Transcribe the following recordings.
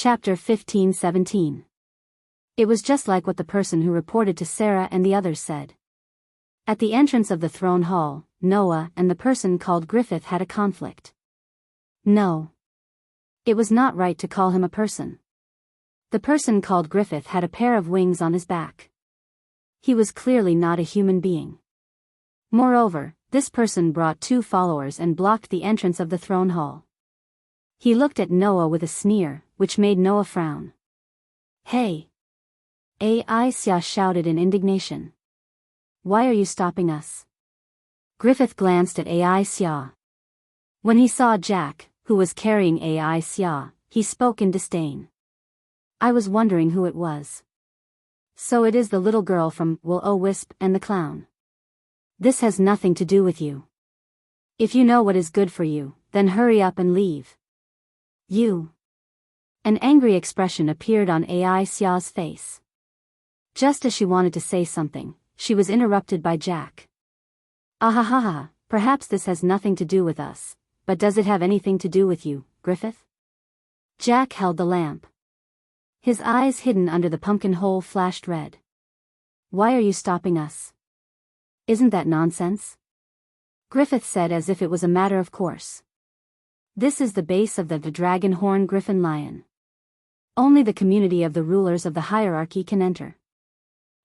Chapter 15-17. It was just like what the person who reported to Sarah and the others said. At the entrance of the throne hall, Noah and the person called Griffith had a conflict. No. It was not right to call him a person. The person called Griffith had a pair of wings on his back. He was clearly not a human being. Moreover, this person brought 2 followers and blocked the entrance of the throne hall. He looked at Noah with a sneer, which made Noah frown. Hey! Aisha shouted in indignation. Why are you stopping us? Griffith glanced at Aisha. When he saw Jack, who was carrying Aisha, he spoke in disdain. I was wondering who it was. So it is the little girl from Will-O-Wisp and the clown. This has nothing to do with you. If you know what is good for you, then hurry up and leave. You. An angry expression appeared on Aisha's face. Just as she wanted to say something, she was interrupted by Jack. Ahahaha, perhaps this has nothing to do with us, but does it have anything to do with you, Griffith? Jack held the lamp. His eyes hidden under the pumpkin hole flashed red. Why are you stopping us? Isn't that nonsense? Griffith said as if it was a matter of course. This is the base of the dragon horn griffin lion. Only the community of the rulers of the hierarchy can enter.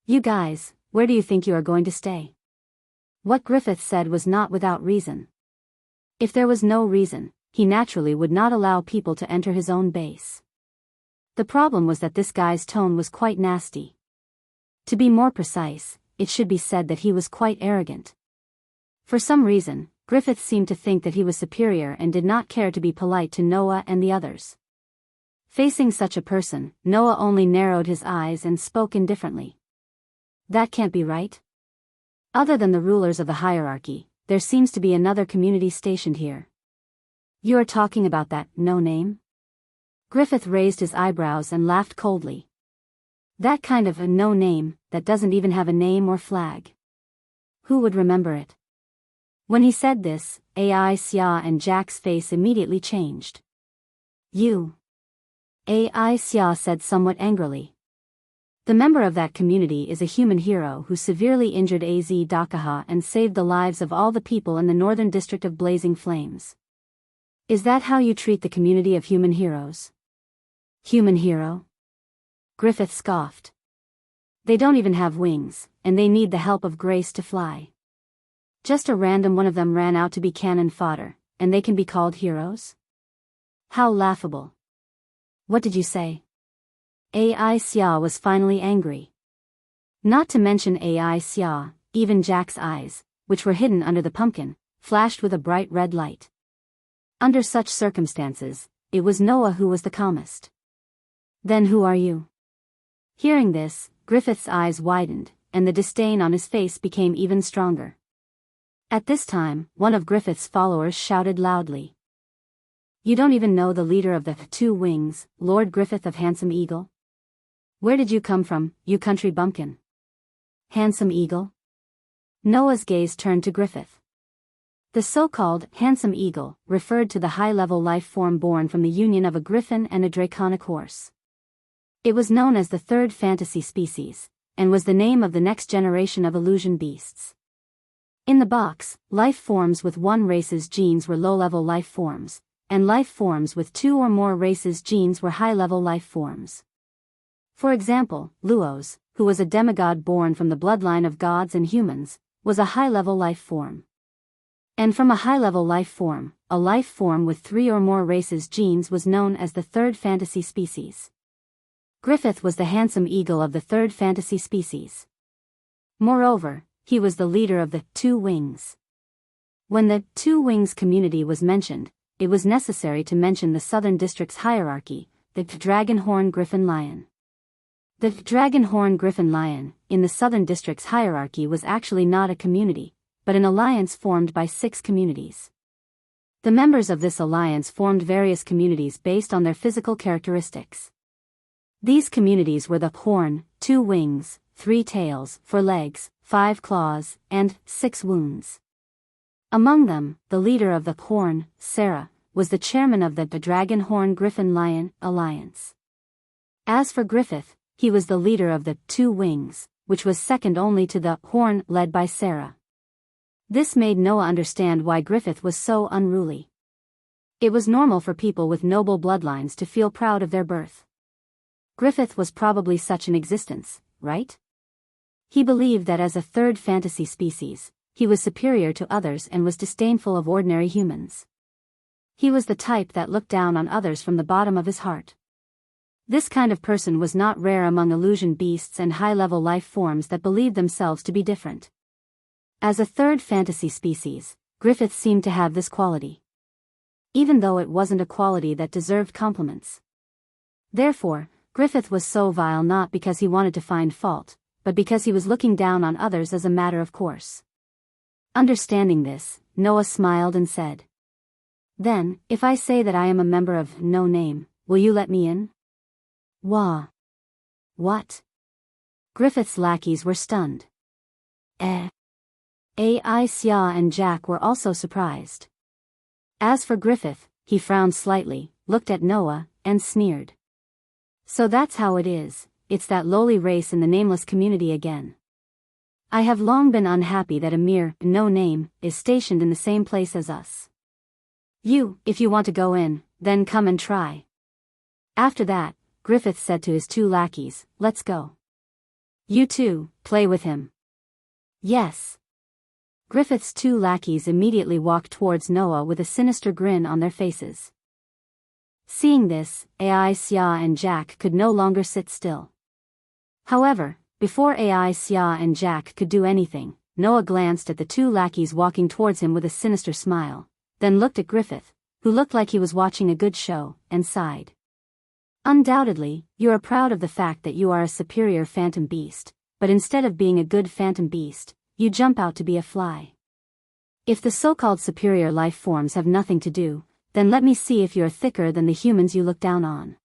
You guys, where do you think you are going to stay? What Griffith said was not without reason. If there was no reason, he naturally would not allow people to enter his own base. The problem was that this guy's tone was quite nasty. To be more precise, it should be said that he was quite arrogant. For some reason, Griffith seemed to think that he was superior and did not care to be polite to Noah and the others. Facing such a person, Noah only narrowed his eyes and spoke indifferently. That can't be right. Other than the rulers of the hierarchy, there seems to be another community stationed here. You are talking about that no name? Griffith raised his eyebrows and laughed coldly. That kind of a no name, that doesn't even have a name or flag. Who would remember it? When he said this, Aisha and Jack's face immediately changed. You. Aisha said somewhat angrily. The member of that community is a human hero who severely injured Az Dakaha and saved the lives of all the people in the northern district of Blazing Flames. Is that how you treat the community of human heroes? Human hero? Griffith scoffed. They don't even have wings, and they need the help of grace to fly. Just a random one of them ran out to be cannon fodder, and they can be called heroes? How laughable. What did you say? Aisha was finally angry. Not to mention Aisha, even Jack's eyes, which were hidden under the pumpkin, flashed with a bright red light. Under such circumstances, it was Noah who was the calmest. Then who are you? Hearing this, Griffith's eyes widened, and the disdain on his face became even stronger. At this time, one of Griffith's followers shouted loudly. You don't even know the leader of the 2 wings, Lord Griffith of Handsome Eagle? Where did you come from, you country bumpkin? Handsome Eagle? Noah's gaze turned to Griffith. The so-called Handsome Eagle referred to the high-level life form born from the union of a griffin and a draconic horse. It was known as the 3rd fantasy species, and was the name of the next generation of illusion beasts. In the box, life forms with 1 race's genes were low-level life forms, and life forms with 2 or more races' genes were high-level life forms. For example, Luos, who was a demigod born from the bloodline of gods and humans, was a high-level life form. And from a high-level life form, a life form with 3 or more races' genes was known as the 3rd fantasy species. Griffith was the handsome eagle of the 3rd fantasy species. Moreover, he was the leader of the 2 wings. When the 2 wings community was mentioned, it was necessary to mention the Southern District's hierarchy, the dragon horn griffin lion. The dragon horn griffin lion, in the Southern District's hierarchy, was actually not a community, but an alliance formed by 6 communities. The members of this alliance formed various communities based on their physical characteristics. These communities were the horn, 2 wings, 3 tails, 4 legs, 5 claws, and 6 wounds. Among them, the leader of the horn, Sarah, was the chairman of the Dragon Horn Griffin Lion Alliance. As for Griffith, he was the leader of the two wings, which was second only to the horn led by Sarah. This made Noah understand why Griffith was so unruly. It was normal for people with noble bloodlines to feel proud of their birth. Griffith was probably such an existence, right? He believed that as a third fantasy species, he was superior to others and was disdainful of ordinary humans. He was the type that looked down on others from the bottom of his heart. This kind of person was not rare among illusion beasts and high-level life forms that believed themselves to be different. As a third fantasy species, Griffith seemed to have this quality. Even though it wasn't a quality that deserved compliments. Therefore, Griffith was so vile not because he wanted to find fault, but because he was looking down on others as a matter of course. Understanding this, Noah smiled and said, "Then, if I say that I am a member of No Name, will you let me in?" Wah. What? Griffith's lackeys were stunned. Aisha and Jack were also surprised. As for Griffith, he frowned slightly, looked at Noah, and sneered. So that's how it is, it's that lowly race in the nameless community again. I have long been unhappy that a mere no name is stationed in the same place as us. If you want to go in, then come and try. After that, Griffith said to his two lackeys, "Let's go. You two, play with him." Yes. Griffith's two lackeys immediately walked towards Noah with a sinister grin on their faces. Seeing this, Aisha and Jack could no longer sit still. However, before Aisha and Jack could do anything, Noah glanced at the two lackeys walking towards him with a sinister smile, then looked at Griffith, who looked like he was watching a good show, and sighed. Undoubtedly, you are proud of the fact that you are a superior phantom beast, but instead of being a good phantom beast, you jump out to be a fly. If the so-called superior life forms have nothing to do, then let me see if you're thicker than the humans you look down on.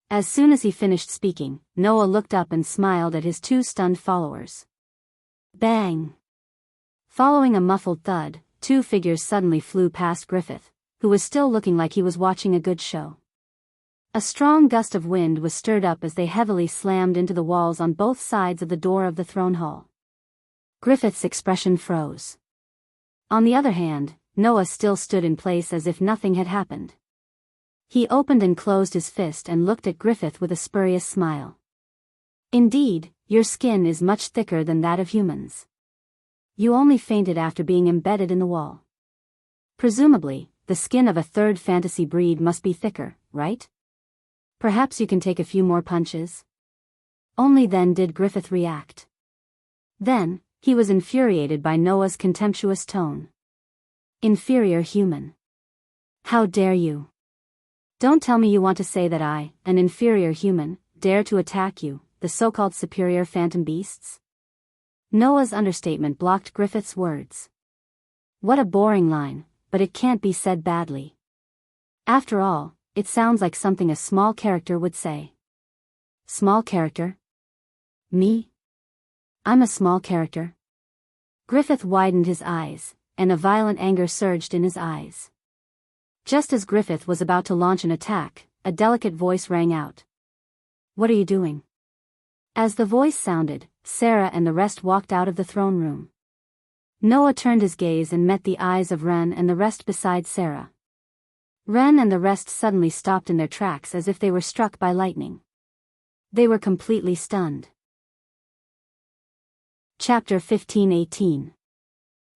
As soon as he finished speaking, Noah looked up and smiled at his two stunned followers. Bang! Following a muffled thud, two figures suddenly flew past Griffith, who was still looking like he was watching a good show. A strong gust of wind was stirred up as they heavily slammed into the walls on both sides of the door of the throne hall. Griffith's expression froze. On the other hand, Noah still stood in place as if nothing had happened. He opened and closed his fist and looked at Griffith with a spurious smile. Indeed, your skin is much thicker than that of humans. You only fainted after being embedded in the wall. Presumably, the skin of a third fantasy breed must be thicker, right? Perhaps you can take a few more punches? Only then did Griffith react. Then, he was infuriated by Noah's contemptuous tone. Inferior human. How dare you? Don't tell me you want to say that I, an inferior human, dare to attack you, the so-called superior phantom beasts? Noah's understatement blocked Griffith's words. What a boring line, but it can't be said badly. After all, it sounds like something a small character would say. Small character? Me? I'm a small character. Griffith widened his eyes, and a violent anger surged in his eyes. Just as Griffith was about to launch an attack, a delicate voice rang out. What are you doing? As the voice sounded, Sarah and the rest walked out of the throne room. Noah turned his gaze and met the eyes of Ren and the rest beside Sarah. Ren and the rest suddenly stopped in their tracks as if they were struck by lightning. They were completely stunned. Chapter 15:18.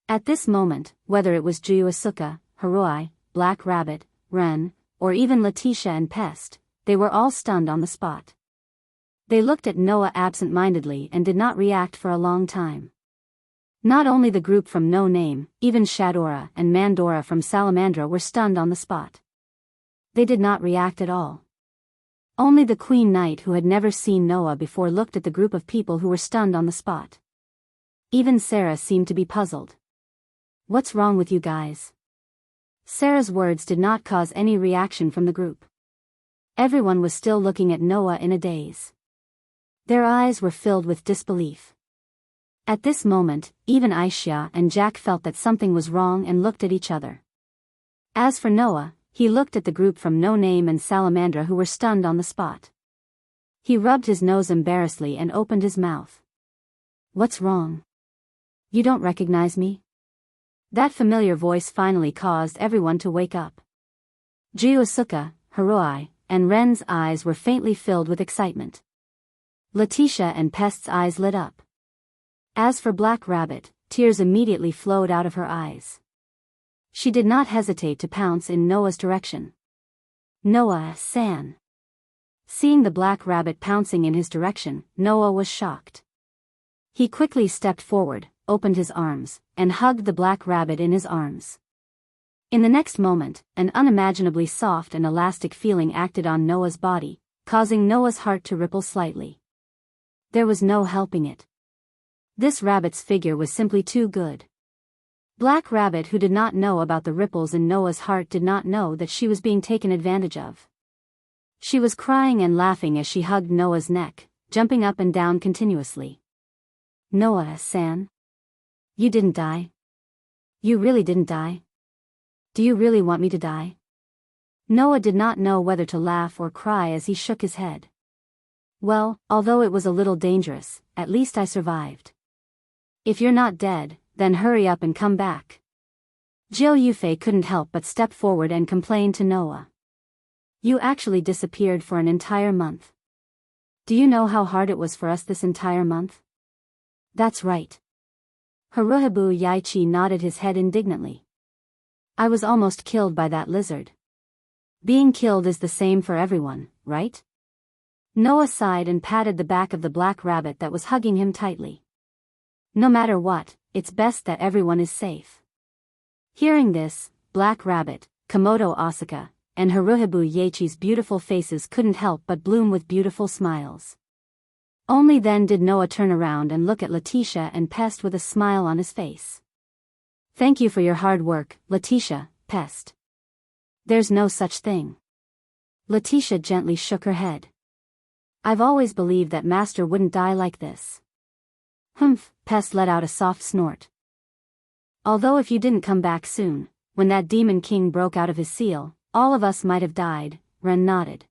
At this moment, whether it was Juyuasuka, Haroi, Black Rabbit, Ren, or even Letitia and Pest, they were all stunned on the spot. They looked at Noah absent-mindedly and did not react for a long time. Not only the group from No Name, even Shadora and Mandora from Salamandra were stunned on the spot. They did not react at all. Only the Queen Knight, who had never seen Noah before, looked at the group of people who were stunned on the spot. Even Sarah seemed to be puzzled. What's wrong with you guys? Sarah's words did not cause any reaction from the group. Everyone was still looking at Noah in a daze. Their eyes were filled with disbelief. At this moment, even Aisha and Jack felt that something was wrong and looked at each other. As for Noah, he looked at the group from No Name and Salamandra who were stunned on the spot. He rubbed his nose embarrassedly and opened his mouth. What's wrong? You don't recognize me? That familiar voice finally caused everyone to wake up. Jiusuke, Hiroi, and Ren's eyes were faintly filled with excitement. Letitia and Pest's eyes lit up. As for Black Rabbit, tears immediately flowed out of her eyes. She did not hesitate to pounce in Noah's direction. Noah-san. Seeing the Black Rabbit pouncing in his direction, Noah was shocked. He quickly stepped forward, opened his arms, and hugged the Black Rabbit in his arms. In the next moment, an unimaginably soft and elastic feeling acted on Noah's body, causing Noah's heart to ripple slightly. There was no helping it. This rabbit's figure was simply too good. Black Rabbit, who did not know about the ripples in Noah's heart, did not know that she was being taken advantage of. She was crying and laughing as she hugged Noah's neck, jumping up and down continuously. Noah-san. You didn't die. You really didn't die. Do you really want me to die? Noah did not know whether to laugh or cry as he shook his head. Well, although it was a little dangerous, at least I survived. If you're not dead, then hurry up and come back. Jill Yufei couldn't help but step forward and complain to Noah. You actually disappeared for an entire month. Do you know how hard it was for us this entire month? That's right. Haruhibu Yaichi nodded his head indignantly. I was almost killed by that lizard. Being killed is the same for everyone, right? Noah sighed and patted the back of the Black Rabbit that was hugging him tightly. No matter what, it's best that everyone is safe. Hearing this, Black Rabbit, Komodo Asuka, and Haruhibu Yaichi's beautiful faces couldn't help but bloom with beautiful smiles. Only then did Noah turn around and look at Letitia and Pest with a smile on his face. Thank you for your hard work, Letitia, Pest. There's no such thing. Letitia gently shook her head. I've always believed that Master wouldn't die like this. Humph, Pest let out a soft snort. Although if you didn't come back soon, when that Demon King broke out of his seal, all of us might have died, Ren nodded.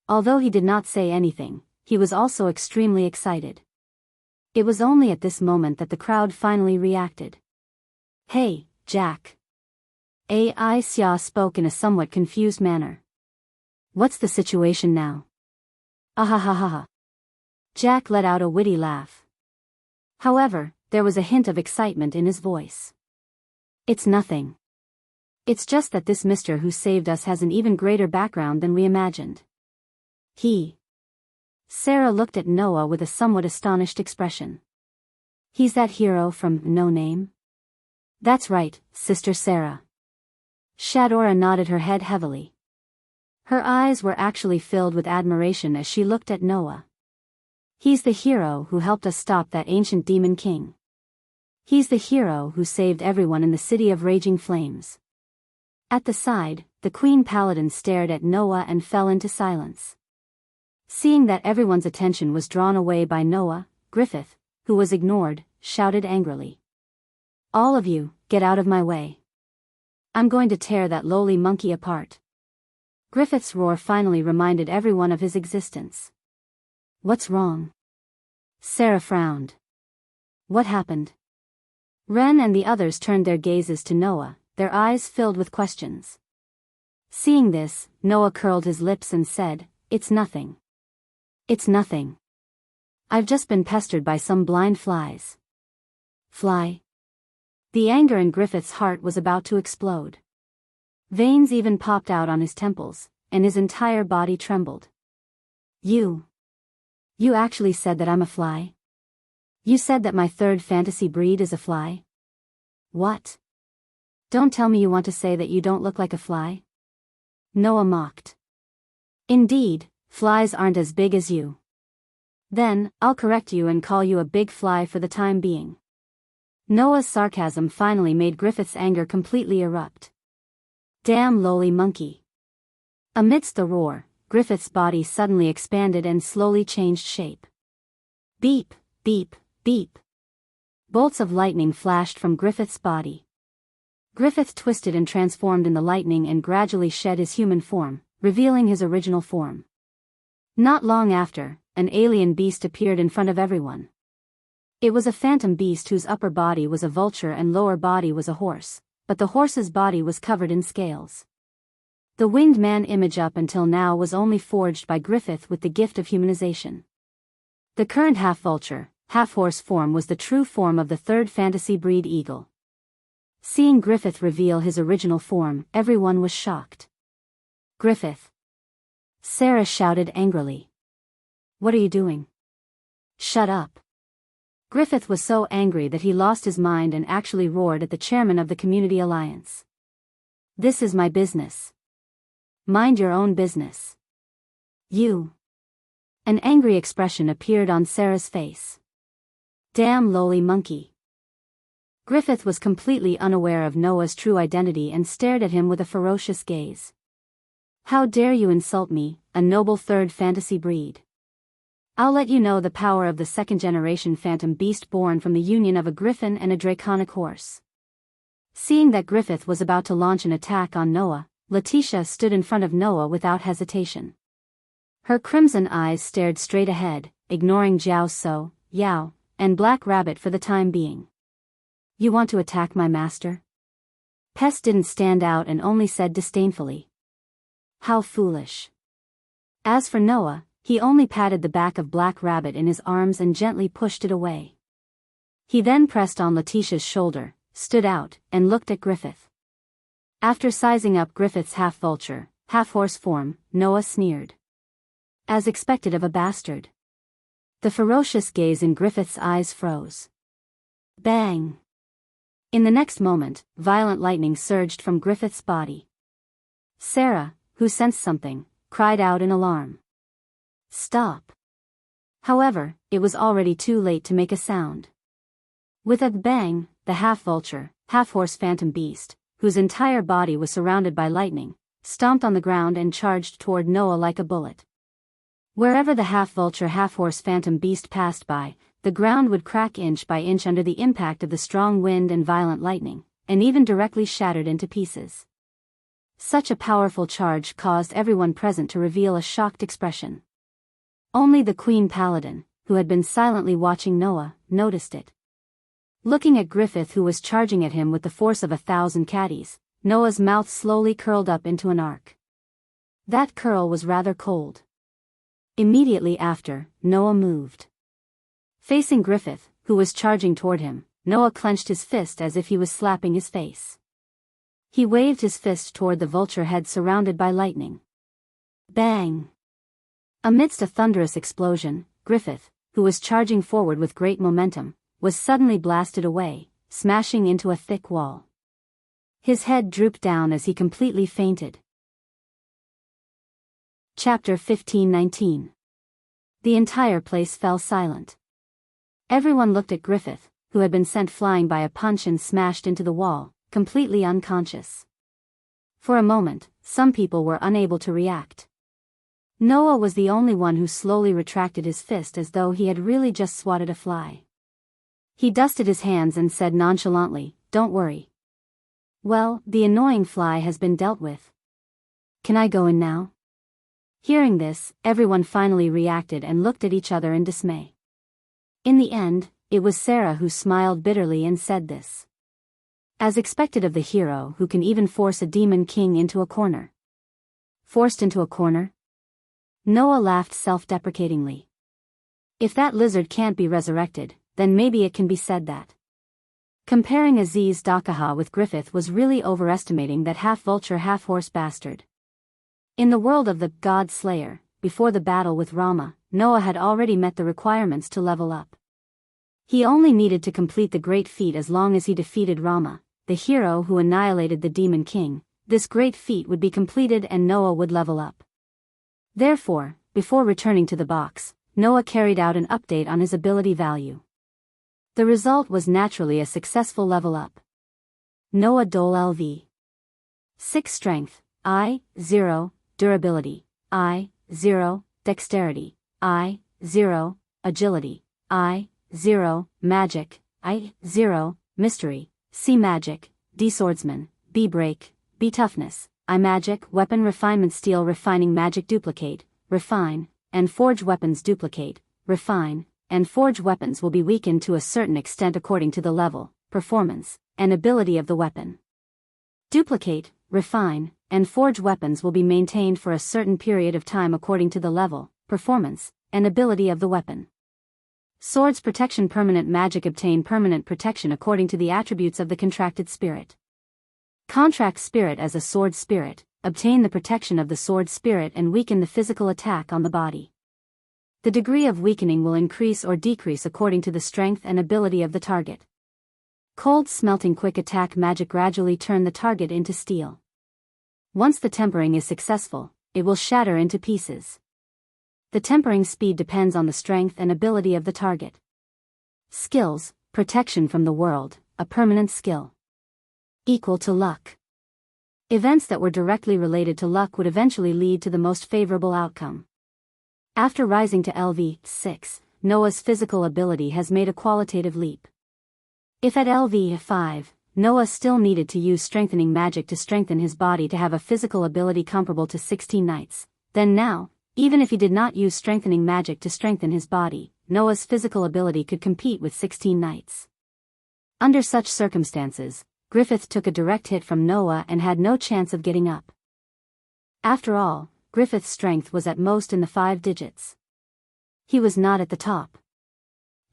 Although he did not say anything, he was also extremely excited. It was only at this moment that the crowd finally reacted. Hey, Jack. Ai Xia spoke in a somewhat confused manner. What's the situation now? Ahahaha. Jack let out a witty laugh. However, there was a hint of excitement in his voice. It's nothing. It's just that this Mister who saved us has an even greater background than we imagined. Sarah looked at Noah with a somewhat astonished expression. He's that hero from No Name? That's right, Sister Sarah. Shadora nodded her head heavily. Her eyes were actually filled with admiration as she looked at Noah. He's the hero who helped us stop that ancient Demon King. He's the hero who saved everyone in the City of Raging Flames. At the side, the Queen Paladin stared at Noah and fell into silence. Seeing that everyone's attention was drawn away by Noah, Griffith, who was ignored, shouted angrily. All of you, get out of my way. I'm going to tear that lowly monkey apart. Griffith's roar finally reminded everyone of his existence. What's wrong? Sarah frowned. What happened? Ren and the others turned their gazes to Noah, their eyes filled with questions. Seeing this, Noah curled his lips and said, It's nothing. It's nothing. I've just been pestered by some blind flies. Fly? The anger in Griffith's heart was about to explode. Veins even popped out on his temples, and his entire body trembled. You actually said that I'm a fly? You said that my third fantasy breed is a fly? What? Don't tell me you want to say that you don't look like a fly? Noah mocked. Indeed, flies aren't as big as you. Then, I'll correct you and call you a big fly for the time being. Noah's sarcasm finally made Griffith's anger completely erupt. Damn lowly monkey. Amidst the roar, Griffith's body suddenly expanded and slowly changed shape. Beep, beep, beep. Bolts of lightning flashed from Griffith's body. Griffith twisted and transformed in the lightning and gradually shed his human form, revealing his original form. Not long after, an alien beast appeared in front of everyone. It was a phantom beast whose upper body was a vulture and lower body was a horse, but the horse's body was covered in scales. The winged man image up until now was only forged by Griffith with the gift of humanization. The current half-vulture, half-horse form was the true form of the third fantasy breed eagle. Seeing Griffith reveal his original form, everyone was shocked. "Griffith!" Sarah shouted angrily. "What are you doing?" "Shut up." Griffith was so angry that he lost his mind and actually roared at the chairman of the Community Alliance. "This is my business. Mind your own business. You." An angry expression appeared on Sarah's face. "Damn lowly monkey." Griffith was completely unaware of Noah's true identity and stared at him with a ferocious gaze. "How dare you insult me, a noble third fantasy breed? I'll let you know the power of the second-generation phantom beast born from the union of a griffin and a draconic horse." Seeing that Griffith was about to launch an attack on Noah, Letitia stood in front of Noah without hesitation. Her crimson eyes stared straight ahead, ignoring Jiao So, Yao, and Black Rabbit for the time being. "You want to attack my master?" Pest didn't stand out and only said disdainfully. "How foolish." As for Noah, he only patted the back of Black Rabbit in his arms and gently pushed it away. He then pressed on Letitia's shoulder, stood out, and looked at Griffith. After sizing up Griffith's half-vulture, half-horse form, Noah sneered. As expected of a bastard. The ferocious gaze in Griffith's eyes froze. Bang! In the next moment, violent lightning surged from Griffith's body. Sarah, who sensed something, cried out in alarm. "Stop!" However, it was already too late to make a sound. With a bang, the half-vulture, half-horse phantom beast, whose entire body was surrounded by lightning, stomped on the ground and charged toward Noah like a bullet. Wherever the half-vulture half-horse phantom beast passed by, the ground would crack inch by inch under the impact of the strong wind and violent lightning, and even directly shattered into pieces. Such a powerful charge caused everyone present to reveal a shocked expression. Only the Queen Paladin, who had been silently watching Noah, noticed it. Looking at Griffith, who was charging at him with the force of 1,000 caddies, Noah's mouth slowly curled up into an arc. That curl was rather cold. Immediately after, Noah moved. Facing Griffith, who was charging toward him, Noah clenched his fist as if he was slapping his face. He waved his fist toward the vulture head surrounded by lightning. Bang! Amidst a thunderous explosion, Griffith, who was charging forward with great momentum, was suddenly blasted away, smashing into a thick wall. His head drooped down as he completely fainted. Chapter 15:19. The entire place fell silent. Everyone looked at Griffith, who had been sent flying by a punch and smashed into the wall, completely unconscious. For a moment, some people were unable to react. Noah was the only one who slowly retracted his fist as though he had really just swatted a fly. He dusted his hands and said nonchalantly, "Don't worry. Well, the annoying fly has been dealt with. Can I go in now?" Hearing this, everyone finally reacted and looked at each other in dismay. In the end, it was Sarah who smiled bitterly and said this. As expected of the hero who can even force a demon king into a corner. Forced into a corner? Noah laughed self-deprecatingly. If that lizard can't be resurrected, then maybe it can be said that. Comparing Aziz Dakaha with Griffith was really overestimating that half-vulture half-horse bastard. In the world of the God Slayer, before the battle with Rama, Noah had already met the requirements to level up. He only needed to complete the great feat as long as he defeated Rama, the hero who annihilated the Demon King. This great feat would be completed and Noah would level up. Therefore, before returning to the box, Noah carried out an update on his ability value. The result was naturally a successful level up. Noah Dole LV. 6 Strength, I-0, Durability, I-0, Dexterity, I-0, Agility, I-0, Magic, I-0, Mystery, C Magic, D Swordsman, B Break, B Toughness, I Magic, Weapon Refinement, Steel Refining, Magic Duplicate, Refine, and forge weapons duplicate, refine, and forge weapons will be weakened to a certain extent according to the level, performance, and ability of the weapon. Duplicate, refine, and forge weapons will be maintained for a certain period of time according to the level, performance, and ability of the weapon. Swords protection permanent magic obtain permanent protection according to the attributes of the contracted spirit. Contract spirit as a sword spirit, obtain the protection of the sword spirit and weaken the physical attack on the body. The degree of weakening will increase or decrease according to the strength and ability of the target. Cold smelting quick attack magic gradually turn the target into steel. Once the tempering is successful, it will shatter into pieces. The tempering speed depends on the strength and ability of the target. Skills, protection from the world, a permanent skill. Equal to luck. Events that were directly related to luck would eventually lead to the most favorable outcome. After rising to LV6, Noah's physical ability has made a qualitative leap. If at LV5, Noah still needed to use strengthening magic to strengthen his body to have a physical ability comparable to 16 knights, then now, even if he did not use strengthening magic to strengthen his body, Noah's physical ability could compete with 16 knights. Under such circumstances, Griffith took a direct hit from Noah and had no chance of getting up. After all, Griffith's strength was at most in the 5 digits. He was not at the top.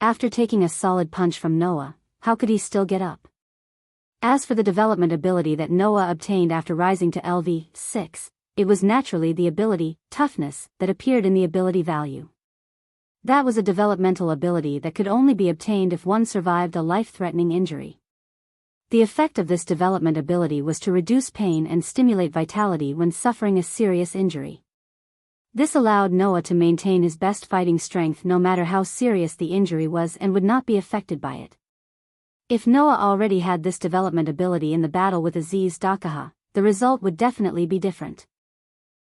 After taking a solid punch from Noah, how could he still get up? As for the development ability that Noah obtained after rising to LV6, it was naturally the ability, toughness, that appeared in the ability value. That was a developmental ability that could only be obtained if one survived a life-threatening injury. The effect of this development ability was to reduce pain and stimulate vitality when suffering a serious injury. This allowed Noah to maintain his best fighting strength no matter how serious the injury was and would not be affected by it. If Noah already had this development ability in the battle with Aziz Dakaha, the result would definitely be different.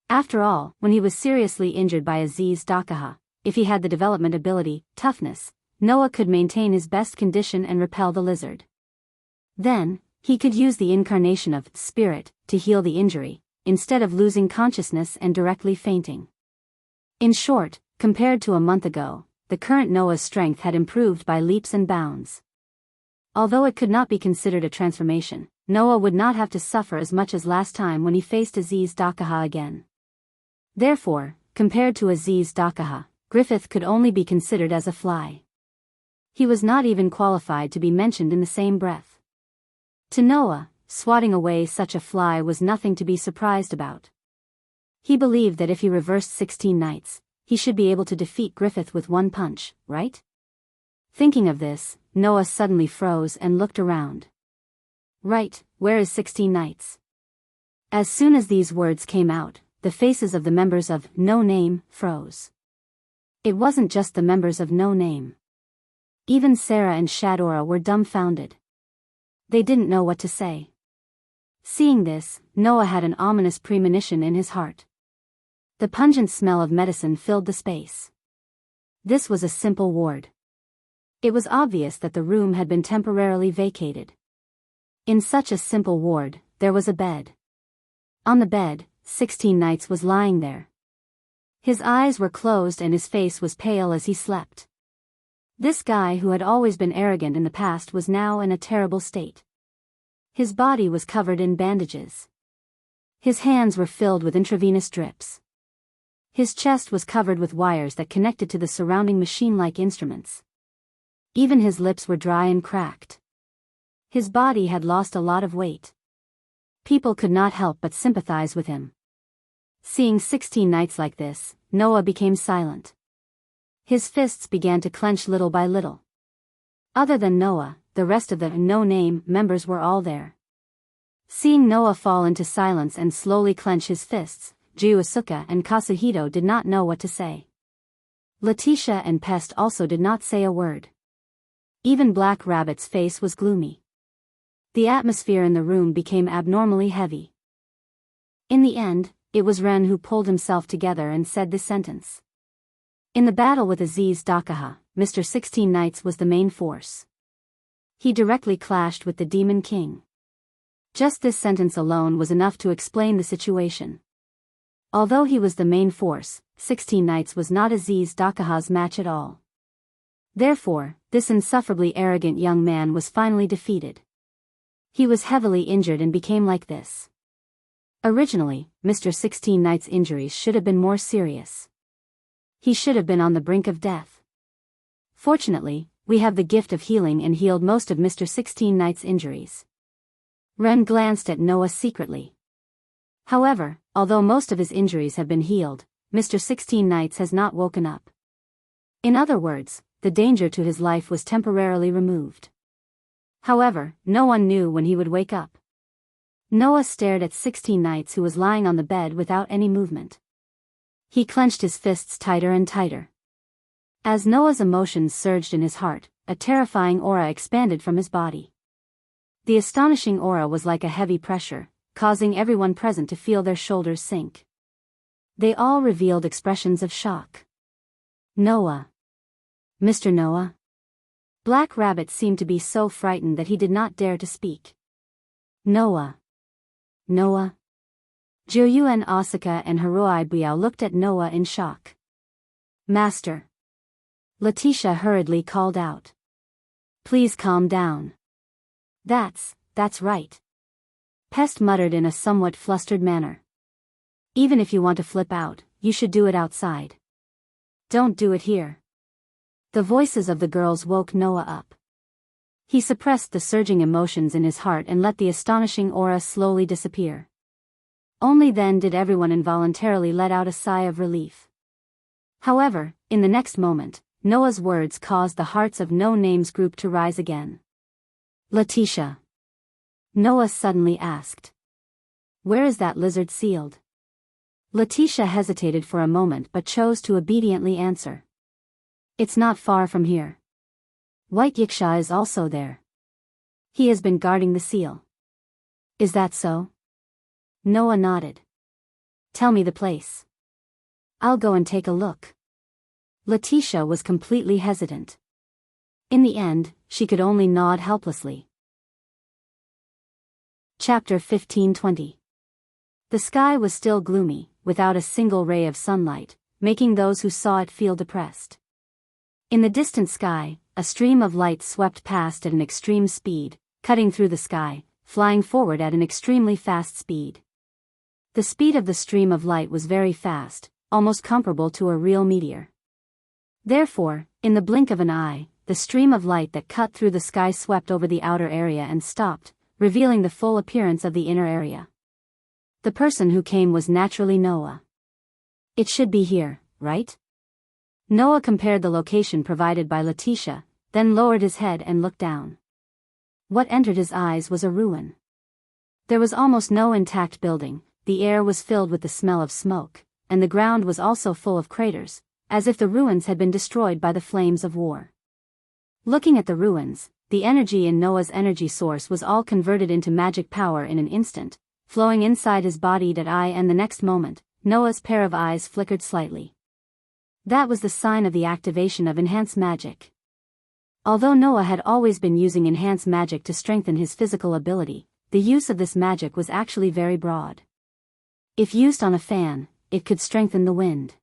After all, when he was seriously injured by Aziz Dakaha, if he had the development ability, toughness, Noah could maintain his best condition and repel the lizard. Then, he could use the incarnation of spirit to heal the injury, instead of losing consciousness and directly fainting. In short, compared to a month ago, the current Noah's strength had improved by leaps and bounds. Although it could not be considered a transformation, Noah would not have to suffer as much as last time when he faced Aziz Dakaha again. Therefore, compared to Aziz Dakaha, Griffith could only be considered as a fly. He was not even qualified to be mentioned in the same breath. To Noah, swatting away such a fly was nothing to be surprised about. He believed that if he reversed 16 knights, he should be able to defeat Griffith with one punch, right? Thinking of this, Noah suddenly froze and looked around. Right, where is 16 knights? As soon as these words came out, the faces of the members of No Name froze. It wasn't just the members of No Name. Even Sarah and Shadora were dumbfounded. They didn't know what to say. Seeing this, Noah had an ominous premonition in his heart. The pungent smell of medicine filled the space. This was a simple ward. It was obvious that the room had been temporarily vacated. In such a simple ward, there was a bed. On the bed, 16 knights was lying there. His eyes were closed and his face was pale as he slept. This guy who had always been arrogant in the past was now in a terrible state. His body was covered in bandages. His hands were filled with intravenous drips. His chest was covered with wires that connected to the surrounding machine-like instruments. Even his lips were dry and cracked. His body had lost a lot of weight. People could not help but sympathize with him. Seeing 16 knights like this, Noah became silent. His fists began to clench little by little. Other than Noah, the rest of the No Name members were all there. Seeing Noah fall into silence and slowly clench his fists, Jiusuka and Kazuhito did not know what to say. Letitia and Pest also did not say a word. Even Black Rabbit's face was gloomy. The atmosphere in the room became abnormally heavy. In the end, it was Ren who pulled himself together and said this sentence. In the battle with Aziz Dakaha, Mr. 16 Knights was the main force. He directly clashed with the Demon King. Just this sentence alone was enough to explain the situation. Although he was the main force, 16 Knights was not Aziz Dakaha's match at all. Therefore, this insufferably arrogant young man was finally defeated. He was heavily injured and became like this. Originally, Mr. 16 Knight's injuries should have been more serious. He should have been on the brink of death. Fortunately, we have the gift of healing and healed most of Mr. 16 Knight's injuries. Ren glanced at Noah secretly. However, although most of his injuries have been healed, Mr. 16 Knights has not woken up. In other words, the danger to his life was temporarily removed. However, no one knew when he would wake up. Noah stared at 16 Knights, who was lying on the bed without any movement. He clenched his fists tighter and tighter. As Noah's emotions surged in his heart, a terrifying aura expanded from his body. The astonishing aura was like a heavy pressure, causing everyone present to feel their shoulders sink. They all revealed expressions of shock. Noah. Mr. Noah? Black Rabbit seemed to be so frightened that he did not dare to speak. Noah. Noah? Jiuyuan Asaka and Hiroi Biao looked at Noah in shock. Master. Letitia hurriedly called out. Please calm down. That's right. Pest muttered in a somewhat flustered manner. Even if you want to flip out, you should do it outside. Don't do it here. The voices of the girls woke Noah up. He suppressed the surging emotions in his heart and let the astonishing aura slowly disappear. Only then did everyone involuntarily let out a sigh of relief. However, in the next moment, Noah's words caused the hearts of No Names group to rise again. Letitia. Noah suddenly asked. Where is that lizard sealed? Letitia hesitated for a moment but chose to obediently answer. It's not far from here. White Yiksha is also there. He has been guarding the seal. Is that so? Noah nodded. Tell me the place. I'll go and take a look. Letitia was completely hesitant. In the end, she could only nod helplessly. Chapter 15:20. The sky was still gloomy, without a single ray of sunlight, making those who saw it feel depressed. In the distant sky, a stream of light swept past at an extreme speed, cutting through the sky, flying forward at an extremely fast speed. The speed of the stream of light was very fast, almost comparable to a real meteor. Therefore, in the blink of an eye, the stream of light that cut through the sky swept over the outer area and stopped, revealing the full appearance of the inner area. The person who came was naturally Noah. It should be here, right? Noah compared the location provided by Letitia, then lowered his head and looked down. What entered his eyes was a ruin. There was almost no intact building, the air was filled with the smell of smoke, and the ground was also full of craters, as if the ruins had been destroyed by the flames of war. Looking at the ruins, the energy in Noah's energy source was all converted into magic power in an instant, flowing inside his body and the next moment, Noah's pair of eyes flickered slightly. That was the sign of the activation of enhanced magic. Although Noah had always been using enhanced magic to strengthen his physical ability, the use of this magic was actually very broad. If used on a fan, it could strengthen the wind.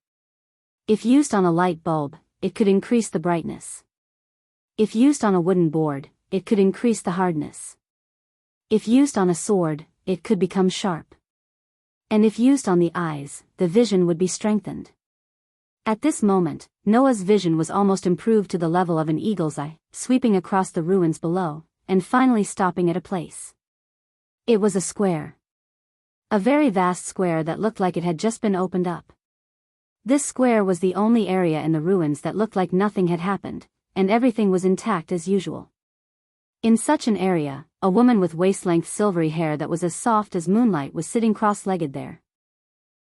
If used on a light bulb, it could increase the brightness. If used on a wooden board, it could increase the hardness. If used on a sword, it could become sharp. And if used on the eyes, the vision would be strengthened. At this moment, Noah's vision was almost improved to the level of an eagle's eye, sweeping across the ruins below, and finally stopping at a place. It was a square. A very vast square that looked like it had just been opened up. This square was the only area in the ruins that looked like nothing had happened, and everything was intact as usual. In such an area, a woman with waist-length silvery hair that was as soft as moonlight was sitting cross-legged there.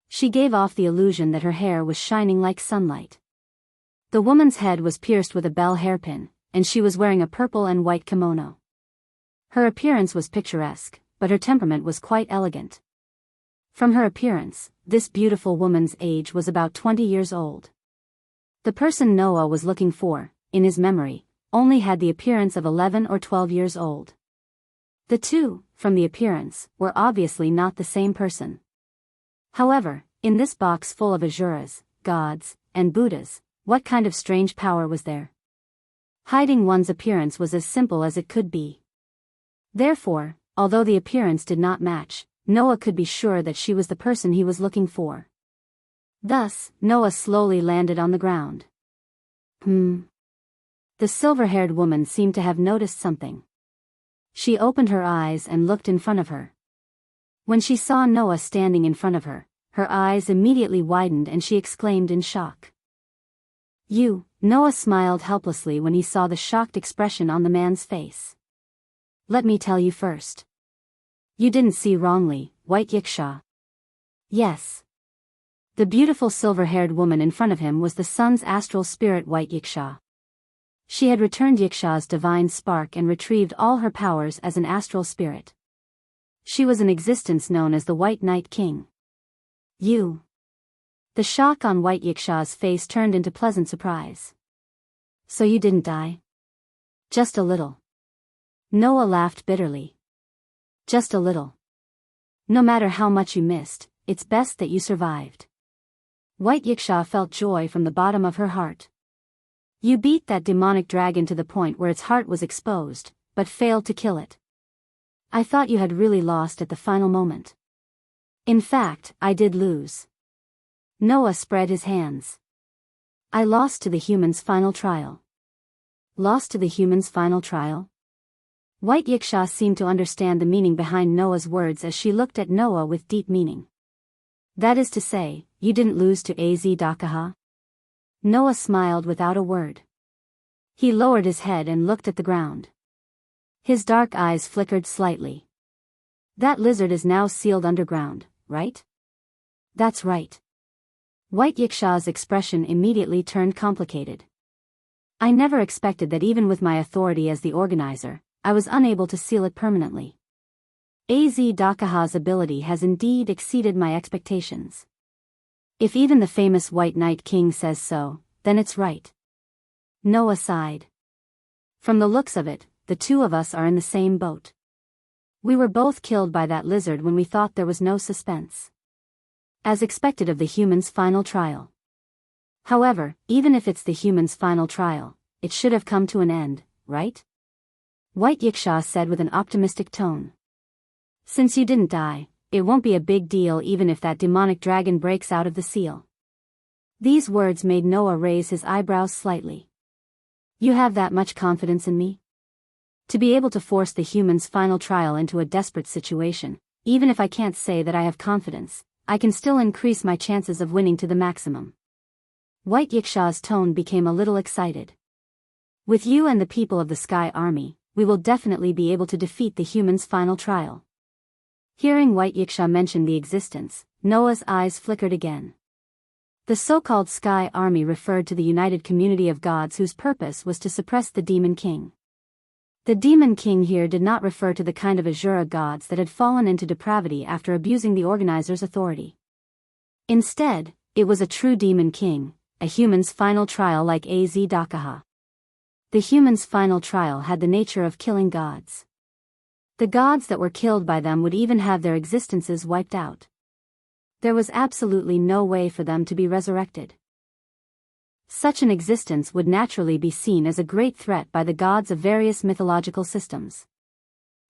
She gave off the illusion that her hair was shining like sunlight. The woman's head was pierced with a bell hairpin, and she was wearing a purple and white kimono. Her appearance was picturesque, but her temperament was quite elegant. From her appearance, this beautiful woman's age was about 20 years old. The person Noah was looking for, in his memory, only had the appearance of 11 or 12 years old. The two, from the appearance, were obviously not the same person. However, In this box full of Asuras, gods, and Buddhas, what kind of strange power was there? Hiding one's appearance was as simple as it could be. Therefore, although the appearance did not match, Noah could be sure that she was the person he was looking for. Thus, Noah slowly landed on the ground. The silver-haired woman seemed to have noticed something. She opened her eyes and looked in front of her. When she saw Noah standing in front of her, her eyes immediately widened and she exclaimed in shock. "You," Noah smiled helplessly when he saw the shocked expression on the man's face. "Let me tell you first. You didn't see wrongly, White Yiksha." Yes. The beautiful silver-haired woman in front of him was the sun's astral spirit White Yiksha. She had returned Yiksha's divine spark and retrieved all her powers as an astral spirit. She was an existence known as the White Night King. "You." The shock on White Yiksha's face turned into pleasant surprise. "So you didn't die?" "Just a little." Noah laughed bitterly. "Just a little. No matter how much you missed, it's best that you survived." White Yiksha felt joy from the bottom of her heart. "You beat that demonic dragon to the point where its heart was exposed, but failed to kill it. I thought you had really lost at the final moment." "In fact, I did lose." Noah spread his hands. "I lost to the human's final trial." "Lost to the human's final trial?" White Yiksha seemed to understand the meaning behind Noah's words as she looked at Noah with deep meaning. "That is to say, you didn't lose to Az Dakaha?" Noah smiled without a word. He lowered his head and looked at the ground. His dark eyes flickered slightly. "That lizard is now sealed underground, right?" "That's right." White Yiksha's expression immediately turned complicated. "I never expected that even with my authority as the organizer, I was unable to seal it permanently. Az Dakaha's ability has indeed exceeded my expectations. If even the famous White Night King says so, then it's right." Noah sighed. "From the looks of it, the two of us are in the same boat. We were both killed by that lizard when we thought there was no suspense. As expected of the human's final trial. However, even if it's the human's final trial, it should have come to an end, right?" White Yiksha said with an optimistic tone. "Since you didn't die, it won't be a big deal even if that demonic dragon breaks out of the seal." These words made Noah raise his eyebrows slightly. "You have that much confidence in me? To be able to force the human's final trial into a desperate situation, even if I can't say that I have confidence, I can still increase my chances of winning to the maximum." White Yiksha's tone became a little excited. "With you and the people of the Sky Army, we will definitely be able to defeat the human's final trial." Hearing White Yiksha mention the existence, Noah's eyes flickered again. The so-called Sky Army referred to the united community of gods whose purpose was to suppress the Demon King. The Demon King here did not refer to the kind of Asura gods that had fallen into depravity after abusing the organizer's authority. Instead, it was a true Demon King, a human's final trial like Az Dakaha. The human's final trial had the nature of killing gods. The gods that were killed by them would even have their existences wiped out. There was absolutely no way for them to be resurrected. Such an existence would naturally be seen as a great threat by the gods of various mythological systems.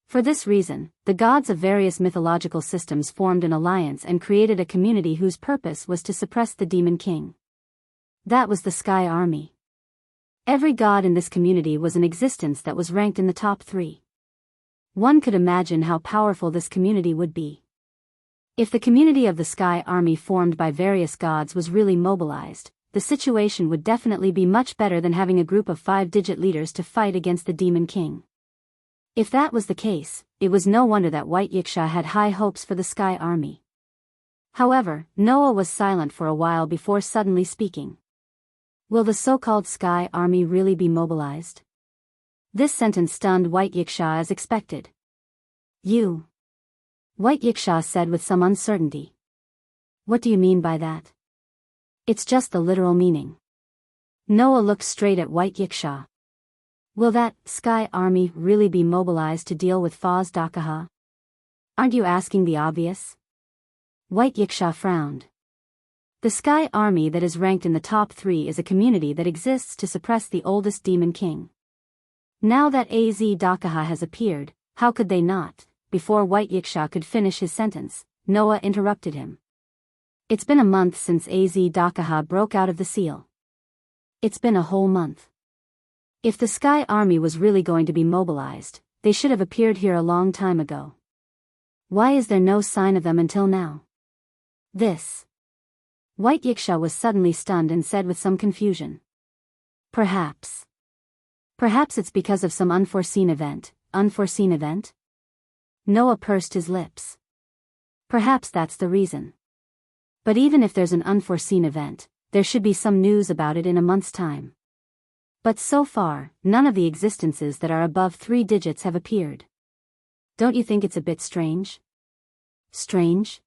For this reason, the gods of various mythological systems formed an alliance and created a community whose purpose was to suppress the Demon King. That was the Sky Army. Every god in this community was an existence that was ranked in the top 3. One could imagine how powerful this community would be. If the community of the Sky Army formed by various gods was really mobilized, the situation would definitely be much better than having a group of 5-digit leaders to fight against the Demon King. If that was the case, it was no wonder that White Yiksha had high hopes for the Sky Army. However, Noah was silent for a while before suddenly speaking. "Will the so-called Sky Army really be mobilized?" This sentence stunned White Yiksha as expected. "You," White Yiksha said with some uncertainty. "What do you mean by that?" "It's just the literal meaning." Noah looked straight at White Yiksha. "Will that Sky Army really be mobilized to deal with Az Dakaha? Aren't you asking the obvious?" White Yiksha frowned. The Sky Army that is ranked in the top 3 is a community that exists to suppress the oldest demon king. Now that Az Dakaha has appeared, how could they not? Before White Yiksha could finish his sentence, Noah interrupted him. It's been a month since Az Dakaha broke out of the seal. It's been a whole month. If the Sky Army was really going to be mobilized, they should have appeared here a long time ago. Why is there no sign of them until now? This. White Yiksha was suddenly stunned and said with some confusion. Perhaps it's because of some unforeseen event. Unforeseen event? Noah pursed his lips. Perhaps that's the reason. But even if there's an unforeseen event, there should be some news about it in a month's time. But so far, none of the existences that are above 3 digits have appeared. Don't you think it's a bit strange? Strange?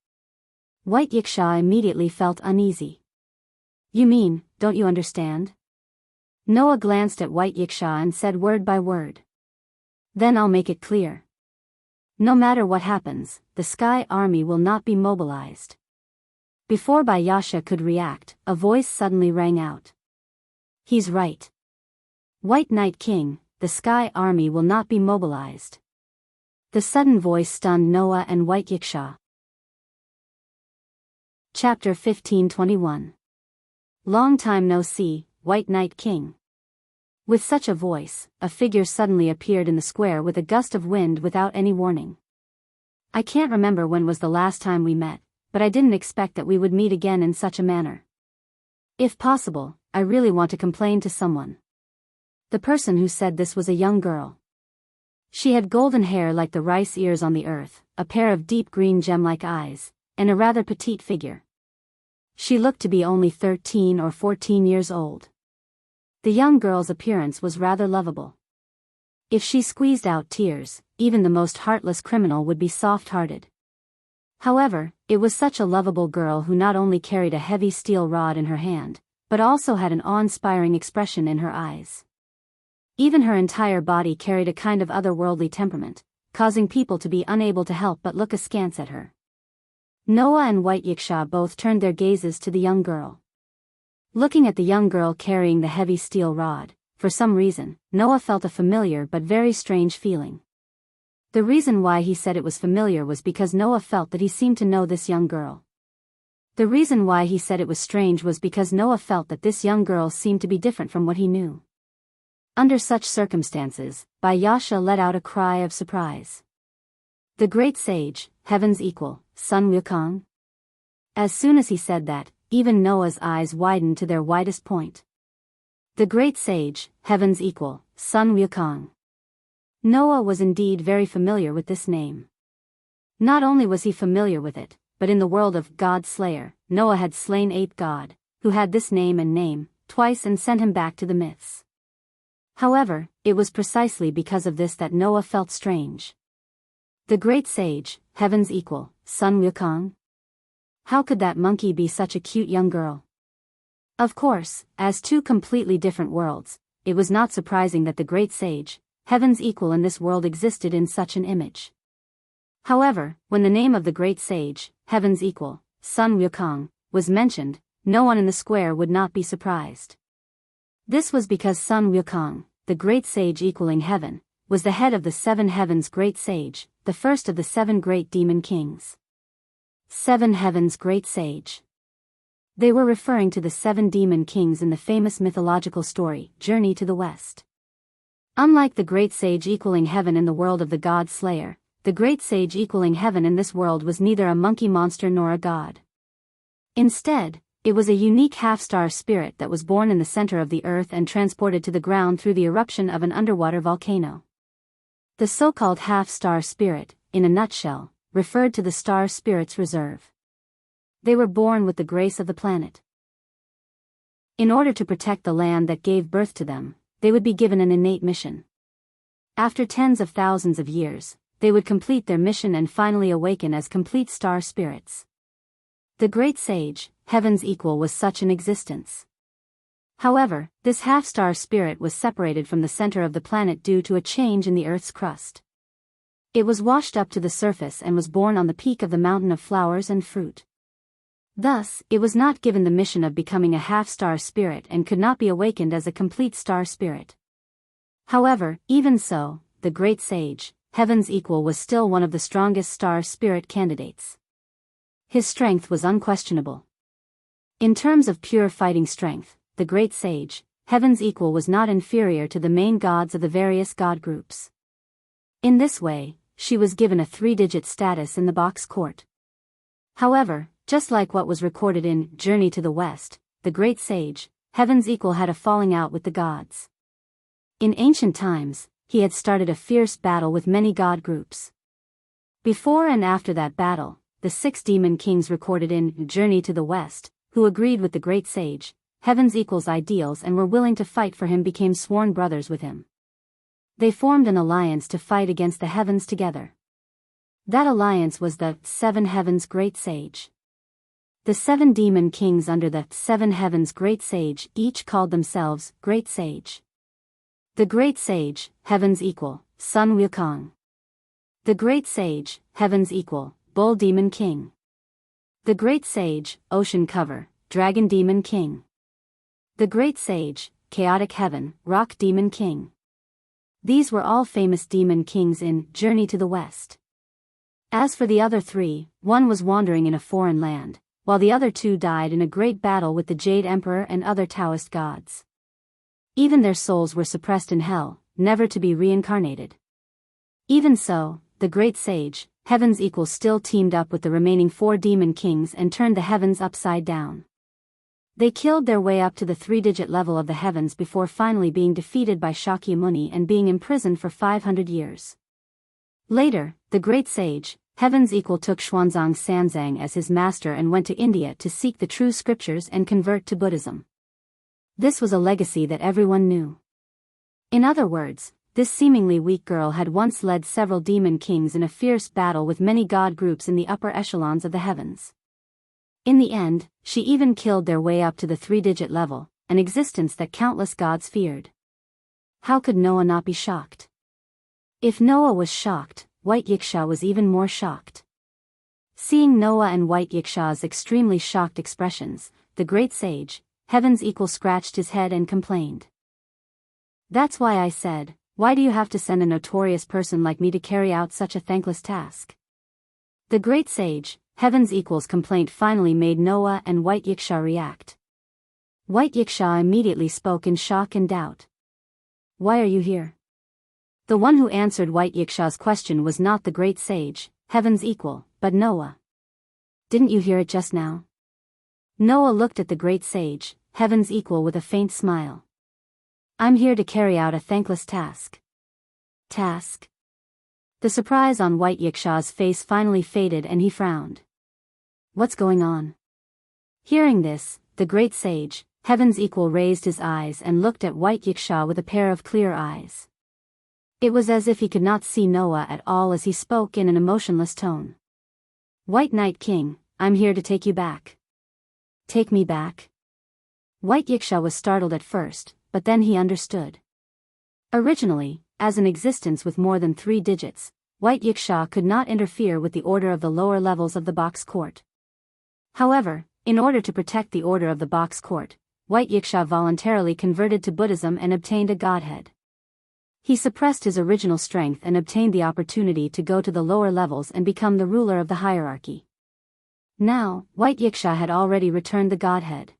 White Yiksha immediately felt uneasy. You mean, don't you understand? Noah glanced at White Yiksha and said word by word. Then I'll make it clear. No matter what happens, the Sky Army will not be mobilized. Before Bayasha could react, a voice suddenly rang out. He's right. White Night King, the Sky Army will not be mobilized. The sudden voice stunned Noah and White Yiksha. Chapter 1521. Long time no see, White Night King. With such a voice, a figure suddenly appeared in the square with a gust of wind without any warning. I can't remember when was the last time we met, but I didn't expect that we would meet again in such a manner. If possible, I really want to complain to someone. The person who said this was a young girl. She had golden hair like the rice ears on the earth, a pair of deep green gem-like eyes, and a rather petite figure. She looked to be only 13 or 14 years old. The young girl's appearance was rather lovable. If she squeezed out tears, even the most heartless criminal would be soft-hearted. However, it was such a lovable girl who not only carried a heavy steel rod in her hand, but also had an awe-inspiring expression in her eyes. Even her entire body carried a kind of otherworldly temperament, causing people to be unable to help but look askance at her. Noah and White Yiksha both turned their gazes to the young girl. Looking at the young girl carrying the heavy steel rod, for some reason, Noah felt a familiar but very strange feeling. The reason why he said it was familiar was because Noah felt that he seemed to know this young girl. The reason why he said it was strange was because Noah felt that this young girl seemed to be different from what he knew. Under such circumstances, Bayasha let out a cry of surprise. The great sage, heaven's equal, Sun Wukong? As soon as he said that, even Noah's eyes widened to their widest point. The great sage, heaven's equal, Sun Wukong. Noah was indeed very familiar with this name. Not only was he familiar with it, but in the world of God Slayer, Noah had slain Ape God, who had this name twice and sent him back to the myths. However, it was precisely because of this that Noah felt strange. The great sage, heaven's equal, Sun Wukong? How could that monkey be such a cute young girl? Of course, as 2 completely different worlds, it was not surprising that the great sage, heaven's equal in this world existed in such an image. However, when the name of the great sage, heaven's equal, Sun Wukong, was mentioned, no one in the square would not be surprised. This was because Sun Wukong, the great sage equaling heaven, was the head of the 7 heavens great sage, the first of the 7 great demon kings. 7 heavens great sage. They were referring to the 7 demon kings in the famous mythological story, Journey to the West. Unlike the great sage equaling heaven in the world of the God Slayer, the great sage equaling heaven in this world was neither a monkey monster nor a god. Instead, it was a unique half-star spirit that was born in the center of the earth and transported to the ground through the eruption of an underwater volcano. The so-called half-star spirit, in a nutshell, referred to the star spirit's reserve. They were born with the grace of the planet. In order to protect the land that gave birth to them, they would be given an innate mission. After tens of thousands of years, they would complete their mission and finally awaken as complete star spirits. The great sage, heaven's equal, was such an existence. However, this half-star spirit was separated from the center of the planet due to a change in the Earth's crust. It was washed up to the surface and was born on the peak of the mountain of flowers and fruit. Thus, it was not given the mission of becoming a half-star spirit and could not be awakened as a complete star spirit. However, even so, the great sage, Heaven's equal, was still one of the strongest star spirit candidates. His strength was unquestionable. In terms of pure fighting strength, the great sage, Heaven's equal, was not inferior to the main gods of the various god groups. In this way, she was given a 3-digit status in the box court. However, just like what was recorded in Journey to the West, the great sage, Heaven's equal, had a falling out with the gods. In ancient times, he had started a fierce battle with many god groups. Before and after that battle, the 6 demon kings recorded in Journey to the West, who agreed with the great sage, Heaven's equal's ideals and were willing to fight for him, became sworn brothers with him. They formed an alliance to fight against the heavens together. That alliance was the 7 Heavens Great Sage. The 7 demon kings under the 7 Heavens Great Sage each called themselves Great Sage. The Great Sage, Heaven's equal, Sun Wukong. The Great Sage, Heaven's equal, Bull Demon King. The Great Sage, Ocean Cover, Dragon Demon King. The Great Sage, Chaotic Heaven, Rock Demon King. These were all famous demon kings in Journey to the West. As for the other 3, one was wandering in a foreign land, while the other 2 died in a great battle with the Jade Emperor and other Taoist gods. Even their souls were suppressed in hell, never to be reincarnated. Even so, the great sage, Heaven's equal, still teamed up with the remaining 4 demon kings and turned the heavens upside down. They killed their way up to the 3-digit level of the heavens before finally being defeated by Shakyamuni and being imprisoned for 500 years. Later, the great sage, Heaven's equal, took Xuanzang Sanzang as his master and went to India to seek the true scriptures and convert to Buddhism. This was a legacy that everyone knew. In other words, this seemingly weak girl had once led several demon kings in a fierce battle with many god groups in the upper echelons of the heavens. In the end, she even killed their way up to the 3-digit level, an existence that countless gods feared. How could Noah not be shocked? If Noah was shocked, White Yiksha was even more shocked. Seeing Noah and White Yiksha's extremely shocked expressions, the great sage, Heaven's equal, scratched his head and complained. That's why I said, why do you have to send a notorious person like me to carry out such a thankless task? The great sage, Heaven's equal's complaint finally made Noah and White Yiksha react. White Yiksha immediately spoke in shock and doubt. Why are you here? The one who answered White Yiksha's question was not the great sage, Heaven's equal, but Noah. Didn't you hear it just now? Noah looked at the great sage, Heaven's equal, with a faint smile. I'm here to carry out a thankless task. Task? The surprise on White Yiksha's face finally faded and he frowned. What's going on? Hearing this, the great sage, Heaven's equal, raised his eyes and looked at White Yiksha with a pair of clear eyes. It was as if he could not see Noah at all as he spoke in an emotionless tone. White Night King, I'm here to take you back. Take me back? White Yiksha was startled at first, but then he understood. Originally, as an existence with more than 3 digits, White Yiksha could not interfere with the order of the lower levels of the box court. However, in order to protect the order of the box court, White Yiksha voluntarily converted to Buddhism and obtained a godhead. He suppressed his original strength and obtained the opportunity to go to the lower levels and become the ruler of the hierarchy. Now, White Yiksha had already returned the godhead.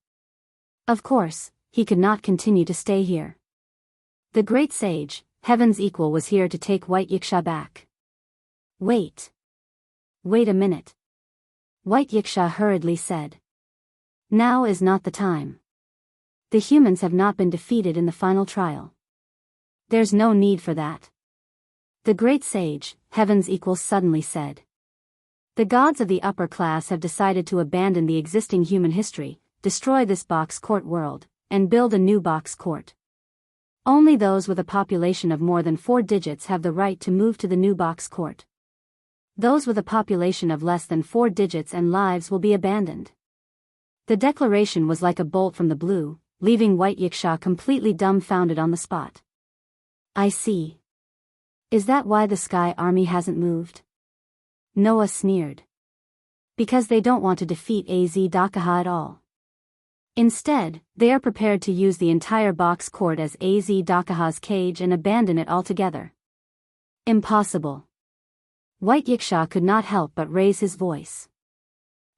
Of course, he could not continue to stay here. The great sage, Heaven's equal, was here to take White Yiksha back. Wait. Wait a minute. White Yiksha hurriedly said. Now is not the time. The humans have not been defeated in the final trial. There's no need for that. The great sage, Heaven's equal, suddenly said. The gods of the upper class have decided to abandon the existing human history, destroy this box court world, and build a new box court. Only those with a population of more than 4 digits have the right to move to the new box court. Those with a population of less than 4 digits and lives will be abandoned. The declaration was like a bolt from the blue, leaving White Yiksha completely dumbfounded on the spot. I see. Is that why the Sky Army hasn't moved? Noah sneered. Because they don't want to defeat AZ Dakaha at all. Instead, they are prepared to use the entire box court as AZ Dakaha's cage and abandon it altogether. Impossible. White Yiksha could not help but raise his voice.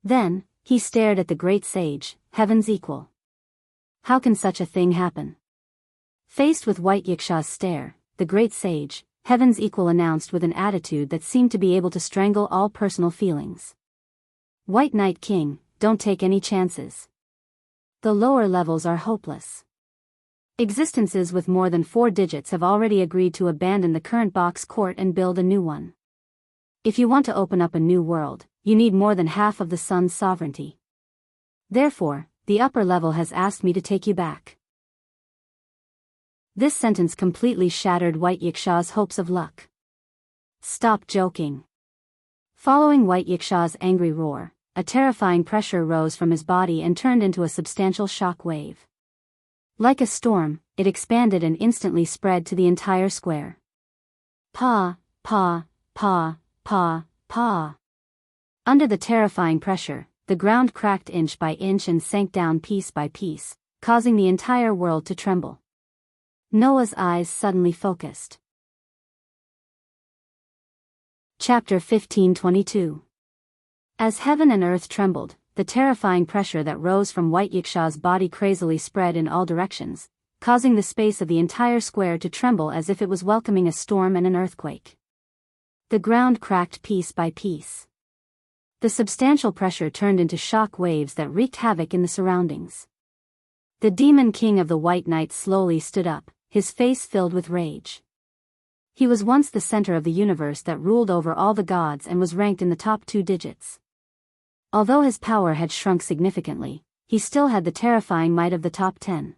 Then, he stared at the great sage, Heaven's equal. How can such a thing happen? Faced with White Yiksha's stare, the great sage, Heaven's equal announced with an attitude that seemed to be able to strangle all personal feelings. White Knight King, don't take any chances. The lower levels are hopeless. Existences with more than 4 digits have already agreed to abandon the current box court and build a new one. If you want to open up a new world, you need more than half of the sun's sovereignty. Therefore, the upper level has asked me to take you back. This sentence completely shattered White Yiksha's hopes of luck. Stop joking. Following White Yiksha's angry roar, a terrifying pressure rose from his body and turned into a substantial shock wave. Like a storm, it expanded and instantly spread to the entire square. Pa, pa, pa, pa, pa. Under the terrifying pressure, the ground cracked inch by inch and sank down piece by piece, causing the entire world to tremble. Noah's eyes suddenly focused. Chapter 1522. As heaven and earth trembled, the terrifying pressure that rose from White Yiksha's body crazily spread in all directions, causing the space of the entire square to tremble as if it was welcoming a storm and an earthquake. The ground cracked piece by piece. The substantial pressure turned into shock waves that wreaked havoc in the surroundings. The demon king of the White Knight slowly stood up, his face filled with rage. He was once the center of the universe that ruled over all the gods and was ranked in the top 2 digits. Although his power had shrunk significantly, he still had the terrifying might of the top 10.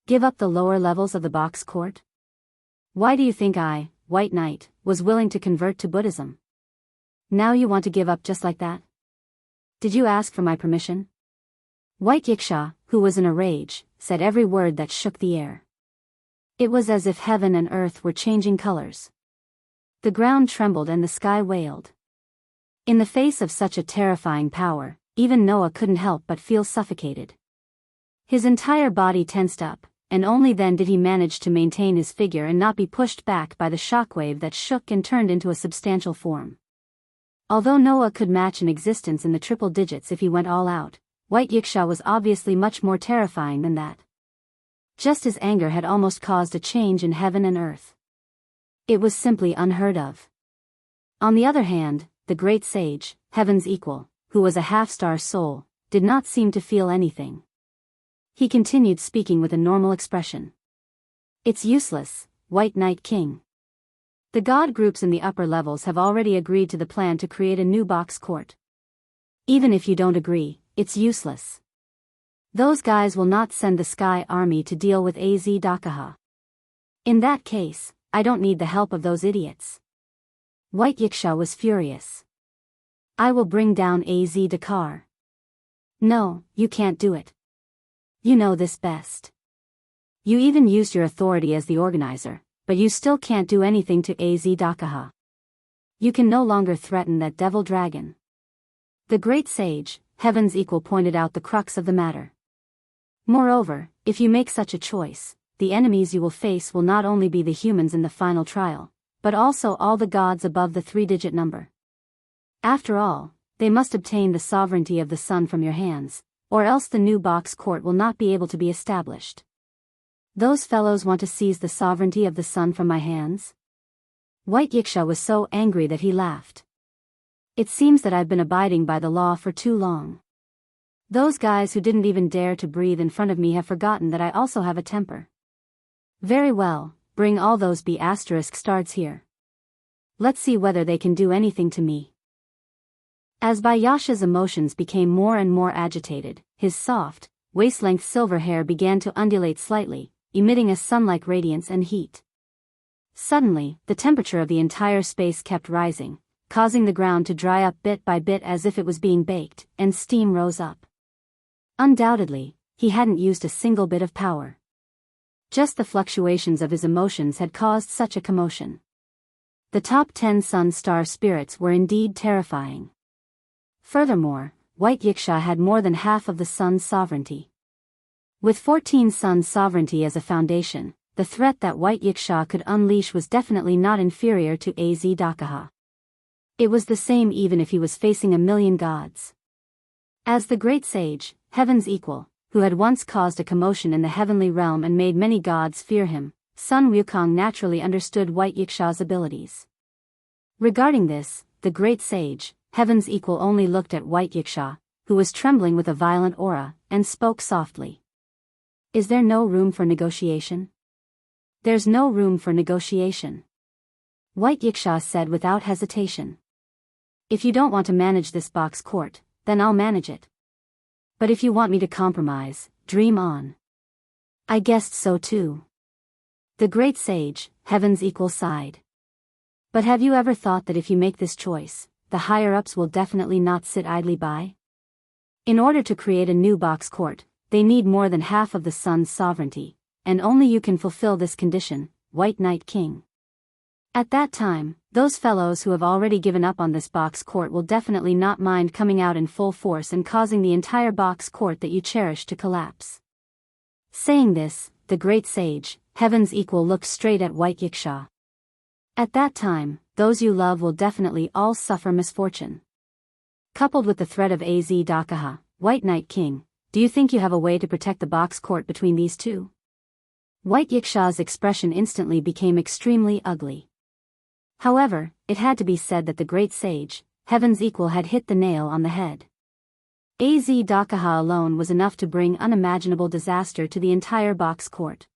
Give up the lower levels of the box court? Why do you think I, White Knight, was willing to convert to Buddhism? Now you want to give up just like that? Did you ask for my permission? White Yiksha, who was in a rage, said every word that shook the air. It was as if heaven and earth were changing colors. The ground trembled and the sky wailed. In the face of such a terrifying power, even Noah couldn't help but feel suffocated. His entire body tensed up, and only then did he manage to maintain his figure and not be pushed back by the shockwave that shook and turned into a substantial form. Although Noah could match an existence in the triple digits if he went all out, White Yiksha was obviously much more terrifying than that. Just his anger had almost caused a change in heaven and earth. It was simply unheard of. On the other hand, the great sage, Heaven's equal, who was a half-star soul, did not seem to feel anything. He continued speaking with a normal expression. It's useless, White Knight King. The god groups in the upper levels have already agreed to the plan to create a new box court. Even if you don't agree, it's useless. Those guys will not send the Sky Army to deal with AZ Dakaha. In that case, I don't need the help of those idiots. White Yiksha was furious. I will bring down AZ Dakar. No, you can't do it. You know this best. You even used your authority as the organizer, but you still can't do anything to AZ Dakaha. You can no longer threaten that devil dragon. The great sage, Heaven's equal, pointed out the crux of the matter. Moreover, if you make such a choice, the enemies you will face will not only be the humans in the final trial, but also all the gods above the 3-digit number. After all, they must obtain the sovereignty of the sun from your hands, or else the new box court will not be able to be established. Those fellows want to seize the sovereignty of the sun from my hands? White Yiksha was so angry that he laughed. It seems that I've been abiding by the law for too long. Those guys who didn't even dare to breathe in front of me have forgotten that I also have a temper. Very well, bring all those B** stars here. Let's see whether they can do anything to me. As Bayasha's emotions became more and more agitated, his soft, waist-length silver hair began to undulate slightly, emitting a sun-like radiance and heat. Suddenly, the temperature of the entire space kept rising, causing the ground to dry up bit by bit as if it was being baked, and steam rose up. Undoubtedly, he hadn't used a single bit of power. Just the fluctuations of his emotions had caused such a commotion. The top 10 sun star spirits were indeed terrifying. Furthermore, White Yiksha had more than half of the sun's sovereignty. With 14 suns' sovereignty as a foundation, the threat that White Yiksha could unleash was definitely not inferior to Az Dakaha. It was the same even if he was facing a million gods. As the great sage, Heaven's equal, who had once caused a commotion in the heavenly realm and made many gods fear him, Sun Wukong naturally understood White Yiksha's abilities. Regarding this, the great sage, Heaven's equal, only looked at White Yiksha, who was trembling with a violent aura, and spoke softly. Is there no room for negotiation? There's no room for negotiation. White Yiksha said without hesitation. If you don't want to manage this box court, then I'll manage it. But if you want me to compromise, dream on. I guessed so too. The great sage, Heaven's equal, sighed. But have you ever thought that if you make this choice, the higher-ups will definitely not sit idly by? In order to create a new box court, they need more than half of the sun's sovereignty, and only you can fulfill this condition, White Knight King. At that time, those fellows who have already given up on this box court will definitely not mind coming out in full force and causing the entire box court that you cherish to collapse. Saying this, the great sage, Heaven's equal, looked straight at White Yiksha. At that time, those you love will definitely all suffer misfortune. Coupled with the threat of Az Dakaha, White Knight King, do you think you have a way to protect the box court between these two? White Yiksha's expression instantly became extremely ugly. However, it had to be said that the great sage, Heaven's equal, had hit the nail on the head. Az Dakaha alone was enough to bring unimaginable disaster to the entire box court.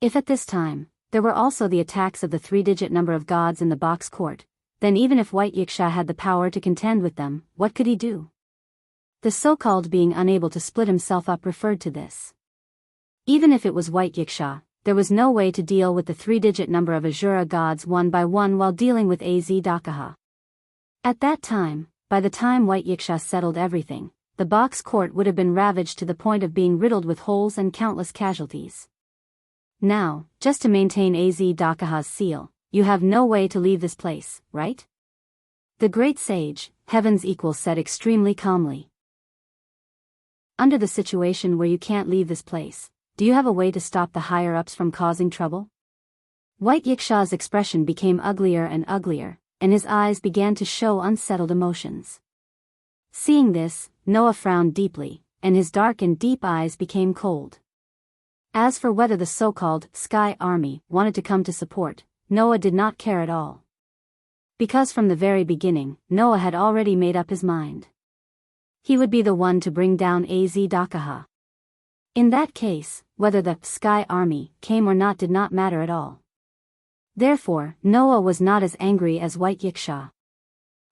If at this time, there were also the attacks of the 3-digit number of gods in the box court, then even if White Yiksha had the power to contend with them, what could he do? The so-called being unable to split himself up referred to this. Even if it was White Yiksha, there was no way to deal with the 3-digit number of Azura gods one by one while dealing with Az Dakaha. At that time, by the time White Yiksha settled everything, the box court would have been ravaged to the point of being riddled with holes and countless casualties. Now, just to maintain Az Dakaha's seal, you have no way to leave this place, right? The great sage, Heaven's equal, said extremely calmly. Under the situation where you can't leave this place, do you have a way to stop the higher-ups from causing trouble? White Yiksha's expression became uglier and uglier, and his eyes began to show unsettled emotions. Seeing this, Noah frowned deeply, and his dark and deep eyes became cold. As for whether the so-called Sky Army wanted to come to support, Noah did not care at all. Because from the very beginning, Noah had already made up his mind. He would be the one to bring down Az Dakaha. In that case, whether the Sky Army came or not did not matter at all. Therefore, Noah was not as angry as White Yiksha.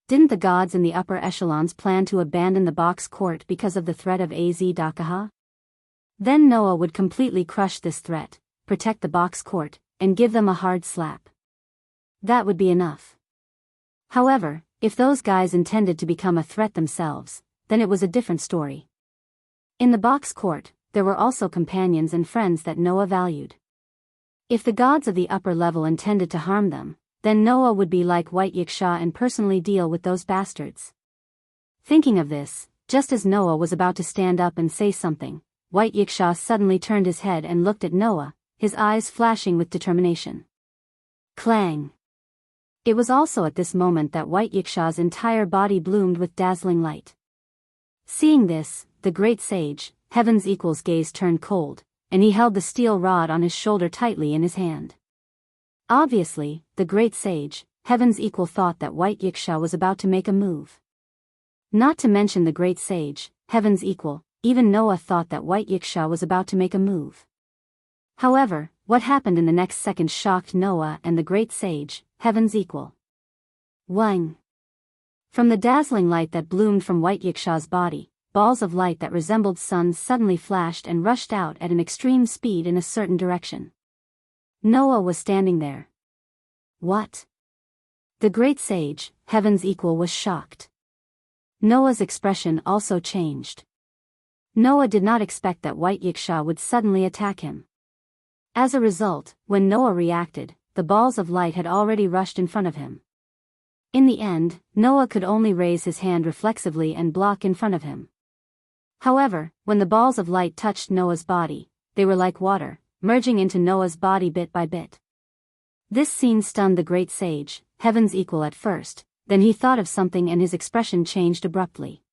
Didn't the gods in the upper echelons plan to abandon the box court because of the threat of Az Dakaha? Then Noah would completely crush this threat, protect the box court, and give them a hard slap. That would be enough. However, if those guys intended to become a threat themselves, then it was a different story. In the box court, there were also companions and friends that Noah valued. If the gods of the upper level intended to harm them, then Noah would be like White Yiksha and personally deal with those bastards. Thinking of this, just as Noah was about to stand up and say something, White Yiksha suddenly turned his head and looked at Noah, his eyes flashing with determination. Clang! It was also at this moment that White Yiksha's entire body bloomed with dazzling light. Seeing this, the great sage, Heaven's equal's gaze turned cold, and he held the steel rod on his shoulder tightly in his hand. Obviously, the great sage, Heaven's equal, thought that White Yiksha was about to make a move. Not to mention the great sage, Heaven's equal, even Noah thought that White Yiksha was about to make a move. However, what happened in the next second shocked Noah and the great sage, Heaven's equal. Wang! From the dazzling light that bloomed from White Yiksha's body, balls of light that resembled suns suddenly flashed and rushed out at an extreme speed in a certain direction. Noah was standing there. What? The great sage, Heaven's equal, was shocked. Noah's expression also changed. Noah did not expect that White Yiksha would suddenly attack him. As a result, when Noah reacted, the balls of light had already rushed in front of him. In the end, Noah could only raise his hand reflexively and block in front of him. However, when the balls of light touched Noah's body, they were like water, merging into Noah's body bit by bit. This scene stunned the great sage, heaven's equal at first, then he thought of something and his expression changed abruptly.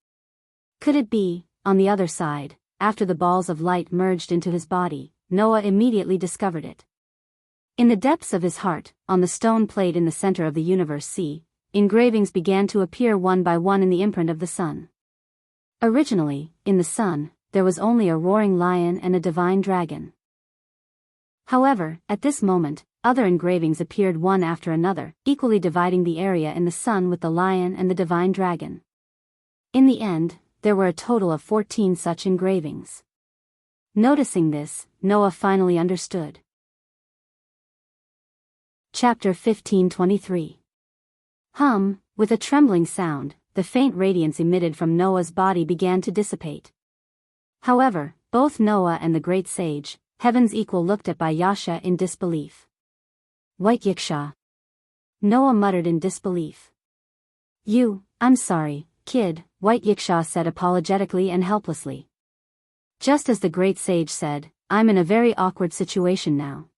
Could it be, on the other side, after the balls of light merged into his body, Noah immediately discovered it. In the depths of his heart, on the stone plate in the center of the universe sea, engravings began to appear one by one in the imprint of the sun. Originally, in the sun, there was only a roaring lion and a divine dragon. However, at this moment, other engravings appeared one after another, equally dividing the area in the sun with the lion and the divine dragon. In the end, there were a total of 14 such engravings. Noticing this, Noah finally understood. Chapter 15:23. With a trembling sound, the faint radiance emitted from Noah's body began to dissipate. However, both Noah and the great sage, heaven's equal, looked at Yasha in disbelief. White Yiksha. Noah muttered in disbelief. I'm sorry, kid, White Yiksha said apologetically and helplessly. Just as the great sage said, I'm in a very awkward situation now.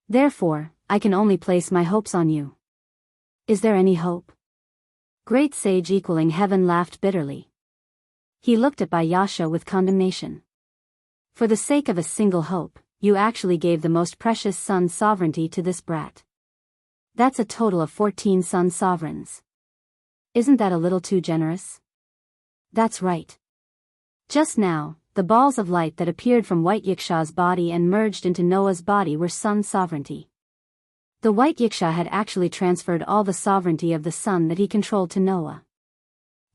Therefore, I can only place my hopes on you. Is there any hope? Great sage equaling heaven laughed bitterly. He looked at Yasha with condemnation. For the sake of a single hope, you actually gave the most precious sun sovereignty to this brat. That's a total of 14 sun sovereigns. Isn't that a little too generous? That's right. Just now, the balls of light that appeared from White Yiksha's body and merged into Noah's body were sun sovereignty. The White Yiksha had actually transferred all the sovereignty of the sun that he controlled to Noah.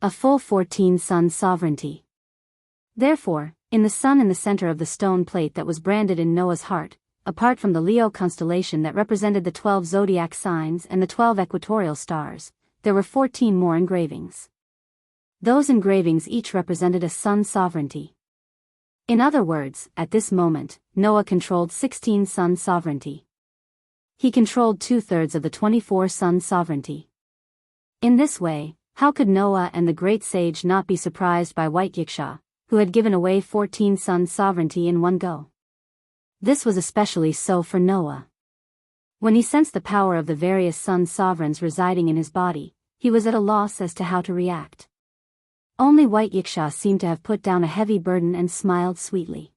A full 14 sun sovereignty. Therefore, in the sun in the center of the stone plate that was branded in Noah's heart, apart from the Leo constellation that represented the 12 zodiac signs and the 12 equatorial stars, there were 14 more engravings. Those engravings each represented a sun sovereignty. In other words, at this moment, Noah controlled 16 sun sovereignty. He controlled 2/3 of the 24 sun sovereignty. In this way, how could Noah and the great sage not be surprised by White Yiksha, who had given away 14 sun sovereignty in one go? This was especially so for Noah. When he sensed the power of the various sun sovereigns residing in his body, he was at a loss as to how to react. Only White Yiksha seemed to have put down a heavy burden and smiled sweetly.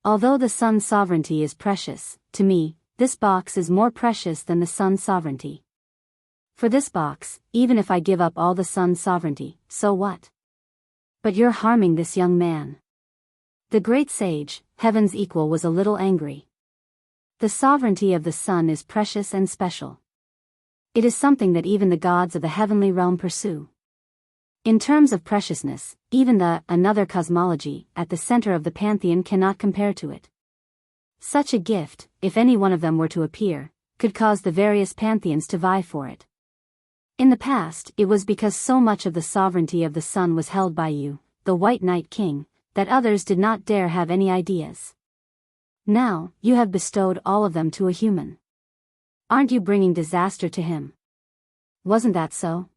Although the sun sovereignty is precious, to me, this box is more precious than the sun sovereignty. For this box, even if I give up all the sun sovereignty, so what? But you're harming this young man. The great sage, heaven's equal, was a little angry. The sovereignty of the sun is precious and special. It is something that even the gods of the heavenly realm pursue. In terms of preciousness, even the another cosmology at the center of the pantheon cannot compare to it. Such a gift, if any one of them were to appear, could cause the various pantheons to vie for it. In the past, it was because so much of the sovereignty of the sun was held by you, the White Night King, that others did not dare have any ideas. Now, you have bestowed all of them to a human. Aren't you bringing disaster to him? Wasn't that so?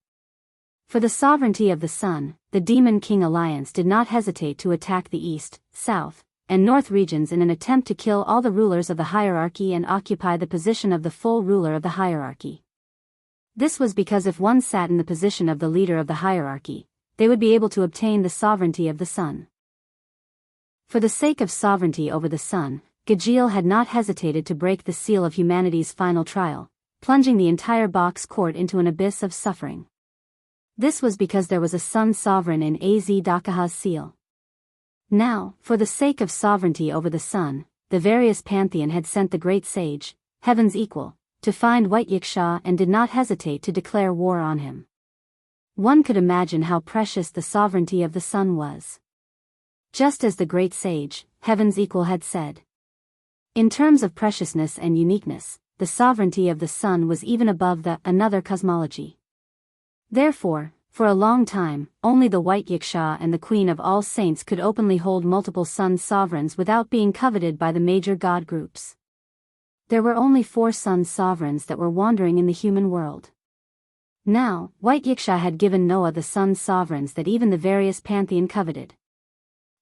For the sovereignty of the sun, the Demon King Alliance did not hesitate to attack the east, south, and north regions in an attempt to kill all the rulers of the hierarchy and occupy the position of the full ruler of the hierarchy. This was because if one sat in the position of the leader of the hierarchy, they would be able to obtain the sovereignty of the sun. For the sake of sovereignty over the sun, Gajiel had not hesitated to break the seal of humanity's final trial, plunging the entire box court into an abyss of suffering. This was because there was a sun sovereign in Az Dakaha's seal. Now, for the sake of sovereignty over the sun, the various pantheon had sent the great sage, heaven's equal, to find White Yiksha and did not hesitate to declare war on him. One could imagine how precious the sovereignty of the sun was. Just as the great sage, heaven's equal, had said. In terms of preciousness and uniqueness, the sovereignty of the sun was even above the another cosmology. Therefore, for a long time, only the White Yiksha and the Queen of All Saints could openly hold multiple sun sovereigns without being coveted by the major god groups. There were only 4 sun sovereigns that were wandering in the human world. Now, White Yiksha had given Noah the sun's sovereigns that even the various pantheon coveted.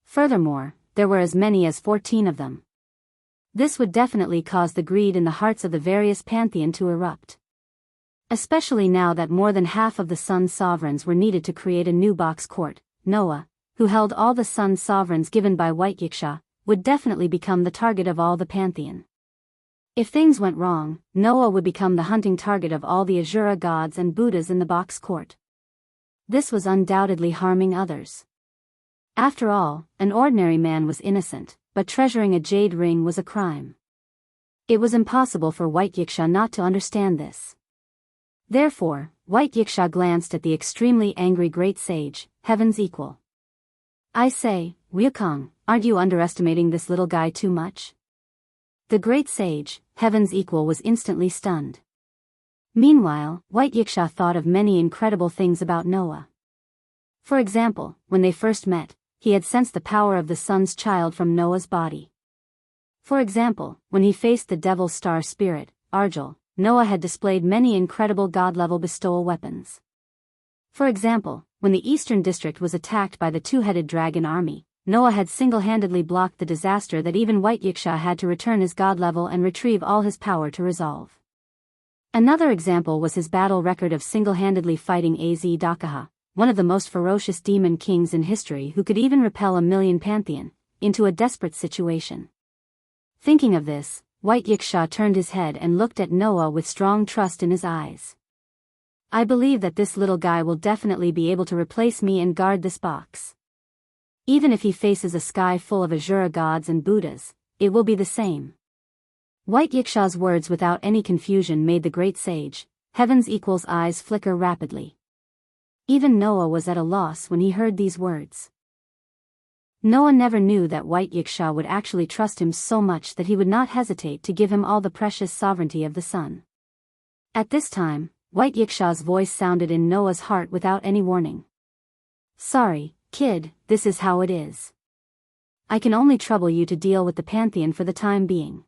Furthermore, there were as many as 14 of them. This would definitely cause the greed in the hearts of the various pantheon to erupt. Especially now that more than half of the sun's sovereigns were needed to create a new box court. Noah, who held all the sun's sovereigns given by White Yiksha, would definitely become the target of all the pantheon. If things went wrong, Noah would become the hunting target of all the Asura gods and Buddhas in the box court. This was undoubtedly harming others. After all, an ordinary man was innocent, but treasuring a jade ring was a crime. It was impossible for White Yiksha not to understand this. Therefore, White Yiksha glanced at the extremely angry great sage, Heaven's equal. I say, Ryukong, aren't you underestimating this little guy too much? The great sage, Heaven's equal, was instantly stunned. Meanwhile, White Yiksha thought of many incredible things about Noah. For example, when they first met, he had sensed the power of the sun's child from Noah's body. For example, when he faced the devil's star spirit, Arjul, Noah had displayed many incredible god-level bestowal weapons. For example, when the Eastern District was attacked by the two-headed dragon army, Noah had single-handedly blocked the disaster that even White Yiksha had to return his god level and retrieve all his power to resolve. Another example was his battle record of single-handedly fighting Az Dakaha, one of the most ferocious demon kings in history who could even repel a million pantheon, into a desperate situation. Thinking of this, White Yiksha turned his head and looked at Noah with strong trust in his eyes. I believe that this little guy will definitely be able to replace me and guard this box. Even if he faces a sky full of Asura gods and Buddhas, it will be the same. White Yiksha's words without any confusion made the great sage, Heaven's equal's eyes flicker rapidly. Even Noah was at a loss when he heard these words. Noah never knew that White Yiksha would actually trust him so much that he would not hesitate to give him all the precious sovereignty of the sun. At this time, White Yiksha's voice sounded in Noah's heart without any warning. Sorry, kid, this is how it is. I can only trouble you to deal with the pantheon for the time being.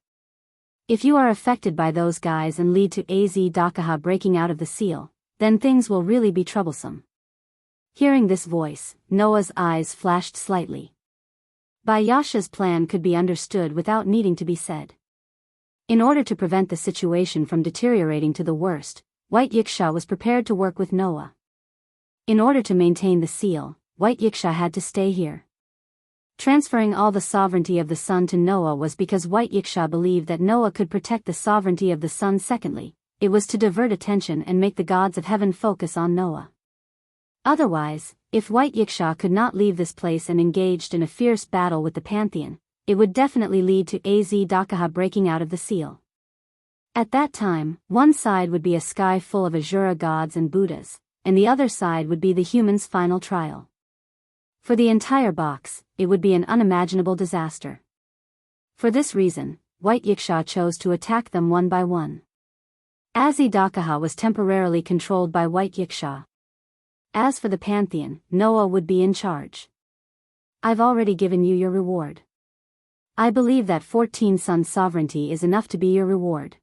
If you are affected by those guys and lead to Az Dakaha breaking out of the seal, then things will really be troublesome. Hearing this voice, Noah's eyes flashed slightly. Bayasha's plan could be understood without needing to be said. In order to prevent the situation from deteriorating to the worst, White Yiksha was prepared to work with Noah. In order to maintain the seal, White Yiksha had to stay here. Transferring all the sovereignty of the sun to Noah was because White Yiksha believed that Noah could protect the sovereignty of the sun. Secondly, it was to divert attention and make the gods of heaven focus on Noah. Otherwise, if White Yiksha could not leave this place and engaged in a fierce battle with the pantheon, it would definitely lead to Az Dakaha breaking out of the seal. At that time, one side would be a sky full of Asura gods and Buddhas, and the other side would be the humans' final trial. For the entire box, it would be an unimaginable disaster. For this reason, White Yiksha chose to attack them one by one. Az Dakaha was temporarily controlled by White Yiksha. As for the pantheon, Noah would be in charge. I've already given you your reward. I believe that 14 sun sovereignty is enough to be your reward.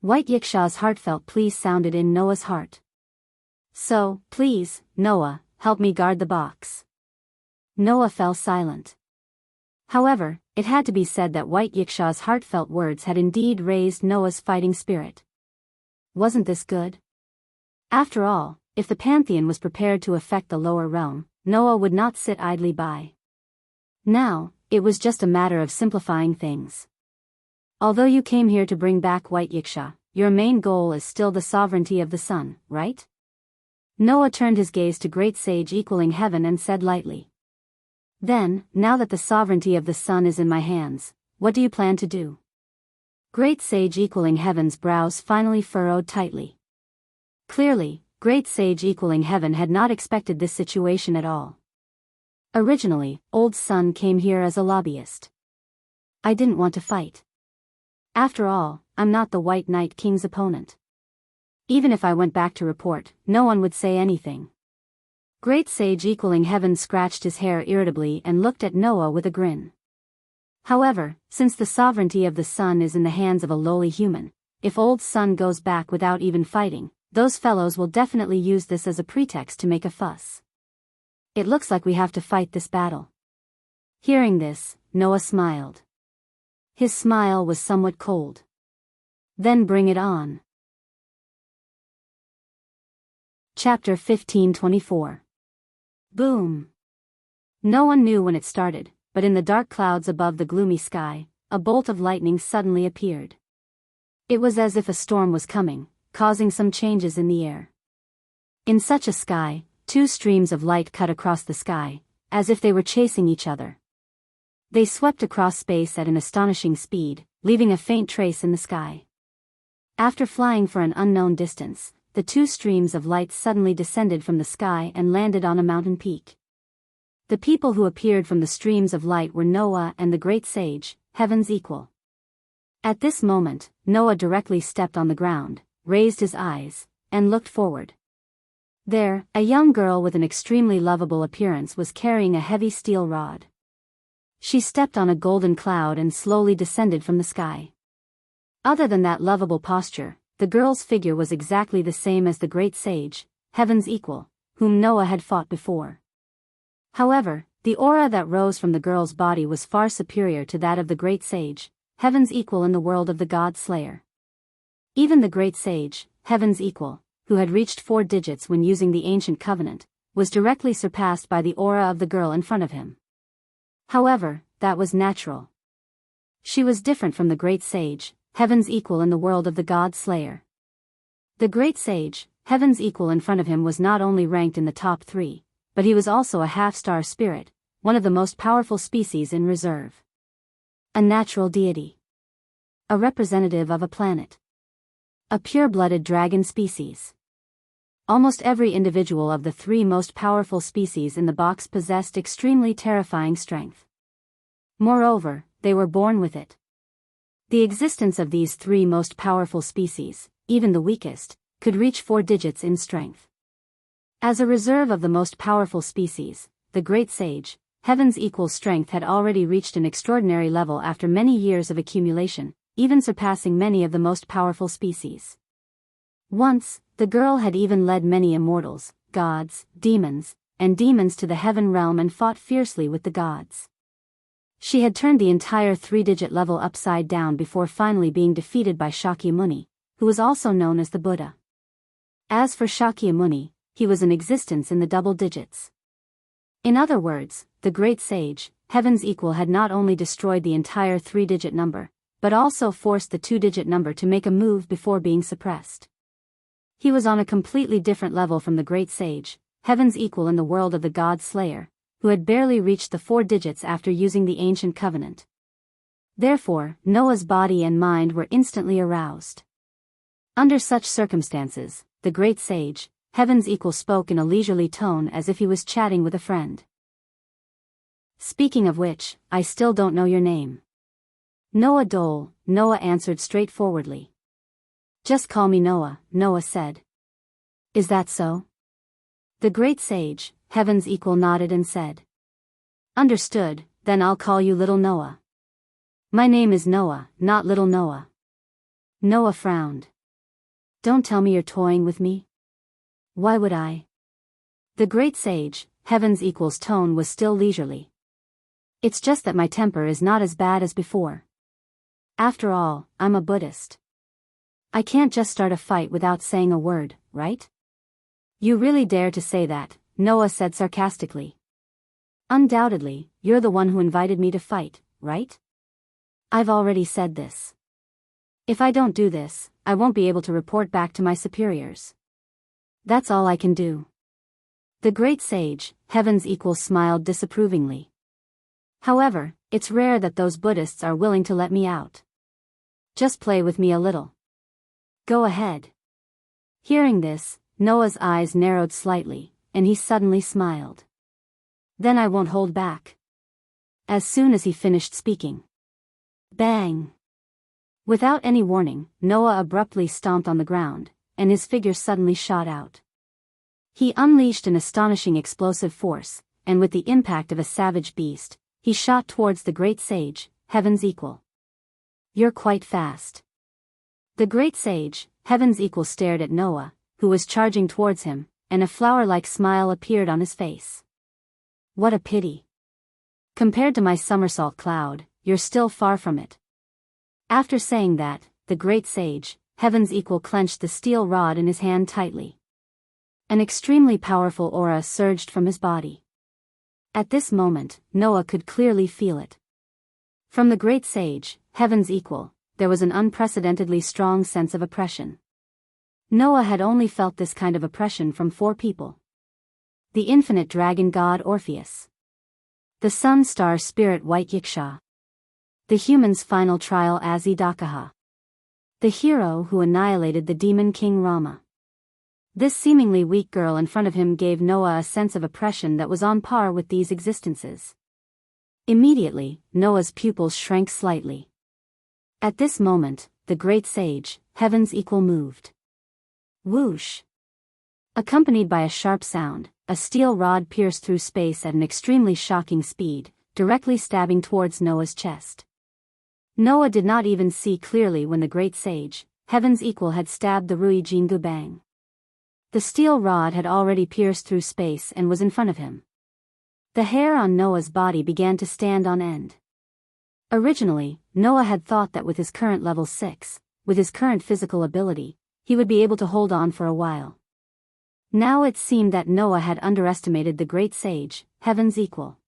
White Yiksha's heartfelt plea sounded in Noah's heart. So, please, Noah, help me guard the box. Noah fell silent. However, it had to be said that White Yiksha's heartfelt words had indeed raised Noah's fighting spirit. Wasn't this good? After all, if the pantheon was prepared to affect the lower realm, Noah would not sit idly by. Now, it was just a matter of simplifying things. Although you came here to bring back White Yiksha, your main goal is still the sovereignty of the sun, right? Noah turned his gaze to Great Sage equaling heaven and said lightly. Then, now that the sovereignty of the sun is in my hands, what do you plan to do? Great Sage equaling heaven's brows finally furrowed tightly. Clearly, Great Sage equaling heaven had not expected this situation at all. Originally, Old Sun came here as a lobbyist. I didn't want to fight. After all, I'm not the White Knight King's opponent. Even if I went back to report, no one would say anything. Great Sage equaling heaven scratched his hair irritably and looked at Noah with a grin. However, since the sovereignty of the sun is in the hands of a lowly human, if Old Sun goes back without even fighting, Those fellows will definitely use this as a pretext to make a fuss. It looks like we have to fight this battle. Hearing this, Noah smiled. His smile was somewhat cold. Then bring it on. Chapter 15:24. Boom. No one knew when it started, but in the dark clouds above the gloomy sky, a bolt of lightning suddenly appeared. It was as if a storm was coming, causing some changes in the air. In such a sky, two streams of light cut across the sky, as if they were chasing each other. They swept across space at an astonishing speed, leaving a faint trace in the sky. After flying for an unknown distance, the two streams of light suddenly descended from the sky and landed on a mountain peak. The people who appeared from the streams of light were Noah and the great sage, Heaven's equal. At this moment, Noah directly stepped on the ground, raised his eyes, and looked forward. There, a young girl with an extremely lovable appearance was carrying a heavy steel rod. She stepped on a golden cloud and slowly descended from the sky. Other than that lovable posture, the girl's figure was exactly the same as the great sage, Heaven's equal, whom Noah had fought before. However, the aura that rose from the girl's body was far superior to that of the great sage, Heaven's equal in the world of the God Slayer. Even the great sage, Heaven's equal, who had reached 4 digits when using the ancient covenant, was directly surpassed by the aura of the girl in front of him. However, that was natural. She was different from the great sage, Heaven's equal in the world of the God Slayer. The great sage, Heaven's equal in front of him was not only ranked in the top 3, but he was also a half-star spirit, one of the most powerful species in reserve. A natural deity. A representative of a planet. A pure-blooded dragon species. Almost every individual of the 3 most powerful species in the box possessed extremely terrifying strength. Moreover, they were born with it. The existence of these 3 most powerful species, even the weakest, could reach 4 digits in strength. As a reserve of the most powerful species, the great sage, Heaven's equal strength had already reached an extraordinary level after many years of accumulation, even surpassing many of the most powerful species. Once, the girl had even led many immortals, gods, demons, and demons to the heaven realm and fought fiercely with the gods. She had turned the entire 3-digit level upside down before finally being defeated by Shakyamuni, who was also known as the Buddha. As for Shakyamuni, he was in existence in the double digits. In other words, the great sage, Heaven's equal had not only destroyed the entire 3-digit number, but also forced the 2-digit number to make a move before being suppressed. He was on a completely different level from the great sage, Heaven's equal in the world of the God Slayer, who had barely reached the 4 digits after using the ancient covenant. Therefore, Noah's body and mind were instantly aroused. Under such circumstances, the great sage, Heaven's equal spoke in a leisurely tone as if he was chatting with a friend. Speaking of which, I still don't know your name. Noah Dole, Noah answered straightforwardly. Just call me Noah, Noah said. Is that so? The great sage, Heaven's equal nodded and said. Understood, then I'll call you Little Noah. My name is Noah, not Little Noah. Noah frowned. Don't tell me you're toying with me. Why would I? The great sage, Heaven's equal's tone was still leisurely. It's just that my temper is not as bad as before. After all, I'm a Buddhist. I can't just start a fight without saying a word, right? You really dare to say that, Noah said sarcastically. Undoubtedly, you're the one who invited me to fight, right? I've already said this. If I don't do this, I won't be able to report back to my superiors. That's all I can do. The great sage, Heaven's equal smiled disapprovingly. However, it's rare that those Buddhists are willing to let me out. Just play with me a little. Go ahead. Hearing this, Noah's eyes narrowed slightly, and he suddenly smiled. Then I won't hold back. As soon as he finished speaking. Bang! Without any warning, Noah abruptly stomped on the ground, and his figure suddenly shot out. He unleashed an astonishing explosive force, and with the impact of a savage beast, he shot towards the great sage, Heaven's equal. You're quite fast. The great sage, Heaven's equal stared at Noah, who was charging towards him, and a flower-like smile appeared on his face. What a pity. Compared to my somersault cloud, you're still far from it. After saying that, the great sage, Heaven's Equal, clenched the steel rod in his hand tightly. An extremely powerful aura surged from his body. At this moment, Noah could clearly feel it. From the great sage, Heaven's Equal, there was an unprecedentedly strong sense of oppression. Noah had only felt this kind of oppression from 4 people. The infinite dragon god Orpheus. The sun star spirit White Yiksha. The human's final trial Azidakaha. The hero who annihilated the demon king Rama. This seemingly weak girl in front of him gave Noah a sense of oppression that was on par with these existences. Immediately, Noah's pupils shrank slightly. At this moment, the great sage, Heaven's Equal, moved. Whoosh! Accompanied by a sharp sound, a steel rod pierced through space at an extremely shocking speed, directly stabbing towards Noah's chest. Noah did not even see clearly when the great sage, Heaven's Equal, had stabbed the Rui Jingu Bang. The steel rod had already pierced through space and was in front of him. The hair on Noah's body began to stand on end. Originally, Noah had thought that with his current level 6, with his current physical ability, he would be able to hold on for a while. Now it seemed that Noah had underestimated the great sage, Heaven's Equal.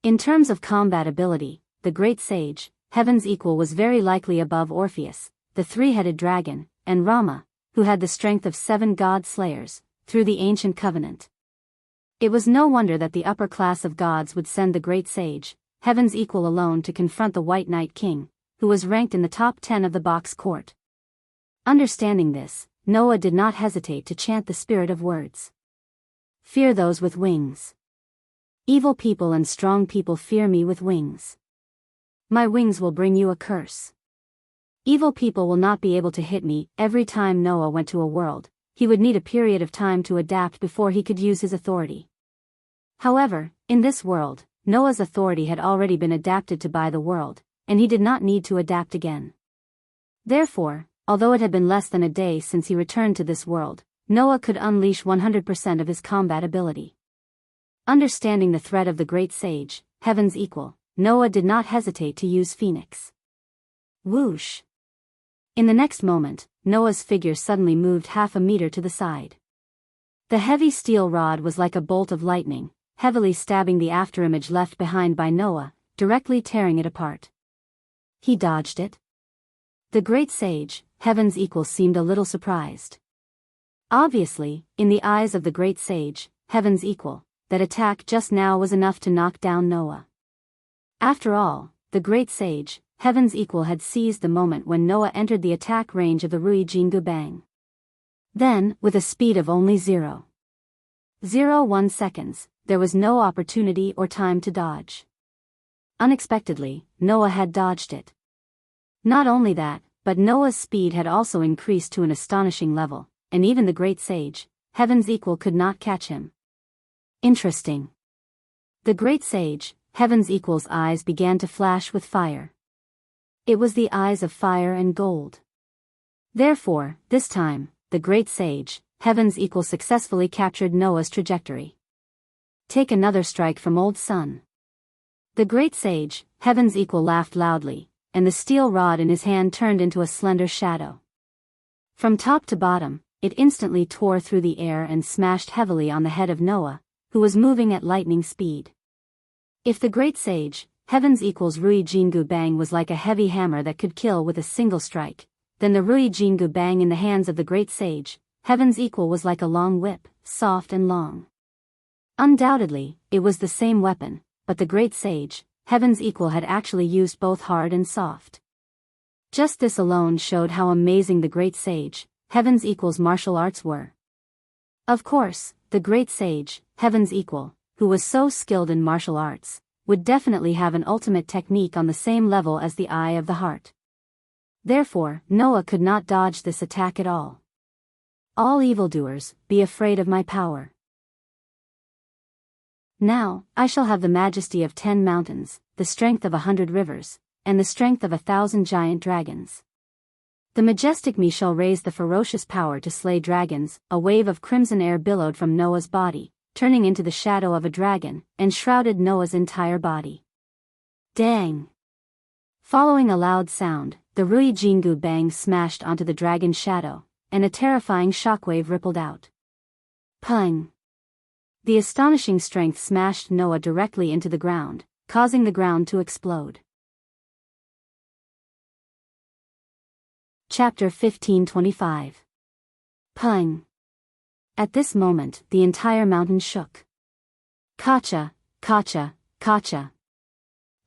In terms of combat ability, the great sage, Heaven's Equal, was very likely above Orpheus, the 3-headed dragon, and Rama, who had the strength of 7 god slayers, through the ancient covenant. It was no wonder that the upper class of gods would send the great sage, Heaven's Equal, alone to confront the White Knight King, who was ranked in the top 10 of the box court. Understanding this, Noah did not hesitate to chant the spirit of words. Fear those with wings. Evil people and strong people fear me with wings. My wings will bring you a curse. Evil people will not be able to hit me. Every time Noah went to a world, he would need a period of time to adapt before he could use his authority. However, in this world, Noah's authority had already been adapted to by the world, and he did not need to adapt again. Therefore, although it had been less than a day since he returned to this world, Noah could unleash 100% of his combat ability. Understanding the threat of the great sage, Heaven's Equal, Noah did not hesitate to use Phoenix. Whoosh! In the next moment, Noah's figure suddenly moved half a meter to the side. The heavy steel rod was like a bolt of lightning, heavily stabbing the afterimage left behind by Noah, directly tearing it apart. He dodged it. The great sage, Heaven's Equal, seemed a little surprised. Obviously, in the eyes of the great sage, Heaven's Equal, that attack just now was enough to knock down Noah. After all, the great sage, Heaven's Equal, had seized the moment when Noah entered the attack range of the Rui Jingu Bang. Then, with a speed of only 0.01 seconds, there was no opportunity or time to dodge. Unexpectedly, Noah had dodged it. Not only that, but Noah's speed had also increased to an astonishing level, and even the great sage, Heaven's Equal, could not catch him. Interesting. The great sage, Heaven's Equal's eyes began to flash with fire. It was the eyes of fire and gold. Therefore, this time, the great sage, Heaven's Equal, successfully captured Noah's trajectory. Take another strike from old son. The great sage, Heaven's Equal, laughed loudly, and the steel rod in his hand turned into a slender shadow. From top to bottom, it instantly tore through the air and smashed heavily on the head of Noah, who was moving at lightning speed. If the great sage, Heaven's Equal's Rui Jingu Bang was like a heavy hammer that could kill with a single strike, then the Rui Jingu Bang in the hands of the great sage, Heaven's Equal, was like a long whip, soft and long. Undoubtedly, it was the same weapon, but the great sage, Heaven's Equal, had actually used both hard and soft. Just this alone showed how amazing the great sage, Heaven's Equal's martial arts were. Of course, the great sage, Heaven's Equal, who was so skilled in martial arts, would definitely have an ultimate technique on the same level as the Eye of the Heart. Therefore, Noah could not dodge this attack at all. All evildoers, be afraid of my power. Now, I shall have the majesty of 10 mountains, the strength of 100 rivers, and the strength of 1,000 giant dragons. The majestic me shall raise the ferocious power to slay dragons. A wave of crimson air billowed from Noah's body, turning into the shadow of a dragon, and shrouded Noah's entire body. Dang! Following a loud sound, the Rui Jingu bang smashed onto the dragon's shadow, and a terrifying shockwave rippled out. Pung! The astonishing strength smashed Noah directly into the ground, causing the ground to explode. Chapter 1525. Pung! At this moment, the entire mountain shook. Kacha, kacha, kacha.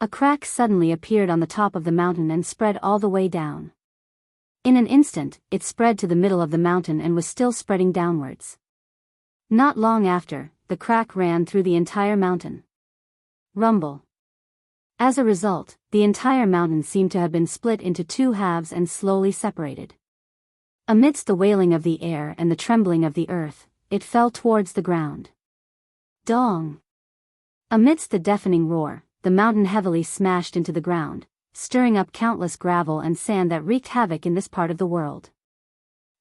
A crack suddenly appeared on the top of the mountain and spread all the way down. In an instant, it spread to the middle of the mountain and was still spreading downwards. Not long after, the crack ran through the entire mountain. Rumble. As a result, the entire mountain seemed to have been split into two halves and slowly separated. Amidst the wailing of the air and the trembling of the earth, it fell towards the ground. Dong! Amidst the deafening roar, the mountain heavily smashed into the ground, stirring up countless gravel and sand that wreaked havoc in this part of the world.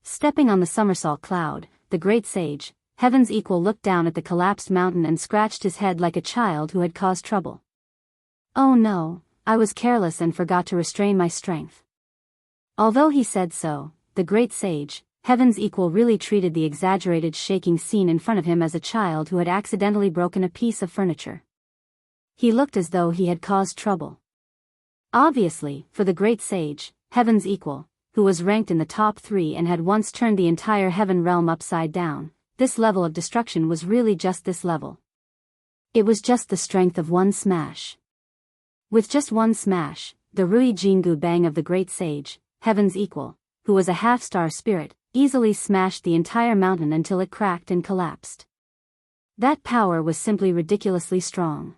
Stepping on the somersault cloud, the great sage, Heaven's Equal, looked down at the collapsed mountain and scratched his head like a child who had caused trouble. Oh no, I was careless and forgot to restrain my strength. Although he said so, the great sage, Heaven's Equal, really treated the exaggerated shaking scene in front of him as a child who had accidentally broken a piece of furniture. He looked as though he had caused trouble. Obviously, for the great sage, Heaven's Equal, who was ranked in the top 3 and had once turned the entire heaven realm upside down, this level of destruction was really just this level. It was just the strength of one smash. With just one smash, the Rui Jingu bang of the great sage, Heaven's Equal, who was a half-star spirit, easily smashed the entire mountain until it cracked and collapsed. That power was simply ridiculously strong.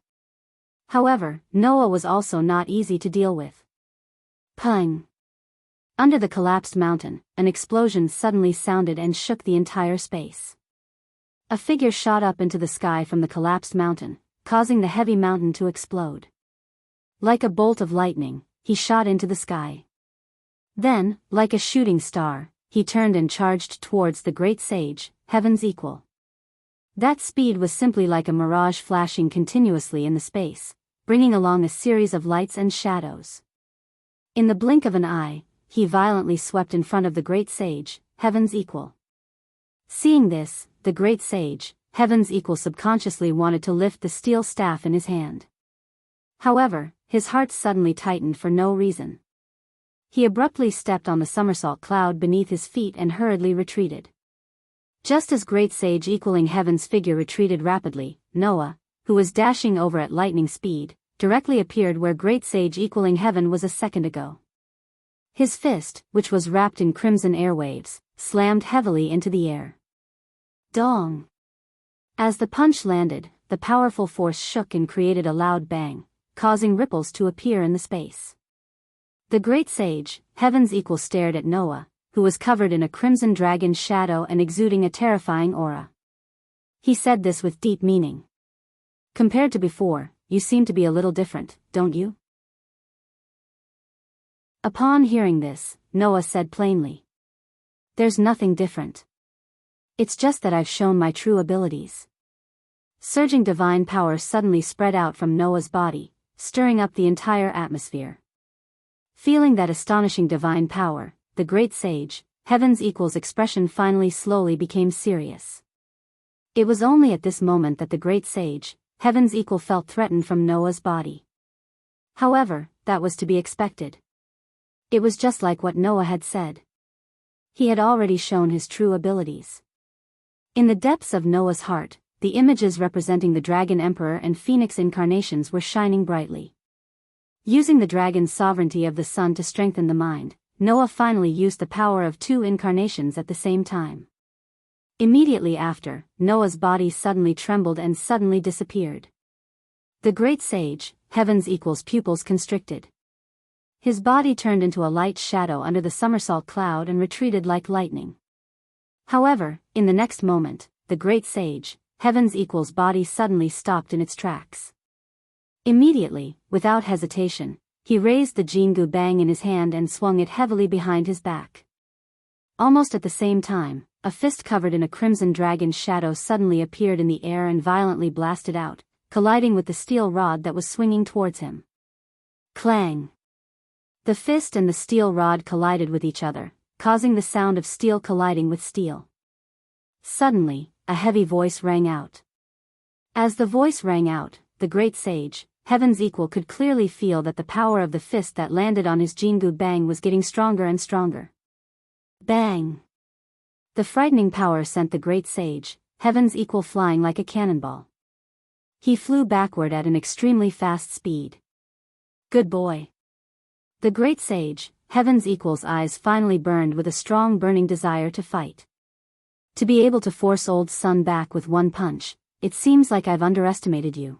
However, Noah was also not easy to deal with. Pung! Under the collapsed mountain, an explosion suddenly sounded and shook the entire space. A figure shot up into the sky from the collapsed mountain, causing the heavy mountain to explode. Like a bolt of lightning, he shot into the sky. Then, like a shooting star, he turned and charged towards the great sage, Heaven's Equal. That speed was simply like a mirage flashing continuously in the space, bringing along a series of lights and shadows. In the blink of an eye, he violently swept in front of the great sage, Heaven's Equal. Seeing this, the great sage, Heaven's Equal, subconsciously wanted to lift the steel staff in his hand. However, his heart suddenly tightened for no reason. He abruptly stepped on the somersault cloud beneath his feet and hurriedly retreated. Just as great sage equaling Heaven's figure retreated rapidly, Noah, who was dashing over at lightning speed, directly appeared where great sage equaling Heaven was a second ago. His fist, which was wrapped in crimson airwaves, slammed heavily into the air. Dong! As the punch landed, the powerful force shook and created a loud bang, causing ripples to appear in the space. The great sage, Heaven's Equal, stared at Noah, who was covered in a crimson dragon's shadow and exuding a terrifying aura. He said this with deep meaning. Compared to before, you seem to be a little different, don't you? Upon hearing this, Noah said plainly. There's nothing different. It's just that I've shown my true abilities. Surging divine power suddenly spread out from Noah's body, stirring up the entire atmosphere. Feeling that astonishing divine power, the great sage, Heaven's Equal's expression finally slowly became serious. It was only at this moment that the great sage, Heaven's Equal, felt threatened from Noah's body. However, that was to be expected. It was just like what Noah had said. He had already shown his true abilities. In the depths of Noah's heart, the images representing the Dragon Emperor and Phoenix incarnations were shining brightly. Using the dragon's sovereignty of the sun to strengthen the mind, Noah finally used the power of 2 incarnations at the same time. Immediately after, Noah's body suddenly trembled and suddenly disappeared. The great sage, Heaven's Equal's pupils constricted. His body turned into a light shadow under the somersault cloud and retreated like lightning. However, in the next moment, the great sage, Heaven's Equal's body suddenly stopped in its tracks. Immediately, without hesitation, He raised the Jingu Bang in his hand and swung it heavily behind his back. Almost at the same time, a fist covered in a crimson dragon's shadow suddenly appeared in the air and violently blasted out, colliding with the steel rod that was swinging towards him. Clang! The fist and the steel rod collided with each other, causing the sound of steel colliding with steel. Suddenly, a heavy voice rang out. As the voice rang out, the great sage, Heaven's equal, could clearly feel that the power of the fist that landed on his Jingu Bang was getting stronger and stronger. Bang! The frightening power sent the great sage, Heaven's equal, flying like a cannonball. He flew backward at an extremely fast speed. Good boy. The great sage, Heaven's equal's eyes finally burned with a strong burning desire to fight. To be able to force old Sun back with one punch, it seems like I've underestimated you.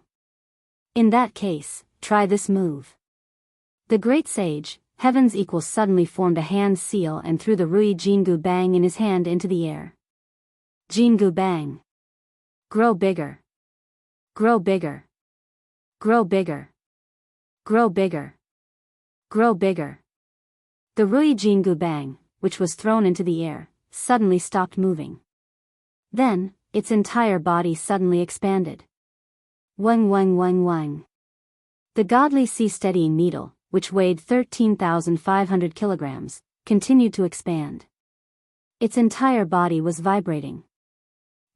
In that case, try this move. The great sage, Heaven's equal, suddenly formed a hand seal and threw the Rui Jingu Bang in his hand into the air. Jingu Bang. Grow bigger. Grow bigger. Grow bigger. Grow bigger. Grow bigger. The Rui Jingu Bang, which was thrown into the air, suddenly stopped moving. Then, its entire body suddenly expanded. Wang wang wang wang. The godly sea steadying needle, which weighed 13,500 kilograms, continued to expand. Its entire body was vibrating.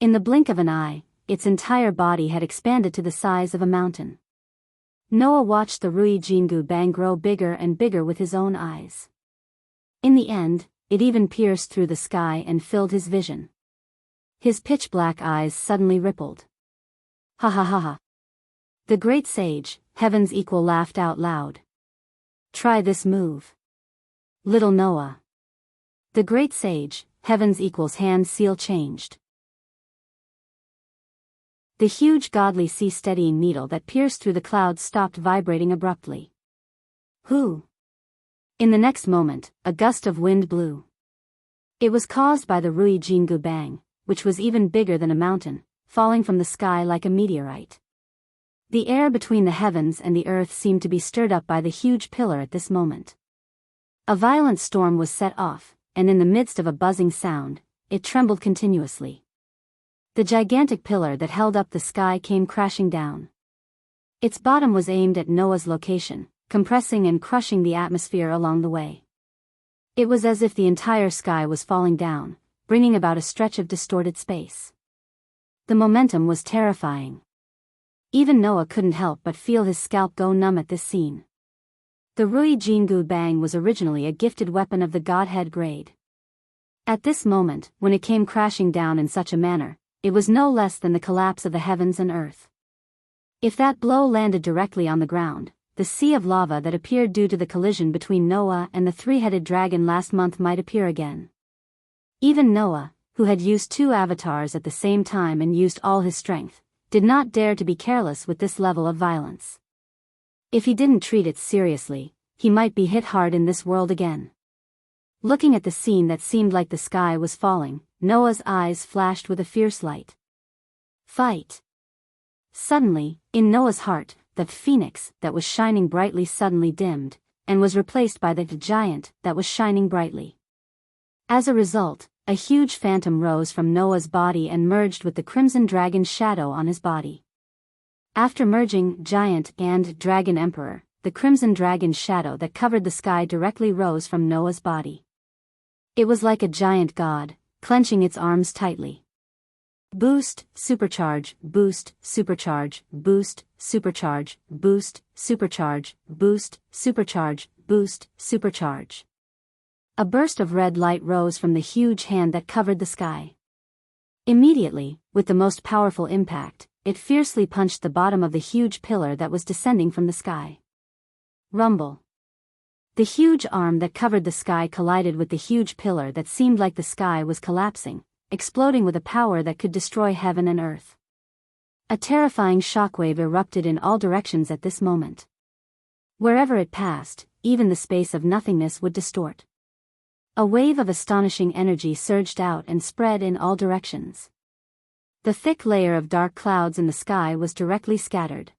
In the blink of an eye, its entire body had expanded to the size of a mountain. Noah watched the Rui Jingu Bang grow bigger and bigger with his own eyes. In the end, it even pierced through the sky and filled his vision. His pitch-black eyes suddenly rippled. Ha ha ha ha. The great sage, Heaven's equal, laughed out loud. Try this move. Little Noah. The great sage, Heaven's equal's hand seal changed. The huge godly sea steadying needle that pierced through the clouds stopped vibrating abruptly. Who? In the next moment, a gust of wind blew. It was caused by the Rui Jingu Bang, which was even bigger than a mountain, falling from the sky like a meteorite. The air between the heavens and the earth seemed to be stirred up by the huge pillar at this moment. A violent storm was set off, and in the midst of a buzzing sound, it trembled continuously. The gigantic pillar that held up the sky came crashing down. Its bottom was aimed at Noah's location, compressing and crushing the atmosphere along the way. It was as if the entire sky was falling down, bringing about a stretch of distorted space. The momentum was terrifying. Even Noah couldn't help but feel his scalp go numb at this scene. The Rui Jingu Bang was originally a gifted weapon of the Godhead grade. At this moment, when it came crashing down in such a manner, it was no less than the collapse of the heavens and earth. If that blow landed directly on the ground, the sea of lava that appeared due to the collision between Noah and the three-headed dragon last month might appear again. Even Noah, who had used 2 avatars at the same time and used all his strength, did not dare to be careless with this level of violence. If he didn't treat it seriously, he might be hit hard in this world again. Looking at the scene that seemed like the sky was falling, Noah's eyes flashed with a fierce light. Fight! Suddenly, in Noah's heart, the phoenix that was shining brightly suddenly dimmed, and was replaced by the giant that was shining brightly. As a result, a huge phantom rose from Noah's body and merged with the crimson dragon's shadow on his body. After merging giant and dragon emperor, the crimson dragon's shadow that covered the sky directly rose from Noah's body. It was like a giant god, clenching its arms tightly. Boost, supercharge, boost, supercharge, boost, supercharge, boost, supercharge, boost, supercharge, boost, supercharge. A burst of red light rose from the huge hand that covered the sky. Immediately, with the most powerful impact, it fiercely punched the bottom of the huge pillar that was descending from the sky. Rumble. The huge arm that covered the sky collided with the huge pillar that seemed like the sky was collapsing, exploding with a power that could destroy heaven and earth. A terrifying shockwave erupted in all directions at this moment. Wherever it passed, even the space of nothingness would distort. A wave of astonishing energy surged out and spread in all directions. The thick layer of dark clouds in the sky was directly scattered.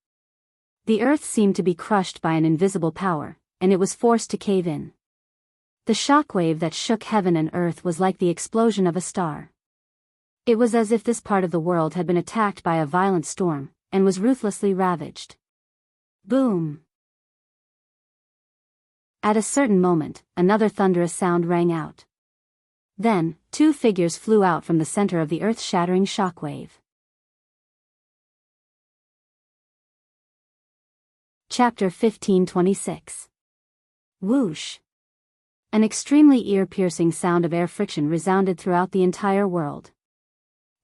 The earth seemed to be crushed by an invisible power, and it was forced to cave in. The shockwave that shook heaven and earth was like the explosion of a star. It was as if this part of the world had been attacked by a violent storm, and was ruthlessly ravaged. Boom! At a certain moment, another thunderous sound rang out. Then, two figures flew out from the center of the earth-shattering shockwave. Chapter 15:26. Whoosh! An extremely ear-piercing sound of air friction resounded throughout the entire world.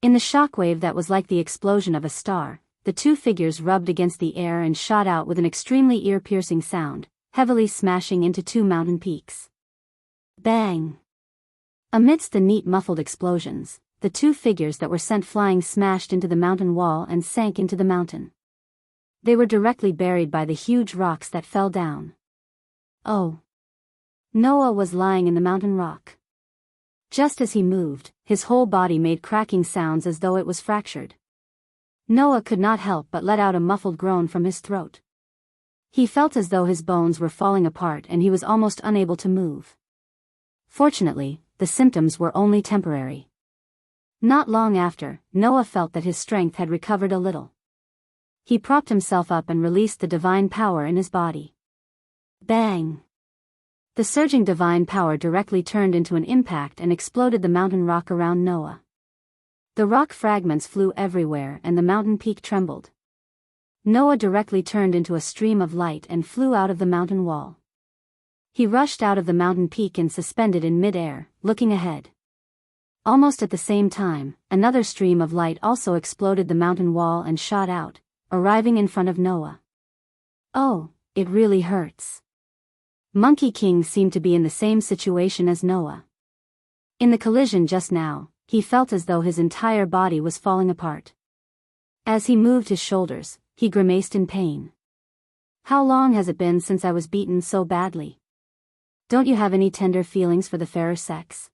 In the shockwave that was like the explosion of a star, the two figures rubbed against the air and shot out with an extremely ear-piercing sound, heavily smashing into two mountain peaks. Bang! Amidst the neat muffled explosions, the two figures that were sent flying smashed into the mountain wall and sank into the mountain. They were directly buried by the huge rocks that fell down. Oh! Noah was lying in the mountain rock. Just as he moved, his whole body made cracking sounds as though it was fractured. Noah could not help but let out a muffled groan from his throat. He felt as though his bones were falling apart and he was almost unable to move. Fortunately, the symptoms were only temporary. Not long after, Noah felt that his strength had recovered a little. He propped himself up and released the divine power in his body. Bang! The surging divine power directly turned into an impact and exploded the mountain rock around Noah. The rock fragments flew everywhere and the mountain peak trembled. Noah directly turned into a stream of light and flew out of the mountain wall. He rushed out of the mountain peak and suspended in mid-air, looking ahead. Almost at the same time, another stream of light also exploded the mountain wall and shot out, arriving in front of Noah. Oh, it really hurts. Monkey King seemed to be in the same situation as Noah. In the collision just now, he felt as though his entire body was falling apart. As he moved his shoulders, he grimaced in pain. How long has it been since I was beaten so badly? Don't you have any tender feelings for the fairer sex?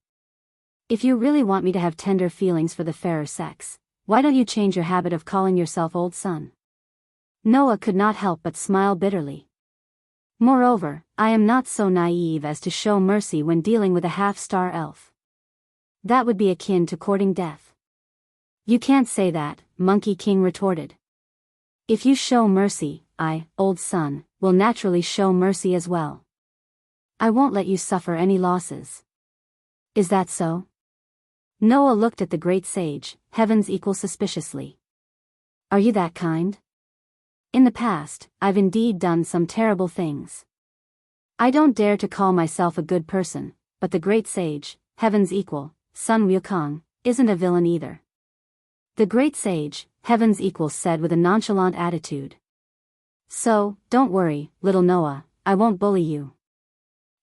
If you really want me to have tender feelings for the fairer sex, why don't you change your habit of calling yourself old son? Noah could not help but smile bitterly. Moreover, I am not so naive as to show mercy when dealing with a half-star elf. That would be akin to courting death. You can't say that, Monkey King retorted. If you show mercy, I, old son, will naturally show mercy as well. I won't let you suffer any losses. Is that so? Noah looked at the great sage, Heaven's Equal, suspiciously. Are you that kind? In the past, I've indeed done some terrible things. I don't dare to call myself a good person, but the great sage, Heaven's Equal, Sun Wukong, isn't a villain either. The great sage, Heaven's Equal, said with a nonchalant attitude. So, don't worry, little Noah, I won't bully you.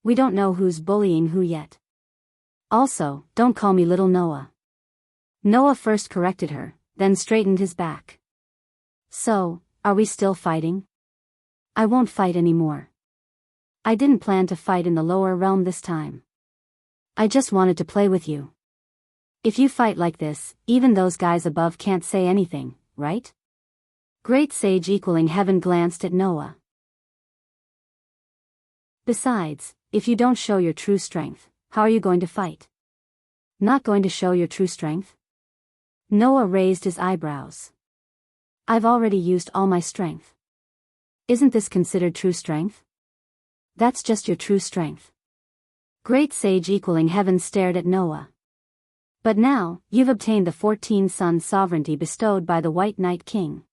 We don't know who's bullying who yet. Also, don't call me little Noah. Noah first corrected her, then straightened his back. So, are we still fighting? I won't fight anymore. I didn't plan to fight in the lower realm this time. I just wanted to play with you. If you fight like this, even those guys above can't say anything, right? Great Sage Equaling Heaven glanced at Noah. Besides, if you don't show your true strength, how are you going to fight? Not going to show your true strength? Noah raised his eyebrows. I've already used all my strength. Isn't this considered true strength? That's just your true strength. Great Sage Equaling Heaven stared at Noah. But now, you've obtained the 14 sun sovereignty bestowed by the White Knight King.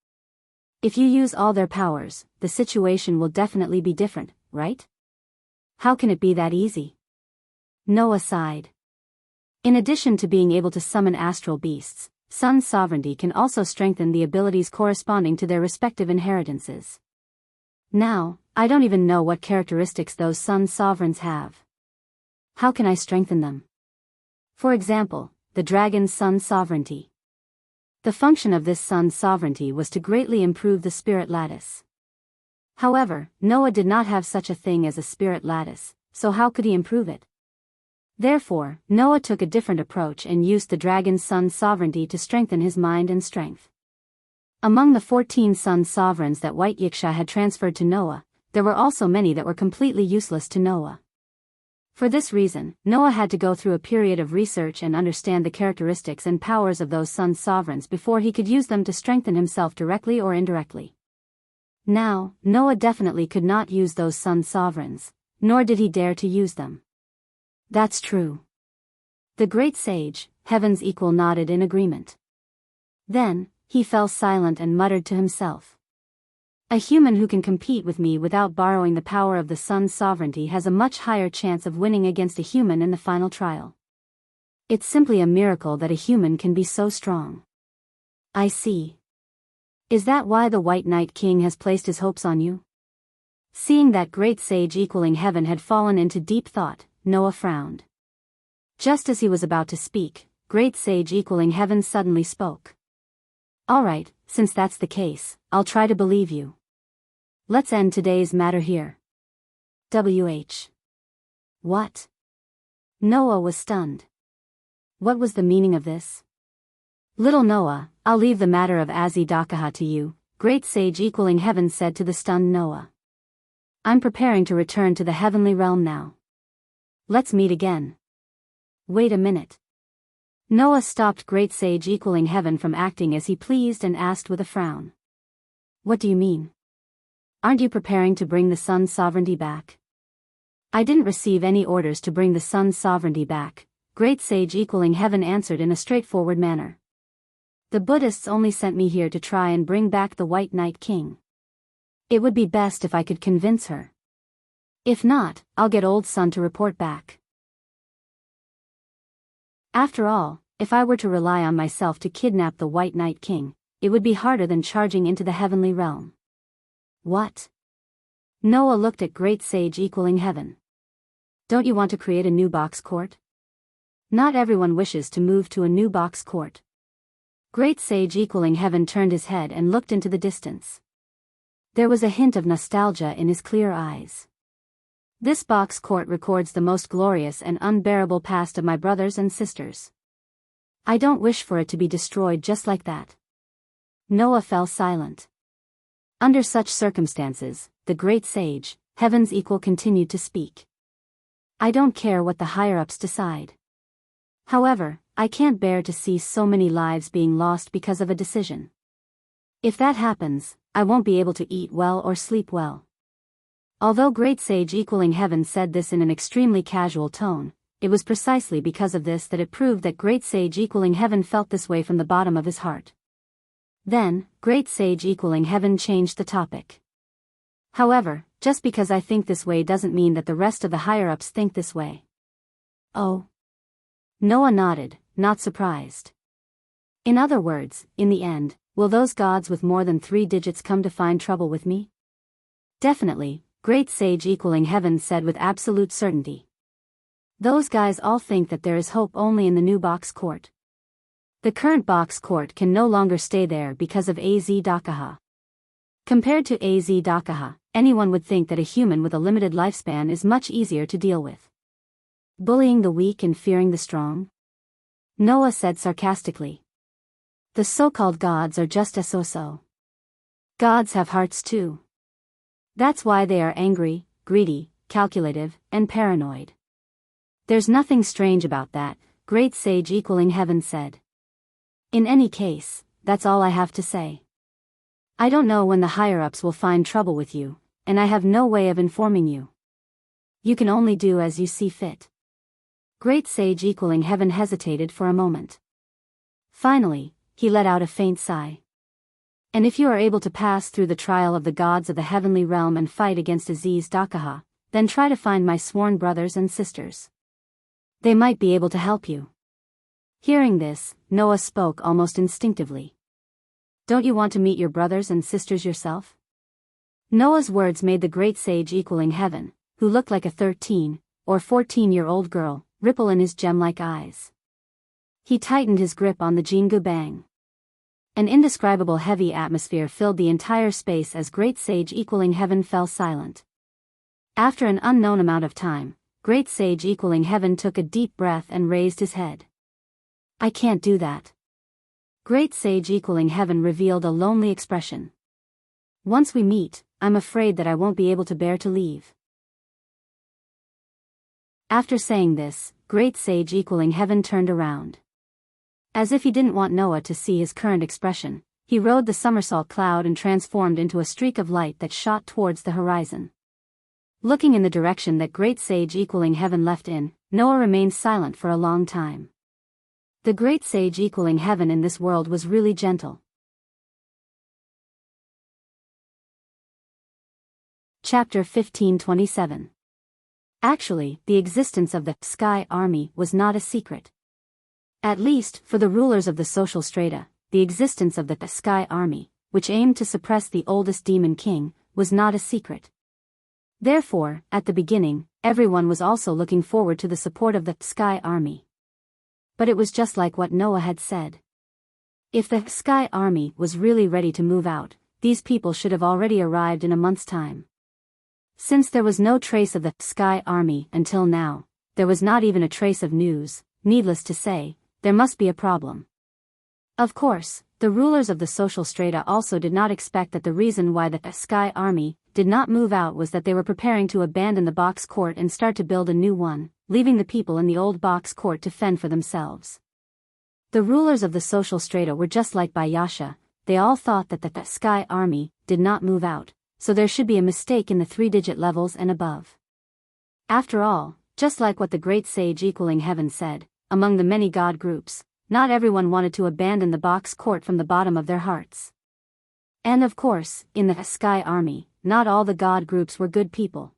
If you use all their powers, the situation will definitely be different, right? How can it be that easy? Noah sighed. In addition to being able to summon astral beasts, sun sovereignty can also strengthen the abilities corresponding to their respective inheritances. Now, I don't even know what characteristics those sun sovereigns have. How can I strengthen them? For example, the dragon's sun sovereignty. The function of this sun sovereignty was to greatly improve the spirit lattice. However, Noah did not have such a thing as a spirit lattice, so how could he improve it? Therefore, Noah took a different approach and used the dragon's sun sovereignty to strengthen his mind and strength. Among the 14 sun sovereigns that White Yiksha had transferred to Noah, there were also many that were completely useless to Noah. For this reason, Noah had to go through a period of research and understand the characteristics and powers of those sun sovereigns before he could use them to strengthen himself directly or indirectly. Now, Noah definitely could not use those sun sovereigns, nor did he dare to use them. That's true. The great sage, Heaven's equal, nodded in agreement. Then, he fell silent and muttered to himself. A human who can compete with me without borrowing the power of the sun's sovereignty has a much higher chance of winning against a human in the final trial. It's simply a miracle that a human can be so strong. I see. Is that why the White Night King has placed his hopes on you? Seeing that great sage equaling heaven had fallen into deep thought, Noah frowned. Just as he was about to speak, great sage equaling heaven suddenly spoke. Alright, since that's the case, I'll try to believe you. Let's end today's matter here. WH. What? Noah was stunned. What was the meaning of this? Little Noah, I'll leave the matter of Azidakaha to you, great sage equaling heaven said to the stunned Noah. I'm preparing to return to the heavenly realm now. Let's meet again. Wait a minute. Noah stopped great sage equaling heaven from acting as he pleased and asked with a frown. What do you mean? Aren't you preparing to bring the sun's sovereignty back? I didn't receive any orders to bring the sun's sovereignty back, great sage equaling heaven answered in a straightforward manner. The Buddhists only sent me here to try and bring back the White Night King. It would be best if I could convince her. If not, I'll get old Sun to report back. After all, if I were to rely on myself to kidnap the White Night King, it would be harder than charging into the heavenly realm. What? Noah looked at great sage equaling heaven. Don't you want to create a new box court? Not everyone wishes to move to a new box court. Great sage equaling heaven turned his head and looked into the distance. There was a hint of nostalgia in his clear eyes. This box court records the most glorious and unbearable past of my brothers and sisters. I don't wish for it to be destroyed just like that. Noah fell silent. Under such circumstances, the great sage, heaven's equal, continued to speak. I don't care what the higher-ups decide. However, I can't bear to see so many lives being lost because of a decision. If that happens, I won't be able to eat well or sleep well. Although great sage equaling heaven said this in an extremely casual tone, it was precisely because of this that it proved that great sage equaling heaven felt this way from the bottom of his heart. Then, great sage equaling heaven changed the topic. However, just because I think this way doesn't mean that the rest of the higher-ups think this way. Oh. Noah nodded, not surprised. In other words, in the end, will those gods with more than 3 digits come to find trouble with me? Definitely, great sage equaling heaven said with absolute certainty. Those guys all think that there is hope only in the new box court. The current box court can no longer stay there because of Azidakaha. Compared to Azidakaha, anyone would think that a human with a limited lifespan is much easier to deal with. Bullying the weak and fearing the strong? Noah said sarcastically. The so-called gods are just so-so. Gods have hearts too. That's why they are angry, greedy, calculative, and paranoid. There's nothing strange about that, great sage equaling heaven said. In any case, that's all I have to say. I don't know when the higher-ups will find trouble with you, and I have no way of informing you. You can only do as you see fit. Great sage equaling heaven hesitated for a moment. Finally, he let out a faint sigh. And if you are able to pass through the trial of the gods of the heavenly realm and fight against Azidakaha, then try to find my sworn brothers and sisters. They might be able to help you. Hearing this, Noah spoke almost instinctively. Don't you want to meet your brothers and sisters yourself? Noah's words made the great sage equaling heaven, who looked like a 13 or 14-year-old girl, ripple in his gem-like eyes. He tightened his grip on the Jingu Bang. An indescribable heavy atmosphere filled the entire space as great sage equaling heaven fell silent. After an unknown amount of time, great sage equaling heaven took a deep breath and raised his head. I can't do that. Great Sage equaling Heaven revealed a lonely expression. Once we meet, I'm afraid that I won't be able to bear to leave. After saying this, Great Sage equaling Heaven turned around. As if he didn't want Noah to see his current expression, he rode the somersault cloud and transformed into a streak of light that shot towards the horizon. Looking in the direction that Great Sage equaling Heaven left in, Noah remained silent for a long time. The Great Sage equaling Heaven in this world was really gentle. Chapter 15:27. Actually, the existence of the Sky Army was not a secret. At least, for the rulers of the social strata, the existence of the Sky Army, which aimed to suppress the oldest demon king, was not a secret. Therefore, at the beginning, everyone was also looking forward to the support of the Sky Army. But it was just like what Noah had said. If the Sky Army was really ready to move out, these people should have already arrived in a month's time. Since there was no trace of the Sky Army until now, there was not even a trace of news. Needless to say, there must be a problem. Of course, the rulers of the social strata also did not expect that the reason why the Sky Army did not move out was that they were preparing to abandon the box court and start to build a new one, leaving the people in the old box court to fend for themselves. The rulers of the social strata were just like Bayasha. They all thought that the Sky Army did not move out, so there should be a mistake in the 3-digit levels and above. After all, just like what the Great Sage equaling Heaven said, among the many god groups, not everyone wanted to abandon the box court from the bottom of their hearts. And of course, in the Sky Army, not all the god groups were good people.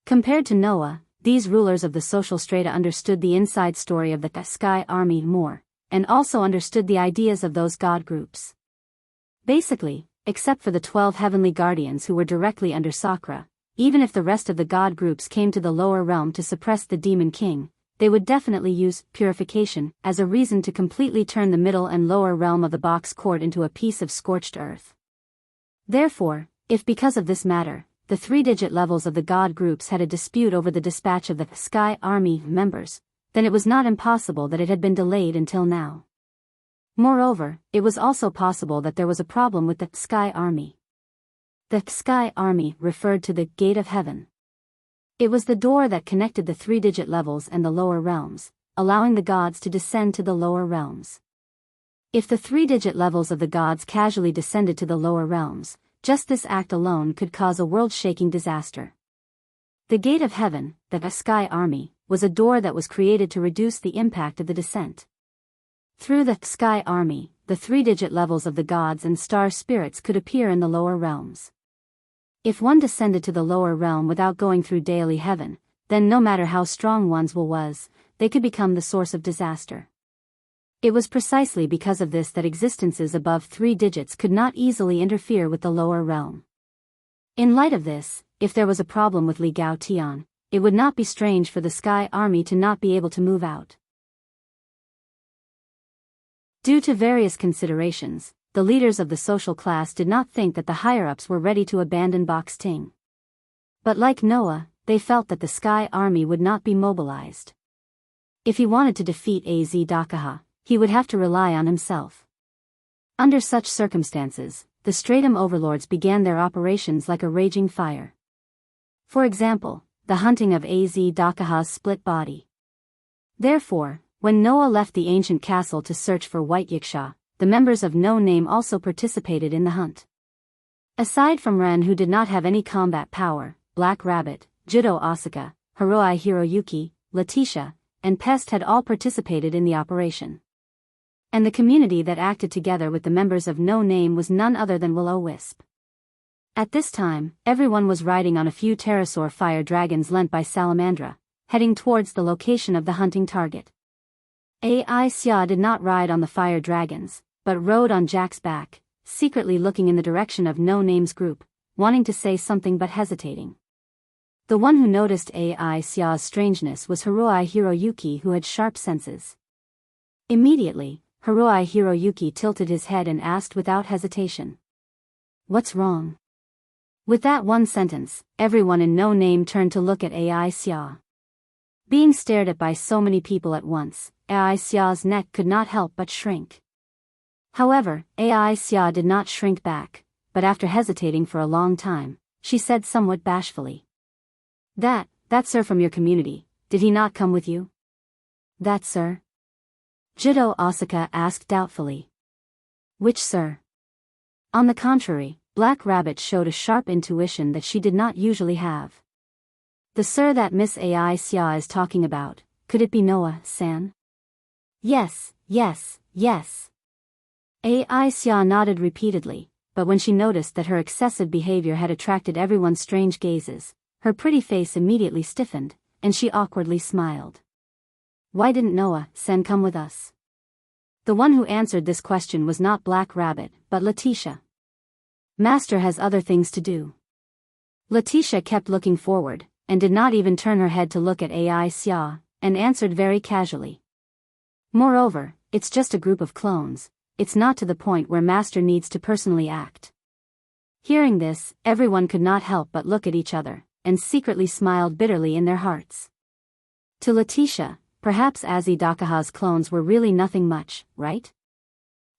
Compared to Noah, these rulers of the social strata understood the inside story of the Sky Army more, and also understood the ideas of those god groups. Basically, except for the 12 heavenly guardians who were directly under Sakra, even if the rest of the god groups came to the lower realm to suppress the demon king, they would definitely use purification as a reason to completely turn the middle and lower realm of the box court into a piece of scorched earth. Therefore, if because of this matter, the 3-digit levels of the god groups had a dispute over the dispatch of the Sky Army members, then it was not impossible that it had been delayed until now. Moreover, it was also possible that there was a problem with the Sky Army. The Sky Army referred to the Gate of Heaven. It was the door that connected the 3-digit levels and the lower realms, allowing the gods to descend to the lower realms. If the 3-digit levels of the gods casually descended to the lower realms, just this act alone could cause a world-shaking disaster. The Gate of Heaven, the Sky Army, was a door that was created to reduce the impact of the descent. Through the Sky Army, the 3-digit levels of the gods and star spirits could appear in the lower realms. If one descended to the lower realm without going through daily heaven, then no matter how strong one's will was, they could become the source of disaster. It was precisely because of this that existences above 3 digits could not easily interfere with the lower realm. In light of this, if there was a problem with Li Gao Tian, it would not be strange for the Sky Army to not be able to move out. Due to various considerations, the leaders of the social class did not think that the higher-ups were ready to abandon Box Ting. But like Noah, they felt that the Sky Army would not be mobilized. If he wanted to defeat Az Dakaha, he would have to rely on himself. Under such circumstances, the Stratum overlords began their operations like a raging fire. For example, the hunting of Az Dakaha's split body. Therefore, when Noah left the ancient castle to search for White Yiksha, the members of No Name also participated in the hunt. Aside from Ren, who did not have any combat power, Black Rabbit, Judo Asuka, Hiroi Hiroyuki, Letitia, and Pest had all participated in the operation. And the community that acted together with the members of No Name was none other than Will-O-Wisp. At this time, everyone was riding on a few pterosaur fire dragons lent by Salamandra, heading towards the location of the hunting target. Ai Xia did not ride on the fire dragons, but rode on Jack's back, secretly looking in the direction of No Name's group, wanting to say something but hesitating. The one who noticed Ai Xia's strangeness was Hiroi Hiroyuki, who had sharp senses. Immediately, Hiroi Hiroyuki tilted his head and asked without hesitation, "What's wrong?" With that one sentence, everyone in No Name turned to look at Ai Xia. Being stared at by so many people at once, Ai Xia's neck could not help but shrink. However, Ai Xia did not shrink back, but after hesitating for a long time, she said somewhat bashfully. That sir from your community, did he not come with you? That sir? Jito Asaka asked doubtfully. Which sir? On the contrary, Black Rabbit showed a sharp intuition that she did not usually have. The sir that Miss Ai Xia is talking about, could it be Noah-san? Yes, yes, yes. Ai Xia nodded repeatedly, but when she noticed that her excessive behavior had attracted everyone's strange gazes, her pretty face immediately stiffened, and she awkwardly smiled. Why didn't Noah-san come with us? The one who answered this question was not Black Rabbit, but Letitia. Master has other things to do. Letitia kept looking forward, and did not even turn her head to look at Ai Xia, and answered very casually. Moreover, it's just a group of clones, it's not to the point where Master needs to personally act. Hearing this, everyone could not help but look at each other, and secretly smiled bitterly in their hearts. To Letitia, perhaps Azi Dakaha's clones were really nothing much, right?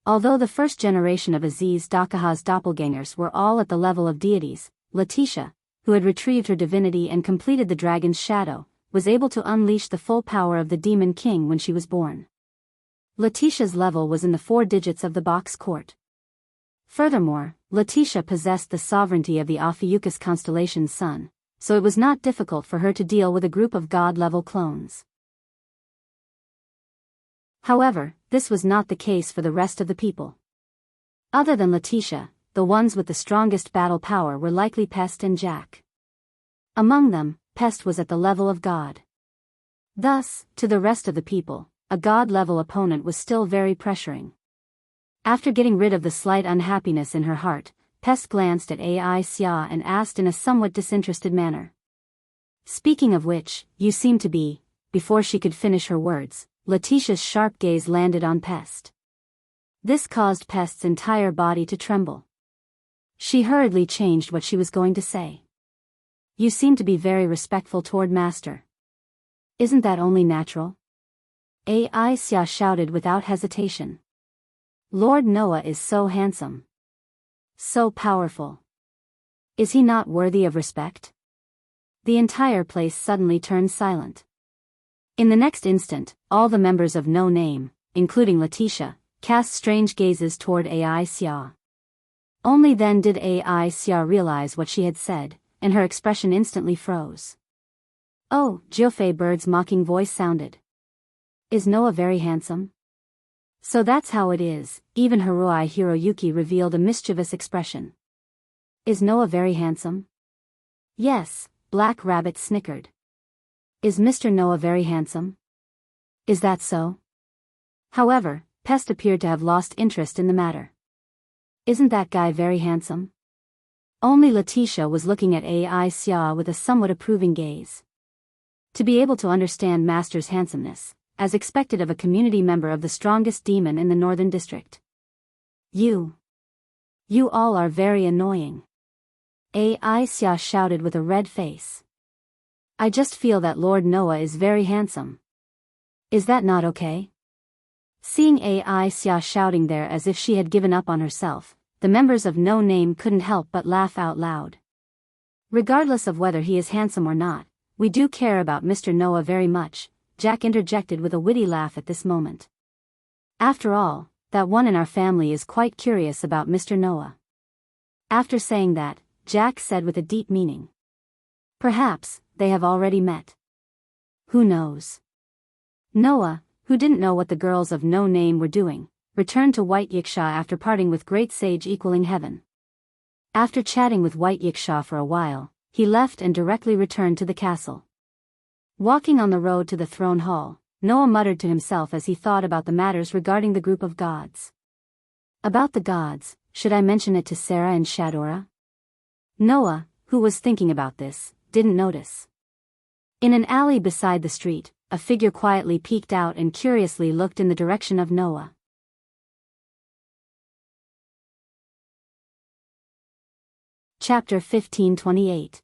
Although the first generation of Aziz Dakaha's doppelgangers were all at the level of deities, Letitia, who had retrieved her divinity and completed the dragon's shadow, was able to unleash the full power of the Demon King when she was born. Letitia's level was in the 4 digits of the box court. Furthermore, Letitia possessed the sovereignty of the Ophiuchus constellation's sun, so it was not difficult for her to deal with a group of god-level clones. However, this was not the case for the rest of the people. Other than Letitia, the ones with the strongest battle power were likely Pest and Jack. Among them, Pest was at the level of god. Thus, to the rest of the people, a god-level opponent was still very pressuring. After getting rid of the slight unhappiness in her heart, Pest glanced at Ai Xia and asked in a somewhat disinterested manner. Speaking of which, you seem to be, before she could finish her words, Letitia's sharp gaze landed on Pest. This caused Pest's entire body to tremble. She hurriedly changed what she was going to say. You seem to be very respectful toward Master. Isn't that only natural? Ai Xia shouted without hesitation. Lord Noah is so handsome. So powerful. Is he not worthy of respect? The entire place suddenly turned silent. In the next instant, all the members of No Name, including Letitia, cast strange gazes toward Ai Xia. Only then did Ai Xia realize what she had said, and her expression instantly froze. Oh, Jiofei Bird's mocking voice sounded. Is Noah very handsome? So that's how it is, even Hiroi Hiroyuki revealed a mischievous expression. Is Noah very handsome? Yes, Black Rabbit snickered. Is Mr. Noah very handsome? Is that so? However, Pest appeared to have lost interest in the matter. Isn't that guy very handsome? Only Letitia was looking at Ai Xia with a somewhat approving gaze. To be able to understand Master's handsomeness, as expected of a community member of the strongest demon in the Northern District. You all are very annoying. Ai Xia shouted with a red face. I just feel that Lord Noah is very handsome. Is that not okay? Seeing Ai Xia shouting there as if she had given up on herself, the members of No Name couldn't help but laugh out loud. Regardless of whether he is handsome or not, we do care about Mr. Noah very much, Jack interjected with a witty laugh at this moment. After all, that one in our family is quite curious about Mr. Noah. After saying that, Jack said with a deep meaning. Perhaps, they have already met. Who knows? Noah, who didn't know what the girls of No Name were doing, returned to White Yiksha after parting with Great Sage Equaling Heaven. After chatting with White Yiksha for a while, he left and directly returned to the castle. Walking on the road to the throne hall, Noah muttered to himself as he thought about the matters regarding the group of gods. About the gods, should I mention it to Sarah and Shadora? Noah, who was thinking about this, didn't notice. In an alley beside the street, a figure quietly peeked out and curiously looked in the direction of Noah. Chapter 1528.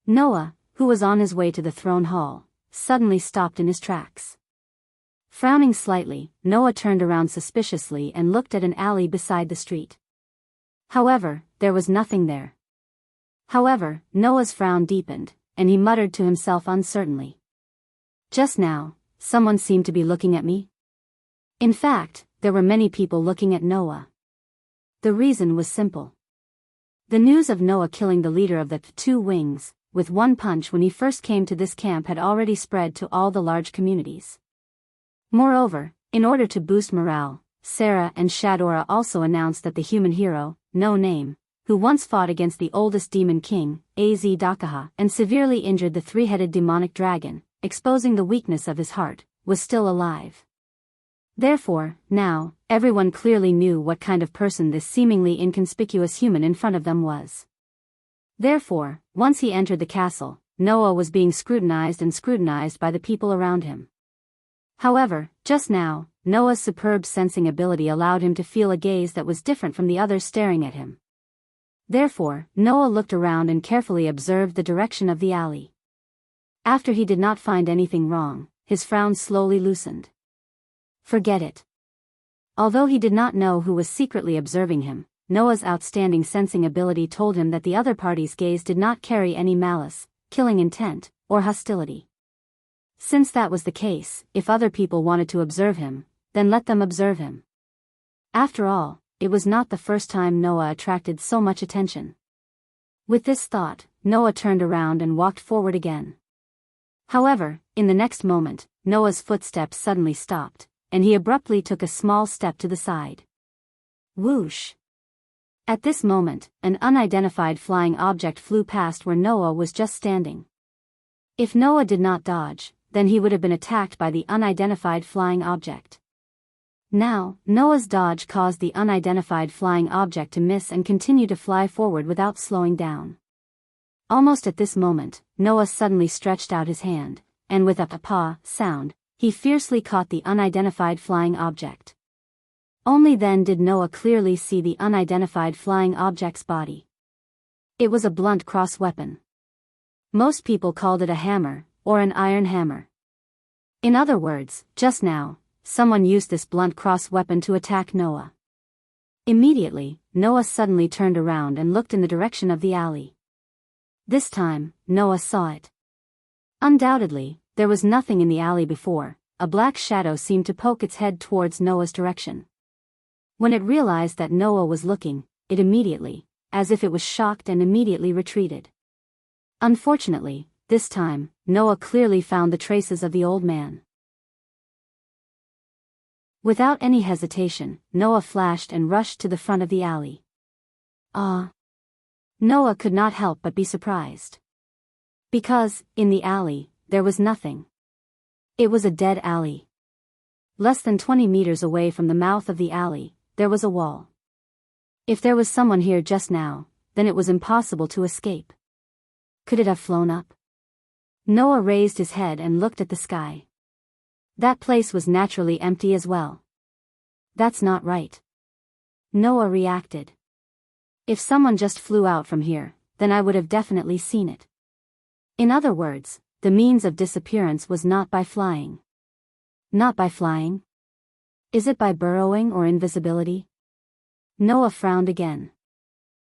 Noah, who was on his way to the throne hall, suddenly stopped in his tracks. Frowning slightly, Noah turned around suspiciously and looked at an alley beside the street. However, there was nothing there. However, Noah's frown deepened, and he muttered to himself uncertainly. Just now, someone seemed to be looking at me. In fact, there were many people looking at Noah. The reason was simple. The news of Noah killing the leader of the Two Wings, with one punch when he first came to this camp had already spread to all the large communities. Moreover, in order to boost morale, Sarah and Shadora also announced that the human hero, No Name, who once fought against the oldest demon king, Az Dakaha, and severely injured the three-headed demonic dragon, exposing the weakness of his heart, was still alive. Therefore, now, everyone clearly knew what kind of person this seemingly inconspicuous human in front of them was. Therefore, once he entered the castle, Noah was being scrutinized by the people around him. However, just now, Noah's superb sensing ability allowed him to feel a gaze that was different from the others staring at him. Therefore, Noah looked around and carefully observed the direction of the alley. After he did not find anything wrong, his frown slowly loosened. Forget it. Although he did not know who was secretly observing him, Noah's outstanding sensing ability told him that the other party's gaze did not carry any malice, killing intent, or hostility. Since that was the case, if other people wanted to observe him, then let them observe him. After all, it was not the first time Noah attracted so much attention. With this thought, Noah turned around and walked forward again. However, in the next moment, Noah's footsteps suddenly stopped, and he abruptly took a small step to the side. Whoosh! At this moment, an unidentified flying object flew past where Noah was just standing. If Noah did not dodge, then he would have been attacked by the unidentified flying object. Now, Noah's dodge caused the unidentified flying object to miss and continue to fly forward without slowing down. Almost at this moment, Noah suddenly stretched out his hand, and with a paw sound, he fiercely caught the unidentified flying object. Only then did Noah clearly see the unidentified flying object's body. It was a blunt cross weapon. Most people called it a hammer, or an iron hammer. In other words, just now, someone used this blunt cross weapon to attack Noah. Immediately, Noah suddenly turned around and looked in the direction of the alley. This time, Noah saw it. Undoubtedly, there was nothing in the alley before. A black shadow seemed to poke its head towards Noah's direction. When it realized that Noah was looking, it immediately, as if it was shocked and immediately retreated. Unfortunately, this time, Noah clearly found the traces of the old man. Without any hesitation, Noah flashed and rushed to the front of the alley. Noah could not help but be surprised. Because, in the alley, there was nothing. It was a dead alley. Less than 20 meters away from the mouth of the alley, there was a wall. If there was someone here just now, then it was impossible to escape. Could it have flown up? Noah raised his head and looked at the sky. That place was naturally empty as well. That's not right. Noah reacted. If someone just flew out from here, then I would have definitely seen it. In other words, the means of disappearance was not by flying. Not by flying? Is it by burrowing or invisibility? Noah frowned again.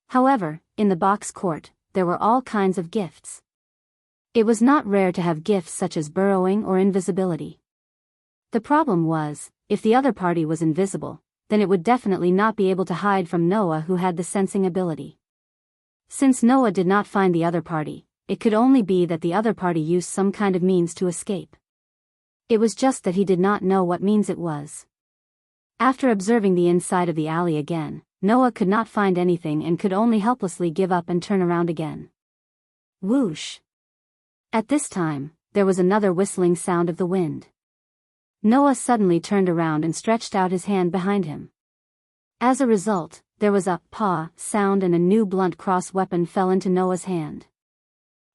However, in the box court, there were all kinds of gifts. It was not rare to have gifts such as burrowing or invisibility. The problem was, if the other party was invisible, then it would definitely not be able to hide from Noah who had the sensing ability. Since Noah did not find the other party, it could only be that the other party used some kind of means to escape. It was just that he did not know what means it was. After observing the inside of the alley again, Noah could not find anything and could only helplessly give up and turn around again. Whoosh! At this time, there was another whistling sound of the wind. Noah suddenly turned around and stretched out his hand behind him. As a result, there was a paw sound and a new blunt cross weapon fell into Noah's hand.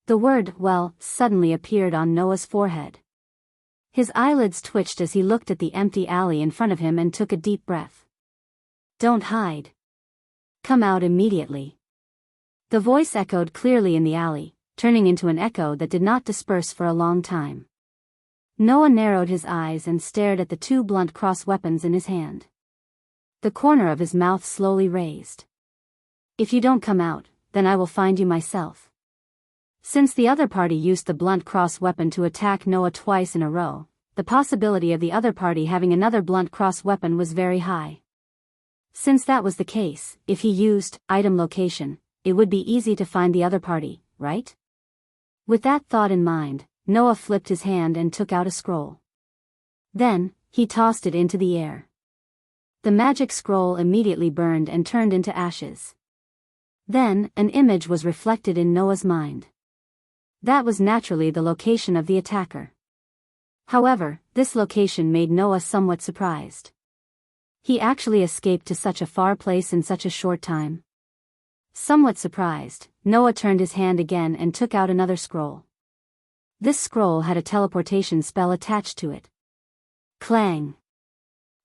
The word, well, suddenly appeared on Noah's forehead. His eyelids twitched as he looked at the empty alley in front of him and took a deep breath. Don't hide. Come out immediately. The voice echoed clearly in the alley, turning into an echo that did not disperse for a long time. Noah narrowed his eyes and stared at the two blunt cross weapons in his hand. The corner of his mouth slowly raised. If you don't come out, then I will find you myself. Since the other party used the blunt cross weapon to attack Noah twice in a row, the possibility of the other party having another blunt cross weapon was very high. Since that was the case, if he used item location, it would be easy to find the other party, right? With that thought in mind, Noah flipped his hand and took out a scroll. Then, he tossed it into the air. The magic scroll immediately burned and turned into ashes. Then, an image was reflected in Noah's mind. That was naturally the location of the attacker. However, this location made Noah somewhat surprised. He actually escaped to such a far place in such a short time. Somewhat surprised, Noah turned his hand again and took out another scroll. This scroll had a teleportation spell attached to it. Clang!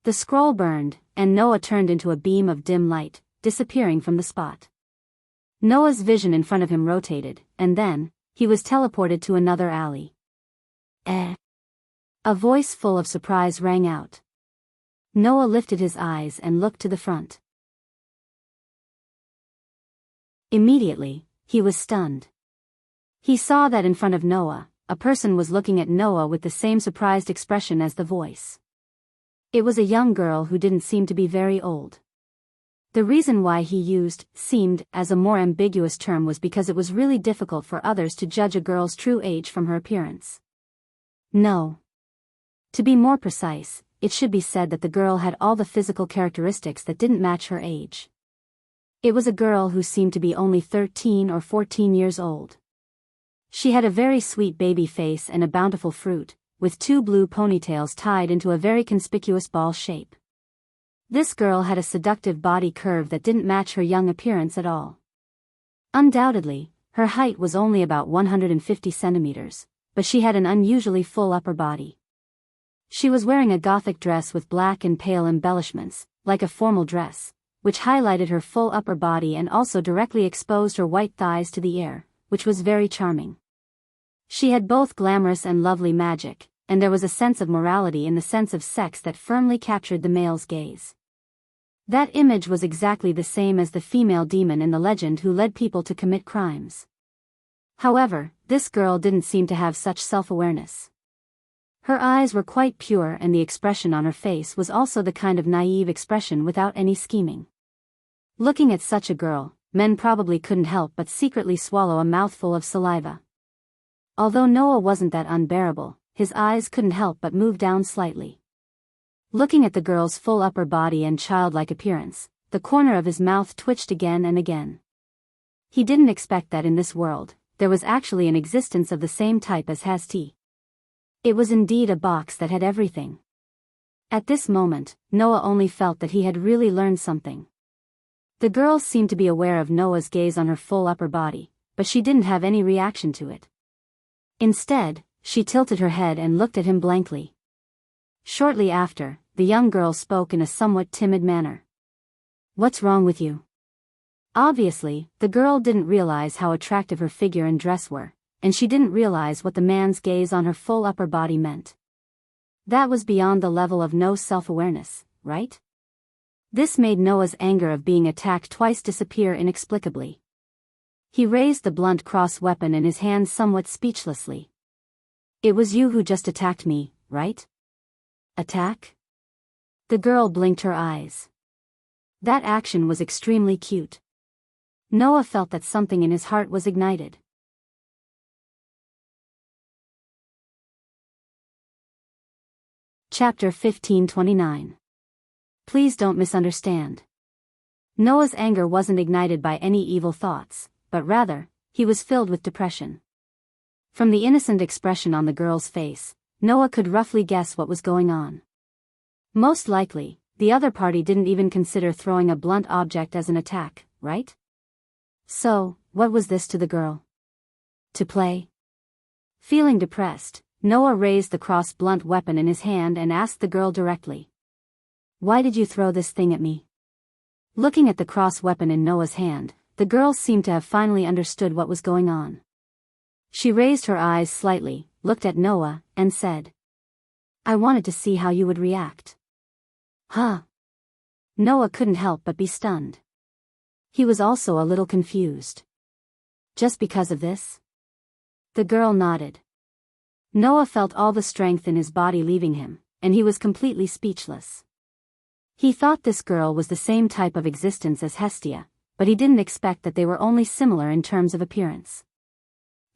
The scroll burned, and Noah turned into a beam of dim light, disappearing from the spot. Noah's vision in front of him rotated, and then, he was teleported to another alley. Eh! A voice full of surprise rang out. Noah lifted his eyes and looked to the front. Immediately, he was stunned. He saw that in front of Noah, a person was looking at Noah with the same surprised expression as the voice. It was a young girl who didn't seem to be very old. The reason why he used seemed as a more ambiguous term was because it was really difficult for others to judge a girl's true age from her appearance. No. To be more precise, it should be said that the girl had all the physical characteristics that didn't match her age. It was a girl who seemed to be only 13 or 14 years old. She had a very sweet baby face and a bountiful fruit, with two blue ponytails tied into a very conspicuous ball shape. This girl had a seductive body curve that didn't match her young appearance at all. Undoubtedly, her height was only about 150 centimeters, but she had an unusually full upper body. She was wearing a gothic dress with black and pale embellishments, like a formal dress, which highlighted her full upper body and also directly exposed her white thighs to the air, which was very charming. She had both glamorous and lovely magic, and there was a sense of morality in the sense of sex that firmly captured the male's gaze. That image was exactly the same as the female demon in the legend who led people to commit crimes. However, this girl didn't seem to have such self-awareness. Her eyes were quite pure and the expression on her face was also the kind of naive expression without any scheming. Looking at such a girl, men probably couldn't help but secretly swallow a mouthful of saliva. Although Noah wasn't that unbearable, his eyes couldn't help but move down slightly. Looking at the girl's full upper body and childlike appearance, the corner of his mouth twitched again and again. He didn't expect that in this world, there was actually an existence of the same type as has tea. It was indeed a box that had everything. At this moment, Noah only felt that he had really learned something. The girl seemed to be aware of Noah's gaze on her full upper body, but she didn't have any reaction to it. Instead, she tilted her head and looked at him blankly. Shortly after, the young girl spoke in a somewhat timid manner. "What's wrong with you?" Obviously, the girl didn't realize how attractive her figure and dress were, and she didn't realize what the man's gaze on her full upper body meant. That was beyond the level of no self-awareness, right? This made Noah's anger of being attacked twice disappear inexplicably. He raised the blunt cross weapon in his hand somewhat speechlessly. "It was you who just attacked me, right?" "Attack?" The girl blinked her eyes. That action was extremely cute. Noah felt that something in his heart was ignited. Chapter 1529. Please don't misunderstand. Noah's anger wasn't ignited by any evil thoughts, but rather, he was filled with depression. From the innocent expression on the girl's face, Noah could roughly guess what was going on. Most likely, the other party didn't even consider throwing a blunt object as an attack, right? So, what was this to the girl? To play? Feeling depressed, Noah raised the cross-blunt weapon in his hand and asked the girl directly. "Why did you throw this thing at me?" Looking at the cross weapon in Noah's hand, the girl seemed to have finally understood what was going on. She raised her eyes slightly, looked at Noah, and said, I wanted to see how you would react. Huh? Noah couldn't help but be stunned. He was also a little confused. Just because of this? The girl nodded. Noah felt all the strength in his body leaving him, and he was completely speechless. He thought this girl was the same type of existence as Hestia, but he didn't expect that they were only similar in terms of appearance.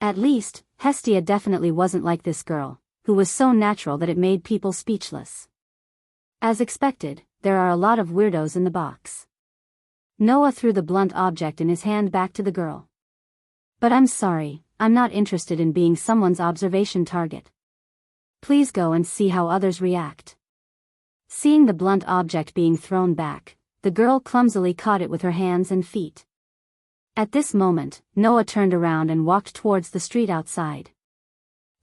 At least, Hestia definitely wasn't like this girl, who was so natural that it made people speechless. As expected, there are a lot of weirdos in the box. Noah threw the blunt object in his hand back to the girl. But I'm sorry, I'm not interested in being someone's observation target. Please go and see how others react. Seeing the blunt object being thrown back, the girl clumsily caught it with her hands and feet. At this moment, Noah turned around and walked towards the street outside.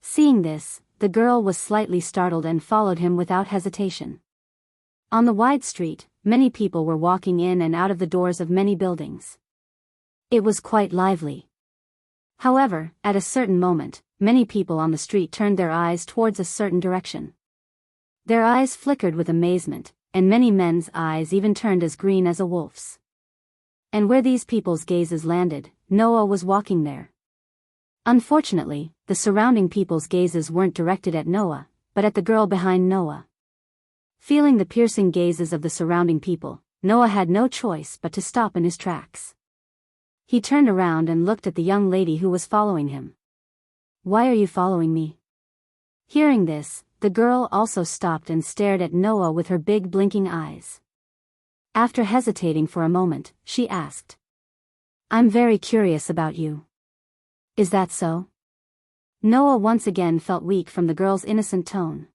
Seeing this, the girl was slightly startled and followed him without hesitation. On the wide street, many people were walking in and out of the doors of many buildings. It was quite lively. However, at a certain moment, many people on the street turned their eyes towards a certain direction. Their eyes flickered with amazement, and many men's eyes even turned as green as a wolf's. And where these people's gazes landed, Noah was walking there. Unfortunately, the surrounding people's gazes weren't directed at Noah, but at the girl behind Noah. Feeling the piercing gazes of the surrounding people, Noah had no choice but to stop in his tracks. He turned around and looked at the young lady who was following him. Why are you following me? Hearing this, the girl also stopped and stared at Noah with her big blinking eyes. After hesitating for a moment, she asked. I'm very curious about you. Is that so? Noah once again felt weak from the girl's innocent tone.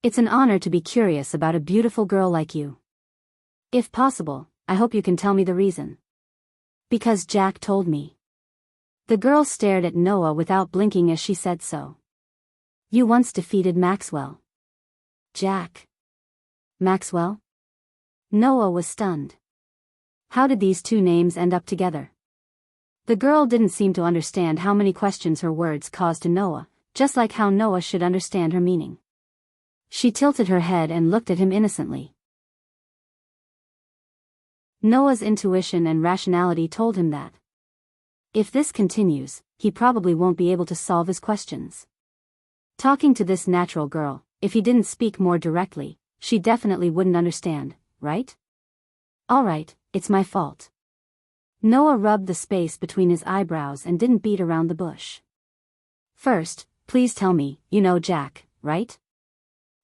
It's an honor to be curious about a beautiful girl like you. If possible, I hope you can tell me the reason. Because Jack told me. The girl stared at Noah without blinking as she said so. You once defeated Maxwell. Jack. Maxwell? Noah was stunned. How did these two names end up together? The girl didn't seem to understand how many questions her words caused to Noah, just like how Noah should understand her meaning. She tilted her head and looked at him innocently. Noah's intuition and rationality told him that if this continues, he probably won't be able to solve his questions. Talking to this natural girl, if he didn't speak more directly, she definitely wouldn't understand, right? Alright, it's my fault. Noah rubbed the space between his eyebrows and didn't beat around the bush. First, please tell me, you know Jack, right?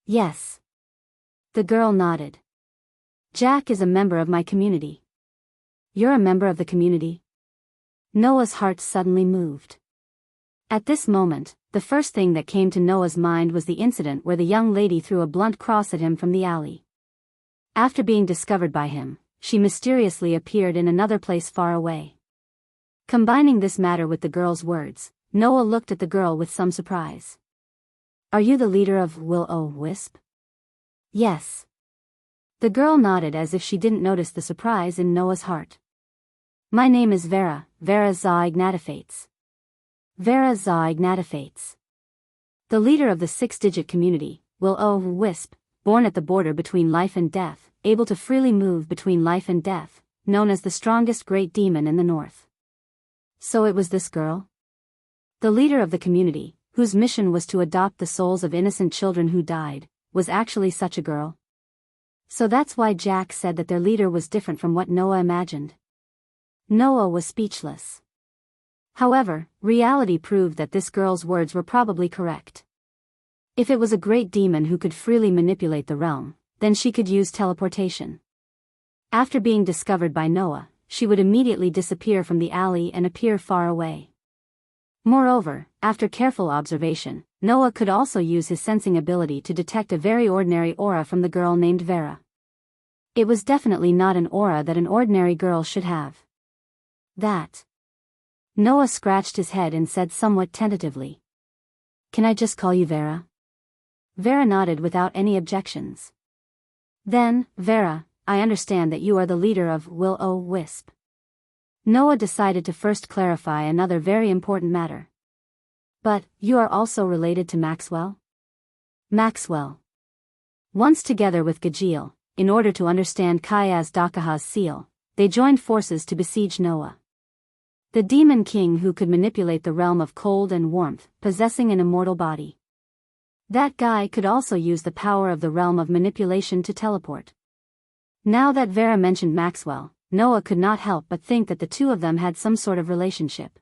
Yes. The girl nodded. Jack is a member of my community. You're a member of the community? Noah's heart suddenly moved. At this moment, the first thing that came to Noah's mind was the incident where the young lady threw a blunt cross at him from the alley. After being discovered by him, she mysteriously appeared in another place far away. Combining this matter with the girl's words, Noah looked at the girl with some surprise. Are you the leader of Will-O-Wisp? Yes. The girl nodded as if she didn't notice the surprise in Noah's heart. My name is Vera, Vera Za-Ignatifates. Vera Za-Ignatifates. The leader of the six-digit community, Will-O-Wisp, born at the border between life and death, able to freely move between life and death, known as the strongest great demon in the north. So it was this girl? The leader of the community, whose mission was to adopt the souls of innocent children who died, was actually such a girl. So that's why Jack said that their leader was different from what Noah imagined. Noah was speechless. However, reality proved that this girl's words were probably correct. If it was a great demon who could freely manipulate the realm, then she could use teleportation. After being discovered by Noah, she would immediately disappear from the alley and appear far away. Moreover, after careful observation, Noah could also use his sensing ability to detect a very ordinary aura from the girl named Vera. It was definitely not an aura that an ordinary girl should have. That. Noah scratched his head and said somewhat tentatively. Can I just call you Vera? Vera nodded without any objections. Then, Vera, I understand that you are the leader of Will-O-Wisp. Noah decided to first clarify another very important matter. But, you are also related to Maxwell? Maxwell. Once together with Gajeel, in order to understand Kayaz Dakaha's seal, they joined forces to besiege Noah. The demon king who could manipulate the realm of cold and warmth, possessing an immortal body. That guy could also use the power of the realm of manipulation to teleport. Now that Vera mentioned Maxwell, Noah could not help but think that the two of them had some sort of relationship.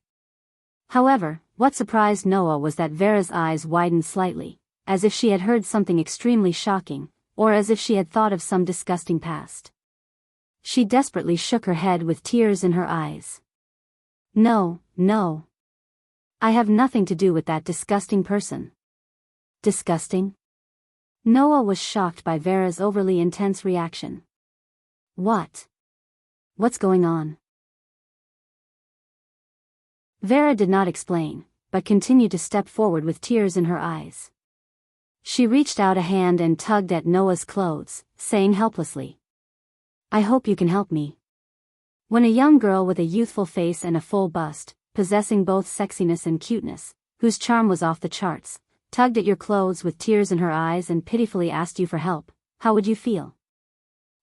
However, what surprised Noah was that Vera's eyes widened slightly, as if she had heard something extremely shocking, or as if she had thought of some disgusting past. She desperately shook her head with tears in her eyes. No, no. I have nothing to do with that disgusting person. Disgusting? Noah was shocked by Vera's overly intense reaction. What? What's going on? Vera did not explain, but continued to step forward with tears in her eyes. She reached out a hand and tugged at Noah's clothes, saying helplessly, I hope you can help me. When a young girl with a youthful face and a full bust, possessing both sexiness and cuteness, whose charm was off the charts, tugged at your clothes with tears in her eyes and pitifully asked you for help, how would you feel?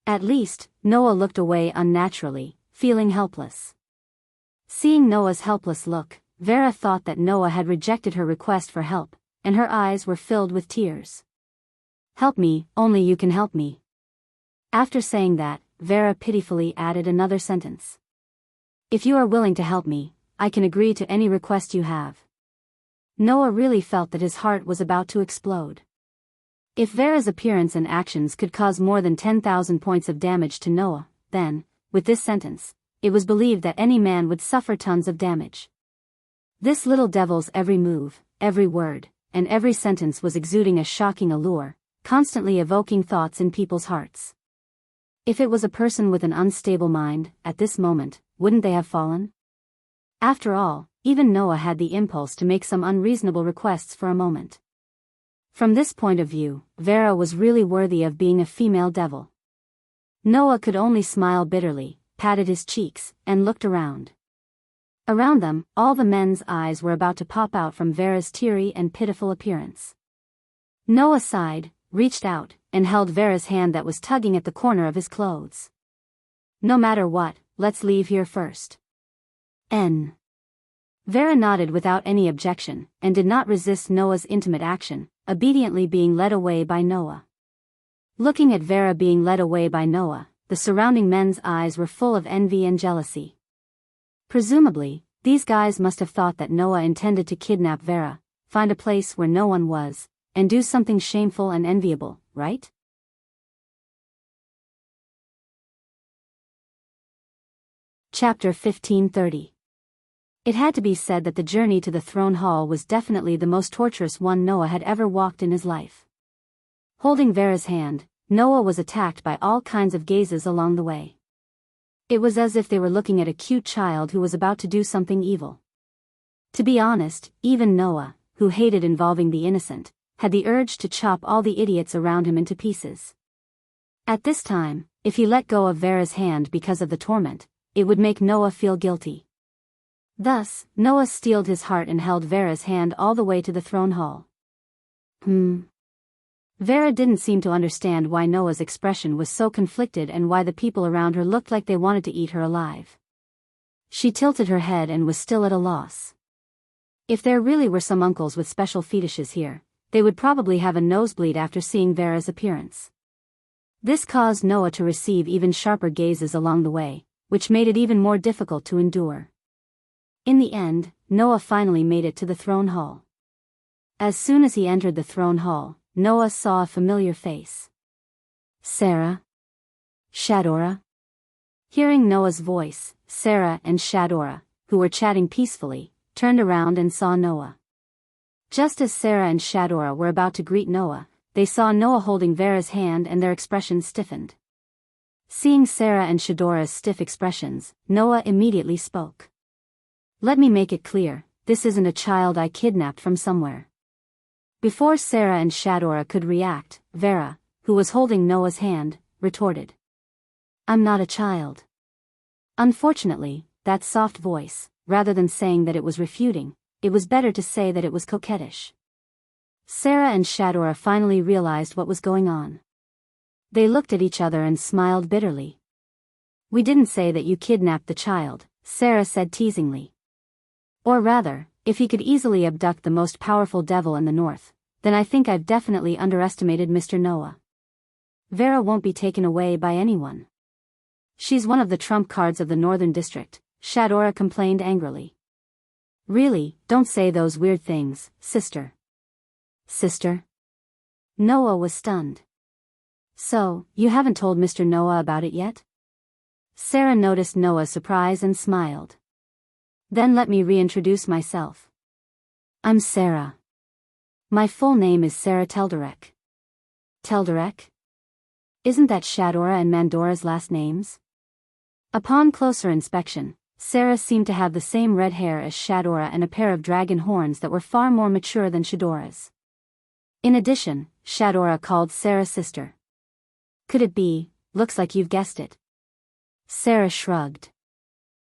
At least, Noah looked away unnaturally, feeling helpless. Seeing Noah's helpless look, Vera thought that Noah had rejected her request for help, and her eyes were filled with tears. Help me, only you can help me. After saying that, Vera pitifully added another sentence. If you are willing to help me, I can agree to any request you have. Noah really felt that his heart was about to explode. If Vera's appearance and actions could cause more than 10,000 points of damage to Noah, then, with this sentence, it was believed that any man would suffer tons of damage. This little devil's every move, every word, and every sentence was exuding a shocking allure, constantly evoking thoughts in people's hearts. If it was a person with an unstable mind, at this moment, wouldn't they have fallen? After all, even Noah had the impulse to make some unreasonable requests for a moment. From this point of view, Vera was really worthy of being a female devil. Noah could only smile bitterly, patted his cheeks, and looked around. Around them, all the men's eyes were about to pop out from Vera's teary and pitiful appearance. Noah sighed, reached out, and held Vera's hand that was tugging at the corner of his clothes. No matter what, let's leave here first. Vera nodded without any objection, and did not resist Noah's intimate action, obediently being led away by Noah. Looking at Vera being led away by Noah, the surrounding men's eyes were full of envy and jealousy. Presumably, these guys must have thought that Noah intended to kidnap Vera, find a place where no one was, and do something shameful and enviable, right? Chapter 1530. It had to be said that the journey to the throne hall was definitely the most torturous one Noah had ever walked in his life. Holding Vera's hand, Noah was attacked by all kinds of gazes along the way. It was as if they were looking at a cute child who was about to do something evil. To be honest, even Noah, who hated involving the innocent, had the urge to chop all the idiots around him into pieces. At this time, if he let go of Vera's hand because of the torment, it would make Noah feel guilty. Thus, Noah steeled his heart and held Vera's hand all the way to the throne hall. Vera didn't seem to understand why Noah's expression was so conflicted and why the people around her looked like they wanted to eat her alive. She tilted her head and was still at a loss. If there really were some uncles with special fetishes here, they would probably have a nosebleed after seeing Vera's appearance. This caused Noah to receive even sharper gazes along the way, which made it even more difficult to endure. In the end, Noah finally made it to the throne hall. As soon as he entered the throne hall, Noah saw a familiar face. Sarah? Shadora? Hearing Noah's voice, Sarah and Shadora, who were chatting peacefully, turned around and saw Noah. Just as Sarah and Shadora were about to greet Noah, they saw Noah holding Vera's hand and their expressions stiffened. Seeing Sarah and Shadora's stiff expressions, Noah immediately spoke. Let me make it clear, this isn't a child I kidnapped from somewhere. Before Sarah and Shadora could react, Vera, who was holding Noah's hand, retorted. I'm not a child. Unfortunately, that soft voice, rather than saying that it was refuting, it was better to say that it was coquettish. Sarah and Shadora finally realized what was going on. They looked at each other and smiled bitterly. "We didn't say that you kidnapped the child," Sarah said teasingly. "Or rather, if he could easily abduct the most powerful devil in the north, then I think I've definitely underestimated Mr. Noah. Vera won't be taken away by anyone. She's one of the trump cards of the Northern District," Shadora complained angrily. "Really, don't say those weird things, sister." "Sister?" Noah was stunned. "So, you haven't told Mr. Noah about it yet?" Sarah noticed Noah's surprise and smiled. "Then let me reintroduce myself. I'm Sarah. My full name is Sarah Telderek." "Telderek? Isn't that Shadora and Mandora's last names?" Upon closer inspection, Sarah seemed to have the same red hair as Shadora and a pair of dragon horns that were far more mature than Shadora's. In addition, Shadora called Sarah sister. "Could it be? Looks like you've guessed it." Sarah shrugged.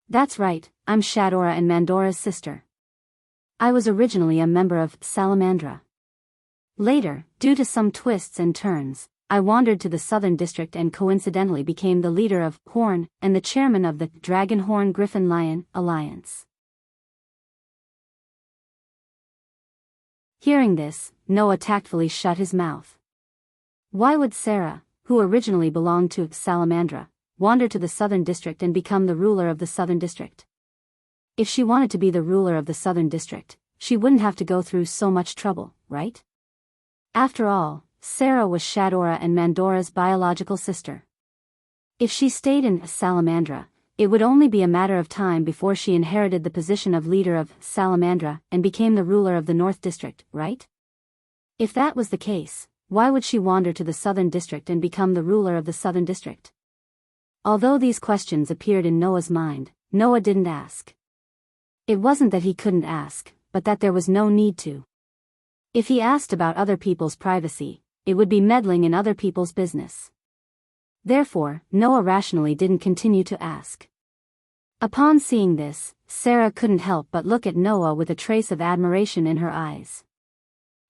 "That's right, I'm Shadora and Mandora's sister. I was originally a member of Salamandra. Later, due to some twists and turns, I wandered to the Southern District and coincidentally became the leader of Horn and the chairman of the Dragon Horn Griffin Lion Alliance." Hearing this, Noah tactfully shut his mouth. Why would Sarah, who originally belonged to Salamandra, wander to the Southern District and become the ruler of the Southern District? If she wanted to be the ruler of the Southern District, she wouldn't have to go through so much trouble, right? After all, Sarah was Shadora and Mandora's biological sister. If she stayed in Salamandra, it would only be a matter of time before she inherited the position of leader of Salamandra and became the ruler of the North District, right? If that was the case, why would she wander to the Southern District and become the ruler of the Southern District? Although these questions appeared in Noah's mind, Noah didn't ask. It wasn't that he couldn't ask, but that there was no need to. If he asked about other people's privacy, it would be meddling in other people's business. Therefore, Noah rationally didn't continue to ask. Upon seeing this, Sarah couldn't help but look at Noah with a trace of admiration in her eyes.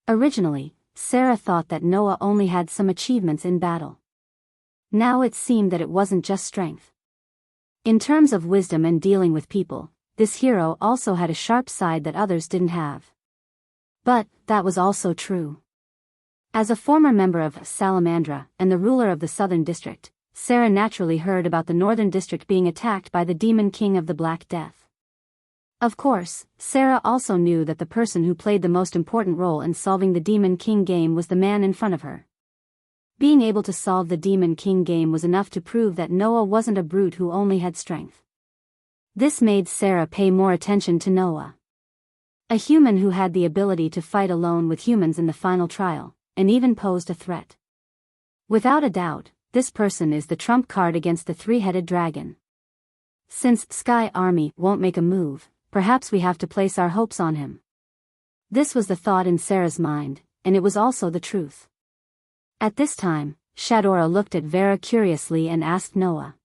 Originally, Sarah thought that Noah only had some achievements in battle. Now it seemed that it wasn't just strength. In terms of wisdom and dealing with people, this hero also had a sharp side that others didn't have. But, that was also true. As a former member of Salamandra and the ruler of the Southern District, Sarah naturally heard about the Northern District being attacked by the Demon King of the Black Death. Of course, Sarah also knew that the person who played the most important role in solving the Demon King game was the man in front of her. Being able to solve the Demon King game was enough to prove that Noah wasn't a brute who only had strength. This made Sarah pay more attention to Noah. A human who had the ability to fight alone with humans in the final trial, and even posed a threat. Without a doubt, this person is the trump card against the three-headed dragon. Since Sky Army won't make a move, perhaps we have to place our hopes on him. This was the thought in Sarah's mind, and it was also the truth. At this time, Shadora looked at Vera curiously and asked Noah.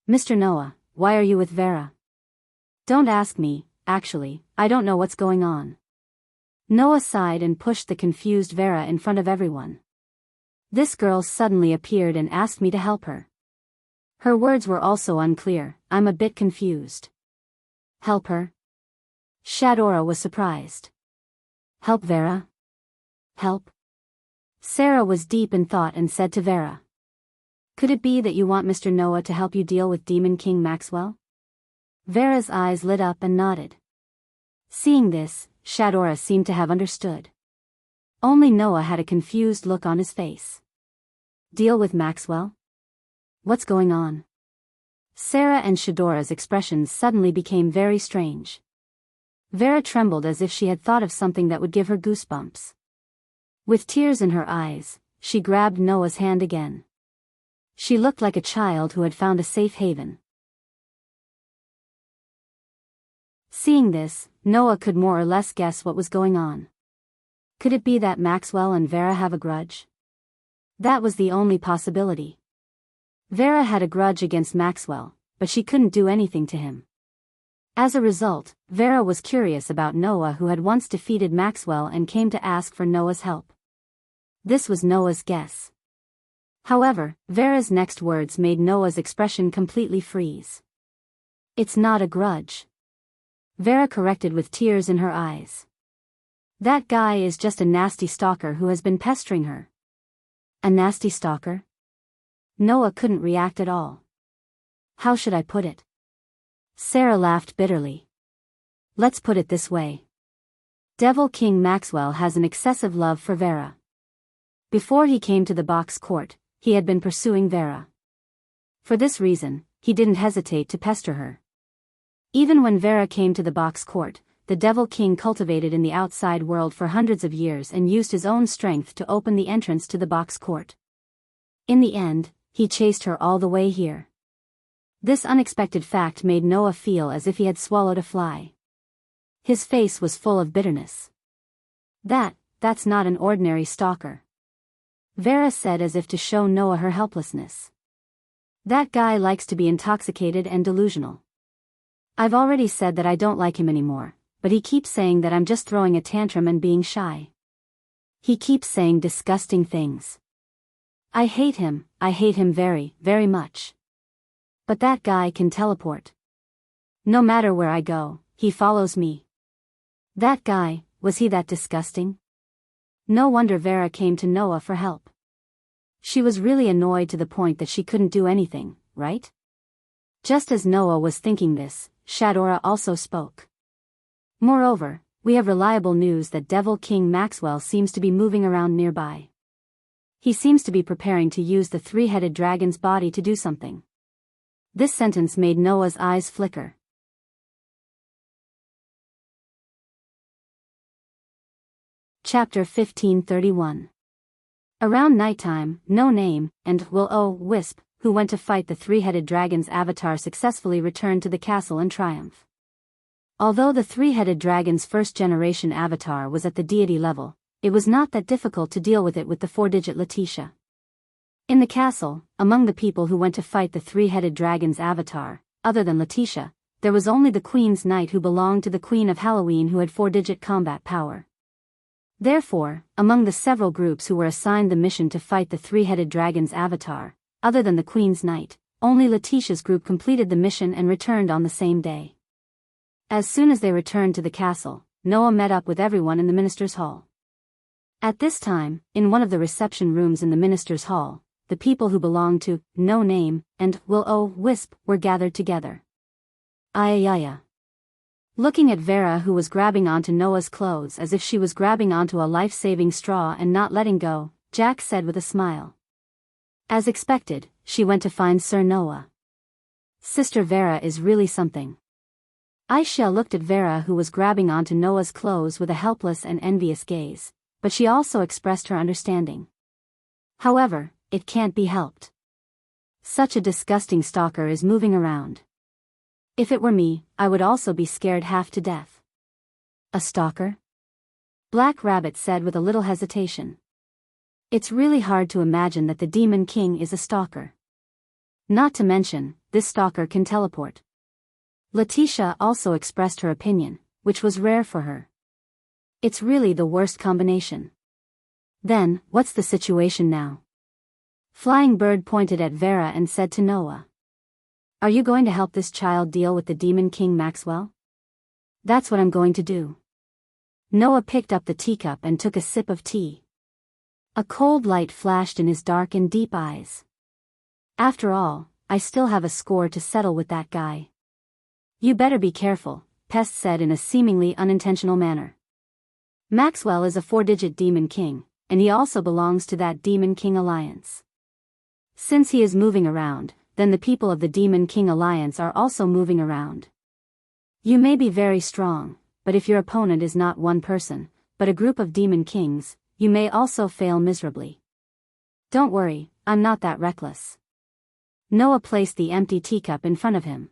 "Mr. Noah, why are you with Vera?" "Don't ask me, actually, I don't know what's going on." Noah sighed and pushed the confused Vera in front of everyone. "This girl suddenly appeared and asked me to help her. Her words were also unclear, I'm a bit confused." "Help her?" Shadora was surprised. "Help Vera? Help?" Sarah was deep in thought and said to Vera. "Could it be that you want Mr. Noah to help you deal with Demon King Maxwell?" Vera's eyes lit up and nodded. Seeing this, Shadora seemed to have understood. Only Noah had a confused look on his face. "Deal with Maxwell? What's going on?" Sarah and Shadora's expressions suddenly became very strange. Vera trembled as if she had thought of something that would give her goosebumps. With tears in her eyes, she grabbed Noah's hand again. She looked like a child who had found a safe haven. Seeing this, Noah could more or less guess what was going on. Could it be that Maxwell and Vera have a grudge? That was the only possibility. Vera had a grudge against Maxwell, but she couldn't do anything to him. As a result, Vera was curious about Noah, who had once defeated Maxwell, and came to ask for Noah's help. This was Noah's guess. However, Vera's next words made Noah's expression completely freeze. "It's not a grudge," Vera corrected with tears in her eyes. "That guy is just a nasty stalker who has been pestering her." "A nasty stalker?" Noah couldn't react at all. "How should I put it?" Sarah laughed bitterly. "Let's put it this way. Devil King Maxwell has an excessive love for Vera. Before he came to the box court, he had been pursuing Vera. For this reason, he didn't hesitate to pester her. Even when Vera came to the box court, the Devil King cultivated in the outside world for hundreds of years and used his own strength to open the entrance to the box court. In the end, he chased her all the way here. This unexpected fact made Noah feel as if he had swallowed a fly. His face was full of bitterness. That's not an ordinary stalker," Vera said, as if to show Noah her helplessness. "That guy likes to be intoxicated and delusional. I've already said that I don't like him anymore, but he keeps saying that I'm just throwing a tantrum and being shy. He keeps saying disgusting things. I hate him very, very much. But that guy can teleport. No matter where I go, he follows me. That guy, was he that disgusting?" No wonder Vera came to Noah for help. She was really annoyed to the point that she couldn't do anything, right? Just as Noah was thinking this, Shadora also spoke. "Moreover, we have reliable news that Devil King Maxwell seems to be moving around nearby. He seems to be preparing to use the three-headed dragon's body to do something." This sentence made Noah's eyes flicker. Chapter 1531. Around nighttime, No Name, and Will-O-Wisp, who went to fight the three-headed dragon's avatar, successfully returned to the castle in triumph. Although the three-headed dragon's first-generation avatar was at the deity level, it was not that difficult to deal with it with the four-digit Letitia. In the castle, among the people who went to fight the three-headed dragon's avatar, other than Letitia, there was only the Queen's Knight, who belonged to the Queen of Halloween, who had four-digit combat power. Therefore, among the several groups who were assigned the mission to fight the three-headed dragon's avatar, other than the Queen's Knight, only Letitia's group completed the mission and returned on the same day. As soon as they returned to the castle, Noah met up with everyone in the minister's hall. At this time, in one of the reception rooms in the minister's hall, the people who belonged to No Name and Will-O-Wisp were gathered together. Ayaya. Looking at Vera, who was grabbing onto Noah's clothes as if she was grabbing onto a life-saving straw and not letting go, Jack said with a smile. As expected, she went to find Sir Noah. "Sister Vera is really something." Aisha looked at Vera, who was grabbing onto Noah's clothes, with a helpless and envious gaze, but she also expressed her understanding. "However, it can't be helped. Such a disgusting stalker is moving around. If it were me, I would also be scared half to death." "A stalker?" Black Rabbit said with a little hesitation. "It's really hard to imagine that the Demon King is a stalker. Not to mention, this stalker can teleport." Letitia also expressed her opinion, which was rare for her. "It's really the worst combination." "Then, what's the situation now?" Flying Bird pointed at Vera and said to Noah. "Are you going to help this child deal with the Demon King Maxwell?" "That's what I'm going to do." Noah picked up the teacup and took a sip of tea. A cold light flashed in his dark and deep eyes. "After all, I still have a score to settle with that guy." "You better be careful," Pest said in a seemingly unintentional manner. "Maxwell is a four-digit Demon King, and he also belongs to that Demon King Alliance. Since he is moving around, then the people of the Demon King Alliance are also moving around. You may be very strong, but if your opponent is not one person, but a group of Demon Kings, you may also fail miserably. Don't worry, I'm not that reckless." Noah placed the empty teacup in front of him.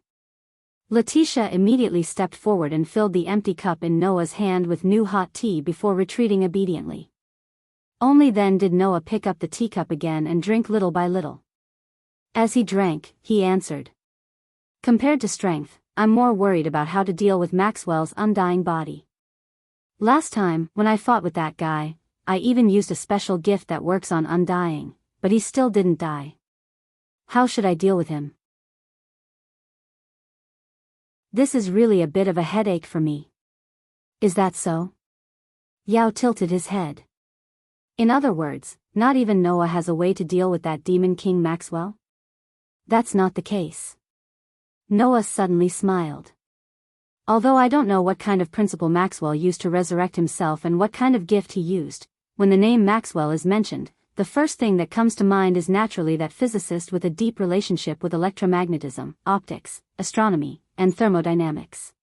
Letitia immediately stepped forward and filled the empty cup in Noah's hand with new hot tea before retreating obediently. Only then did Noah pick up the teacup again and drink little by little. As he drank, he answered. "Compared to strength, I'm more worried about how to deal with Maxwell's undying body. Last time, when I fought with that guy, I even used a special gift that works on undying, but he still didn't die. How should I deal with him? This is really a bit of a headache for me. Is that so? Yao tilted his head. In other words, not even Noah has a way to deal with that Demon King Maxwell? That's not the case. Noah suddenly smiled. Although I don't know what kind of principle Maxwell used to resurrect himself and what kind of gift he used, when the name Maxwell is mentioned, the first thing that comes to mind is naturally that physicist with a deep relationship with electromagnetism, optics, astronomy, and thermodynamics.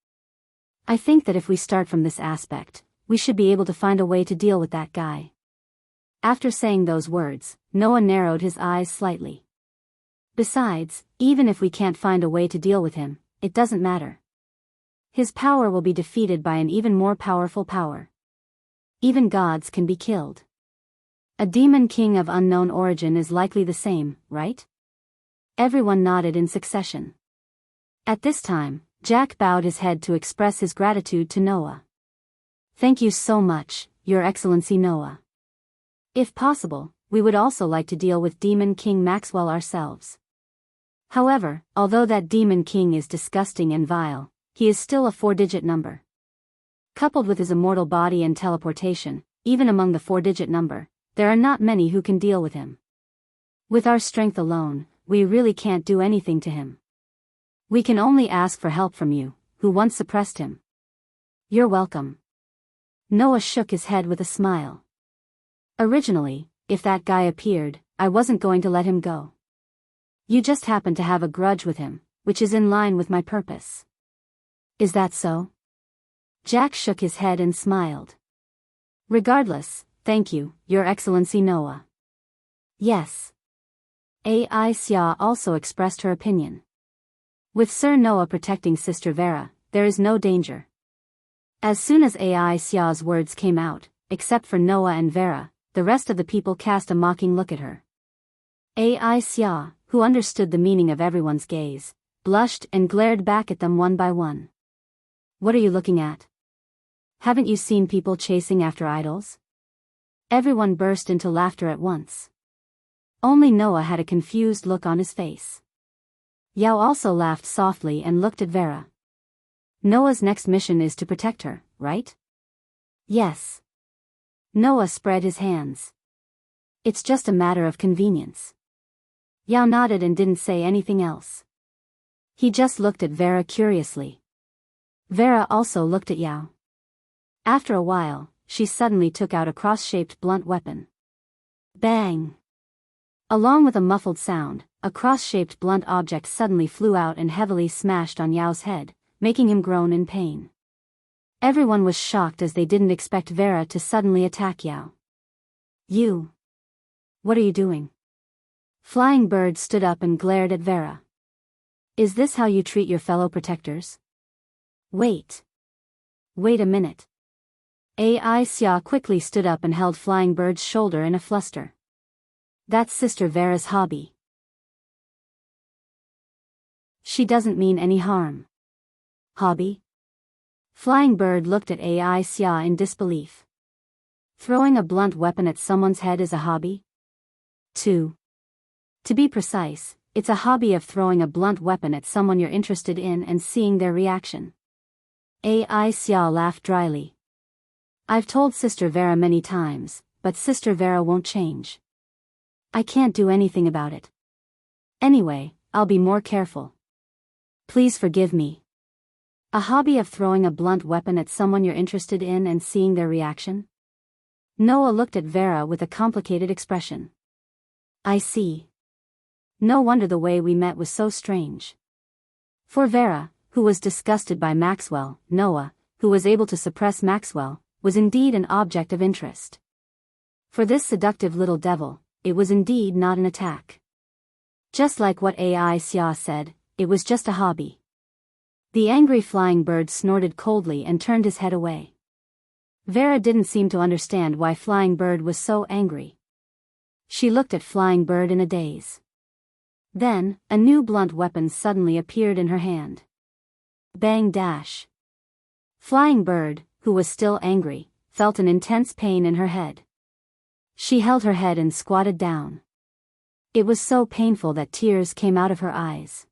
I think that if we start from this aspect, we should be able to find a way to deal with that guy. After saying those words, Noah narrowed his eyes slightly. Besides, even if we can't find a way to deal with him, it doesn't matter. His power will be defeated by an even more powerful power. Even gods can be killed. A demon king of unknown origin is likely the same, right? Everyone nodded in succession. At this time, Jack bowed his head to express his gratitude to Noah. Thank you so much, Your Excellency Noah. If possible, we would also like to deal with Demon King Maxwell ourselves. However, although that Demon King is disgusting and vile, he is still a 4-digit number. Coupled with his immortal body and teleportation, even among the 4-digit number, there are not many who can deal with him. With our strength alone, we really can't do anything to him. We can only ask for help from you, who once suppressed him. You're welcome. Noah shook his head with a smile. Originally, if that guy appeared, I wasn't going to let him go. You just happen to have a grudge with him, which is in line with my purpose. Is that so? Jack shook his head and smiled. Regardless, thank you, Your Excellency Noah. Yes. Ai Xia also expressed her opinion. With Sir Noah protecting Sister Vera, there is no danger. As soon as Ai Xia's words came out, except for Noah and Vera, the rest of the people cast a mocking look at her. Ai Xia, who understood the meaning of everyone's gaze, blushed and glared back at them one by one. What are you looking at? Haven't you seen people chasing after idols? Everyone burst into laughter at once. Only Noah had a confused look on his face. Yao also laughed softly and looked at Vera. Noah's next mission is to protect her, right? Yes. Noah spread his hands. It's just a matter of convenience. Yao nodded and didn't say anything else. He just looked at Vera curiously. Vera also looked at Yao. After a while, she suddenly took out a cross-shaped blunt weapon. Bang! Along with a muffled sound, a cross-shaped blunt object suddenly flew out and heavily smashed on Yao's head, making him groan in pain. Everyone was shocked as they didn't expect Vera to suddenly attack Yao. You! What are you doing? Flying Bird stood up and glared at Vera. Is this how you treat your fellow protectors? Wait. Wait a minute. Ai Xia quickly stood up and held Flying Bird's shoulder in a fluster. That's Sister Vera's hobby. She doesn't mean any harm. Hobby? Flying Bird looked at Ai Xia in disbelief. Throwing a blunt weapon at someone's head is a hobby? 2. To be precise, it's a hobby of throwing a blunt weapon at someone you're interested in and seeing their reaction. Ai Xia laughed dryly. I've told Sister Vera many times, but Sister Vera won't change. I can't do anything about it. Anyway, I'll be more careful. Please forgive me. A hobby of throwing a blunt weapon at someone you're interested in and seeing their reaction? Noah looked at Vera with a complicated expression. I see. No wonder the way we met was so strange. For Vera, who was disgusted by Maxwell, Noah, who was able to suppress Maxwell, was indeed an object of interest. For this seductive little devil, it was indeed not an attack. Just like what Ai Xia said, it was just a hobby. The angry Flying Bird snorted coldly and turned his head away. Vera didn't seem to understand why Flying Bird was so angry. She looked at Flying Bird in a daze. Then, a new blunt weapon suddenly appeared in her hand. Bang dash. Flying Bird, who was still angry, felt an intense pain in her head. She held her head and squatted down. It was so painful that tears came out of her eyes.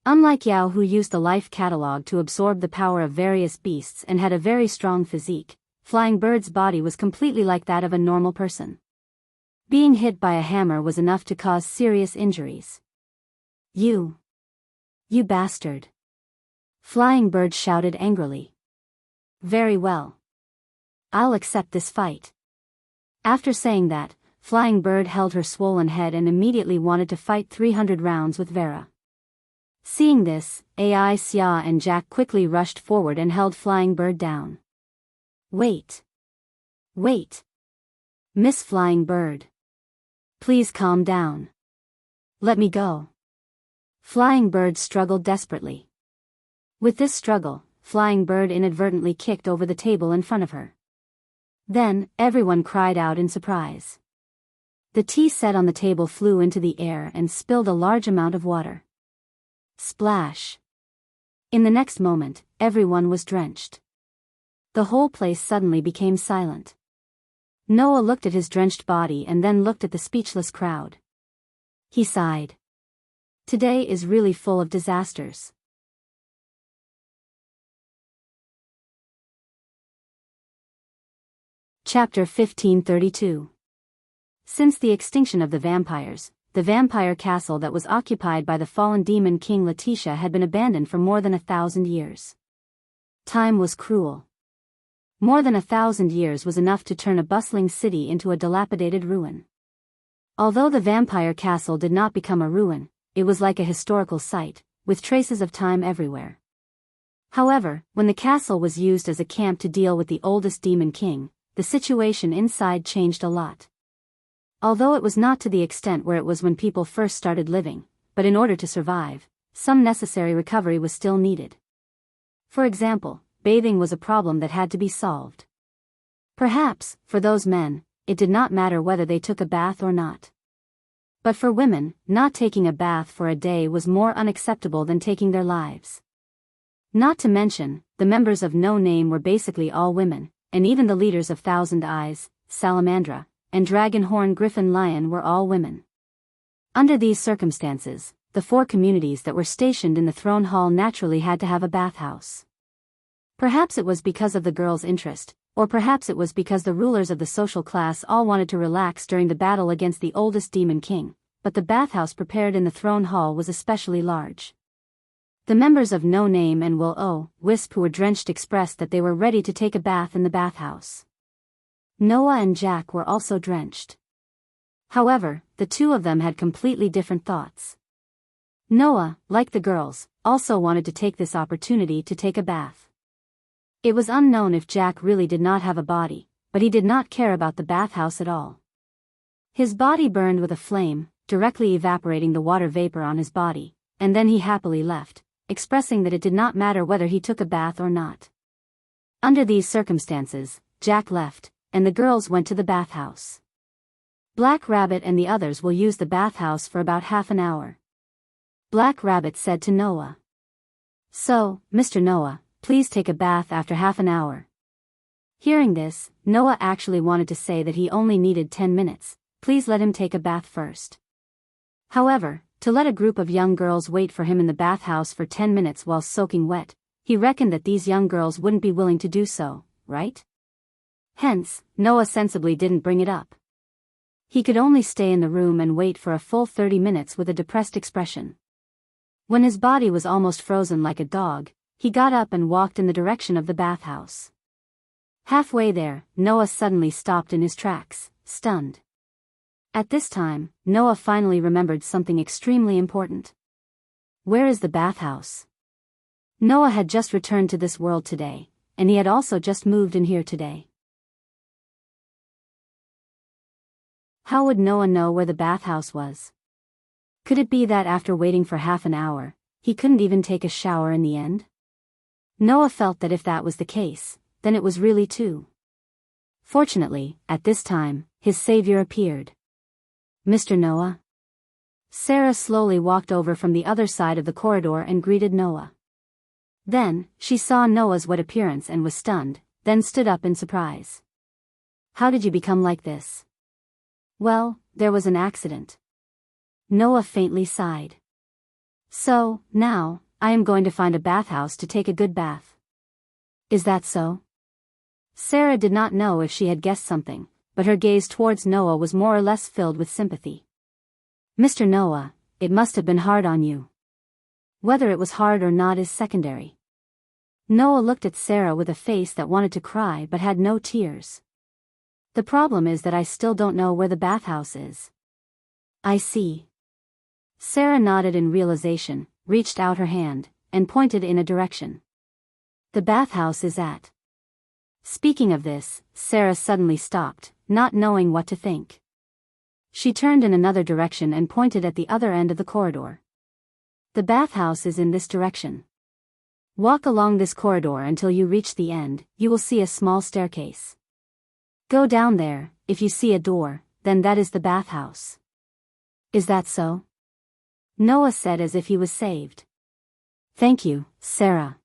Unlike Yao, who used the life catalog to absorb the power of various beasts and had a very strong physique, Flying Bird's body was completely like that of a normal person. Being hit by a hammer was enough to cause serious injuries. You bastard. Flying Bird shouted angrily. Very well. I'll accept this fight. After saying that, Flying Bird held her swollen head and immediately wanted to fight 300 rounds with Vera. Seeing this, Ai Xia and Jack quickly rushed forward and held Flying Bird down. Wait. Miss Flying Bird. Please calm down. Let me go. Flying Bird struggled desperately. With this struggle, Flying Bird inadvertently kicked over the table in front of her. Then, everyone cried out in surprise. The tea set on the table flew into the air and spilled a large amount of water. Splash. In the next moment, everyone was drenched. The whole place suddenly became silent. Noah looked at his drenched body and then looked at the speechless crowd. He sighed. Today is really full of disasters. Chapter 1532. Since the extinction of the vampires, the vampire castle that was occupied by the fallen demon king Letitia had been abandoned for more than 1,000 years. Time was cruel. More than 1,000 years was enough to turn a bustling city into a dilapidated ruin. Although the vampire castle did not become a ruin, it was like a historical site, with traces of time everywhere. However, when the castle was used as a camp to deal with the oldest demon king, the situation inside changed a lot. Although it was not to the extent where it was when people first started living, but in order to survive, some necessary recovery was still needed. For example, bathing was a problem that had to be solved. Perhaps, for those men, it did not matter whether they took a bath or not. But for women, not taking a bath for a day was more unacceptable than taking their lives. Not to mention, the members of No Name were basically all women, and even the leaders of Thousand Eyes, Salamandra, and Dragonhorn Griffin Lion were all women. Under these circumstances, the 4 communities that were stationed in the throne hall naturally had to have a bathhouse. Perhaps it was because of the girls' interest, or perhaps it was because the rulers of the social class all wanted to relax during the battle against the oldest demon king, but the bathhouse prepared in the throne hall was especially large. The members of No Name and Will-O-Wisp who were drenched expressed that they were ready to take a bath in the bathhouse. Noah and Jack were also drenched. However, the two of them had completely different thoughts. Noah, like the girls, also wanted to take this opportunity to take a bath. It was unknown if Jack really did not have a body, but he did not care about the bathhouse at all. His body burned with a flame, directly evaporating the water vapor on his body, and then he happily left, expressing that it did not matter whether he took a bath or not. Under these circumstances, Jack left, and the girls went to the bathhouse. Black Rabbit and the others will use the bathhouse for about half an hour. Black Rabbit said to Noah. So, Mr. Noah, please take a bath after half an hour. Hearing this, Noah actually wanted to say that he only needed 10 minutes, please let him take a bath first. However, to let a group of young girls wait for him in the bathhouse for 10 minutes while soaking wet, he reckoned that these young girls wouldn't be willing to do so, right? Hence, Noah sensibly didn't bring it up. He could only stay in the room and wait for a full 30 minutes with a depressed expression. When his body was almost frozen like a dog, he got up and walked in the direction of the bathhouse. Halfway there, Noah suddenly stopped in his tracks, stunned. At this time, Noah finally remembered something extremely important. Where is the bathhouse? Noah had just returned to this world today, and he had also just moved in here today. How would Noah know where the bathhouse was? Could it be that after waiting for half an hour, he couldn't even take a shower in the end? Noah felt that if that was the case, then it was really too. Fortunately, at this time, his savior appeared. Mr. Noah? Sarah slowly walked over from the other side of the corridor and greeted Noah. Then, she saw Noah's wet appearance and was stunned, then stood up in surprise. How did you become like this? Well, there was an accident. Noah faintly sighed. So, now, I am going to find a bathhouse to take a good bath. Is that so? Sarah did not know if she had guessed something, but her gaze towards Noah was more or less filled with sympathy. Mr. Noah, it must have been hard on you. Whether it was hard or not is secondary. Noah looked at Sarah with a face that wanted to cry but had no tears. The problem is that I still don't know where the bathhouse is. I see. Sarah nodded in realization, reached out her hand, and pointed in a direction. The bathhouse is at. Speaking of this, Sarah suddenly stopped, not knowing what to think. She turned in another direction and pointed at the other end of the corridor. The bathhouse is in this direction. Walk along this corridor until you reach the end, you will see a small staircase. Go down there, if you see a door, then that is the bathhouse. Is that so? Noah said as if he was saved. Thank you, Sarah.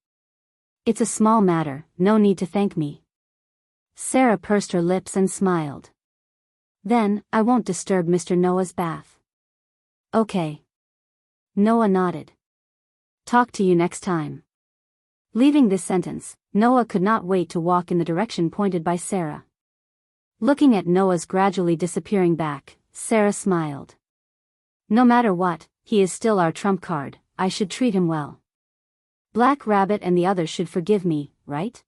It's a small matter, no need to thank me. Sarah pursed her lips and smiled. Then, I won't disturb Mr. Noah's bath. Okay. Noah nodded. Talk to you next time. Leaving this sentence, Noah could not wait to walk in the direction pointed by Sarah. Looking at Noah's gradually disappearing back, Sarah smiled. No matter what, he is still our trump card, I should treat him well. Black Rabbit and the others should forgive me, right?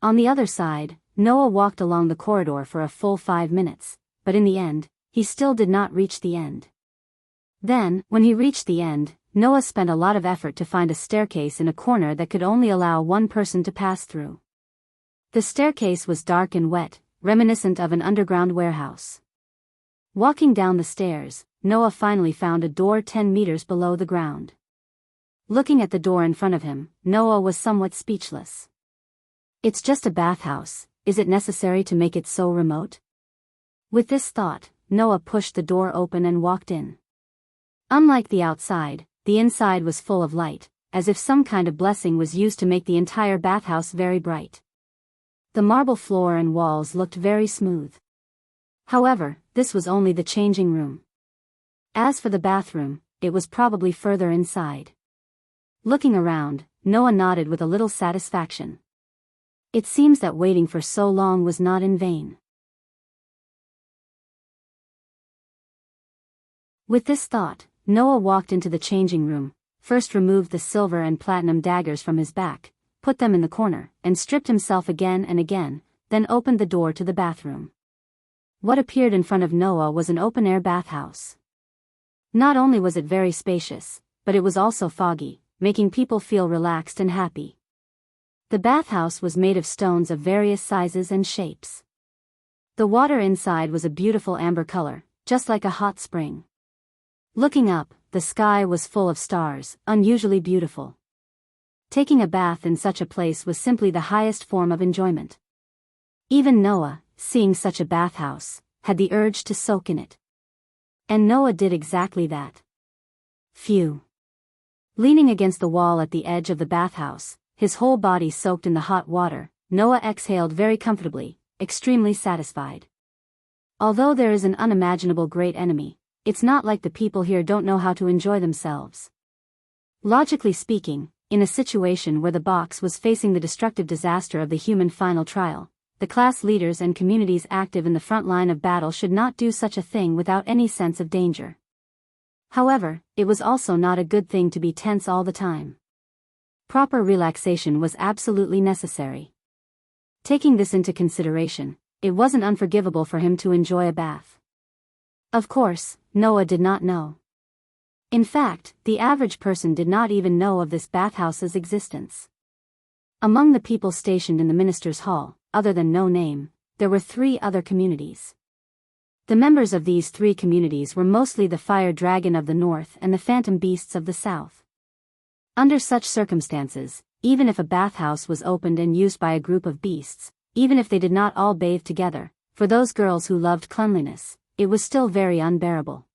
On the other side, Noah walked along the corridor for a full 5 minutes, but in the end, he still did not reach the end. Then, when he reached the end, Noah spent a lot of effort to find a staircase in a corner that could only allow one person to pass through. The staircase was dark and wet, reminiscent of an underground warehouse. Walking down the stairs, Noah finally found a door 10 meters below the ground. Looking at the door in front of him, Noah was somewhat speechless. It's just a bathhouse, is it necessary to make it so remote? With this thought, Noah pushed the door open and walked in. Unlike the outside, the inside was full of light, as if some kind of blessing was used to make the entire bathhouse very bright. The marble floor and walls looked very smooth. However, this was only the changing room. As for the bathroom, it was probably further inside. Looking around, Noah nodded with a little satisfaction. It seems that waiting for so long was not in vain. With this thought, Noah walked into the changing room, first removed the silver and platinum daggers from his back, put them in the corner, and stripped himself again and again, then opened the door to the bathroom. What appeared in front of Noah was an open-air bathhouse. Not only was it very spacious, but it was also foggy, making people feel relaxed and happy. The bathhouse was made of stones of various sizes and shapes. The water inside was a beautiful amber color, just like a hot spring. Looking up, the sky was full of stars, unusually beautiful. Taking a bath in such a place was simply the highest form of enjoyment. Even Noah, seeing such a bathhouse, had the urge to soak in it. And Noah did exactly that. Phew. Leaning against the wall at the edge of the bathhouse, his whole body soaked in the hot water, Noah exhaled very comfortably, extremely satisfied. Although there is an unimaginable great enemy, it's not like the people here don't know how to enjoy themselves. Logically speaking, in a situation where the box was facing the destructive disaster of the human final trial, the class leaders and communities active in the front line of battle should not do such a thing without any sense of danger. However, it was also not a good thing to be tense all the time. Proper relaxation was absolutely necessary. Taking this into consideration, it wasn't unforgivable for him to enjoy a bath. Of course, Noah did not know. In fact, the average person did not even know of this bathhouse's existence. Among the people stationed in the minister's hall, other than No Name, there were 3 other communities. The members of these 3 communities were mostly the Fire Dragon of the North and the Phantom Beasts of the South. Under such circumstances, even if a bathhouse was opened and used by a group of beasts, even if they did not all bathe together, for those girls who loved cleanliness, it was still very unbearable.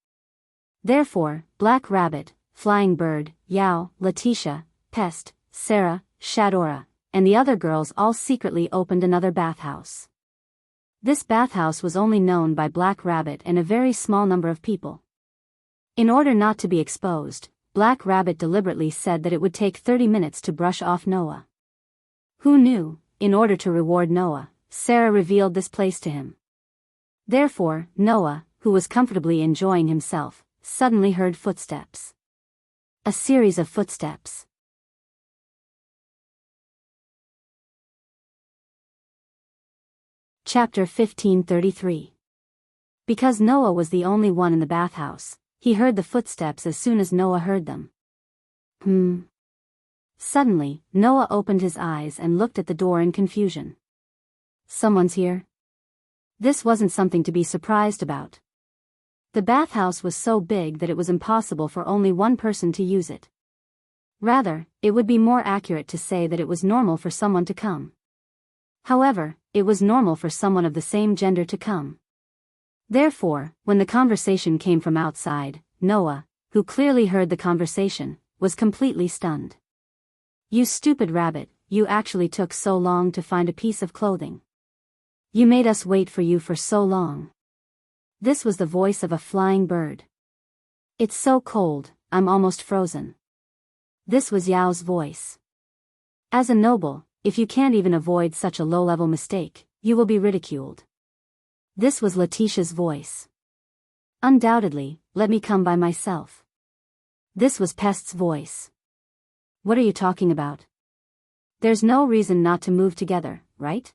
Therefore, Black Rabbit, Flying Bird, Yao, Letitia, Pest, Sarah, Shadora, and the other girls all secretly opened another bathhouse. This bathhouse was only known by Black Rabbit and a very small number of people. In order not to be exposed, Black Rabbit deliberately said that it would take 30 minutes to brush off Noah. Who knew, in order to reward Noah, Sarah revealed this place to him. Therefore, Noah, who was comfortably enjoying himself, suddenly heard footsteps. A series of footsteps. Chapter 1533. Because Noah was the only one in the bathhouse, he heard the footsteps as soon as Noah heard them. Suddenly, Noah opened his eyes and looked at the door in confusion. Someone's here? This wasn't something to be surprised about. The bathhouse was so big that it was impossible for only one person to use it. Rather, it would be more accurate to say that it was normal for someone to come. However, it was normal for someone of the same gender to come. Therefore, when the conversation came from outside, Noah, who clearly heard the conversation, was completely stunned. "You stupid rabbit, you actually took so long to find a piece of clothing. You made us wait for you for so long." This was the voice of a flying bird. "It's so cold, I'm almost frozen." This was Yao's voice. "As a noble, if you can't even avoid such a low-level mistake, you will be ridiculed." This was Letitia's voice. "Undoubtedly, let me come by myself." This was Pest's voice. "What are you talking about? There's no reason not to move together, right?"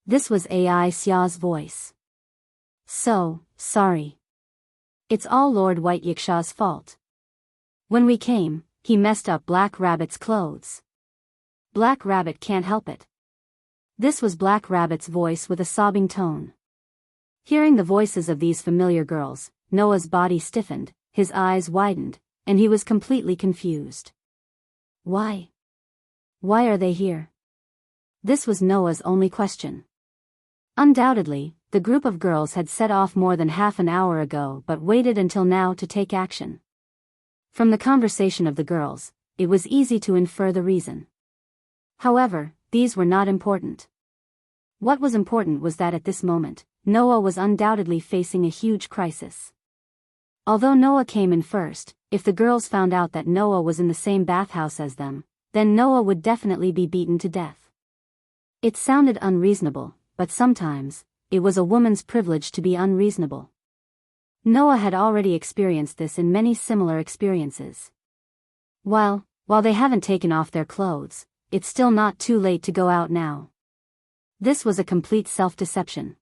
This was AI Xia's voice. "So, sorry. It's all Lord White Yiksha's fault. When we came, he messed up Black Rabbit's clothes. Black Rabbit can't help it." This was Black Rabbit's voice with a sobbing tone. Hearing the voices of these familiar girls, Noah's body stiffened, his eyes widened, and he was completely confused. Why? Why are they here? This was Noah's only question. Undoubtedly, the group of girls had set off more than half an hour ago but waited until now to take action. From the conversation of the girls, it was easy to infer the reason. However, these were not important. What was important was that at this moment, Noah was undoubtedly facing a huge crisis. Although Noah came in first, if the girls found out that Noah was in the same bathhouse as them, then Noah would definitely be beaten to death. It sounded unreasonable, but sometimes, it was a woman's privilege to be unreasonable. Noah had already experienced this in many similar experiences. While they haven't taken off their clothes, it's still not too late to go out now. This was a complete self-deception.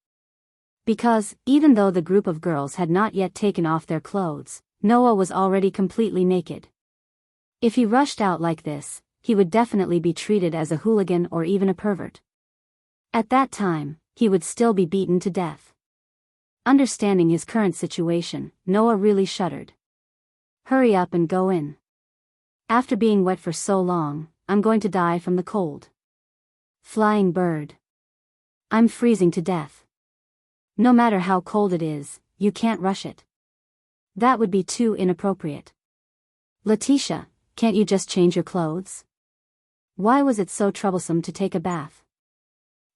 Because, even though the group of girls had not yet taken off their clothes, Noah was already completely naked. If he rushed out like this, he would definitely be treated as a hooligan or even a pervert. At that time, he would still be beaten to death. Understanding his current situation, Noah really shuddered. "Hurry up and go in. After being wet for so long, I'm going to die from the cold." Flying bird. "I'm freezing to death. No matter how cold it is, you can't rush it. That would be too inappropriate. Letitia, can't you just change your clothes? Why was it so troublesome to take a bath?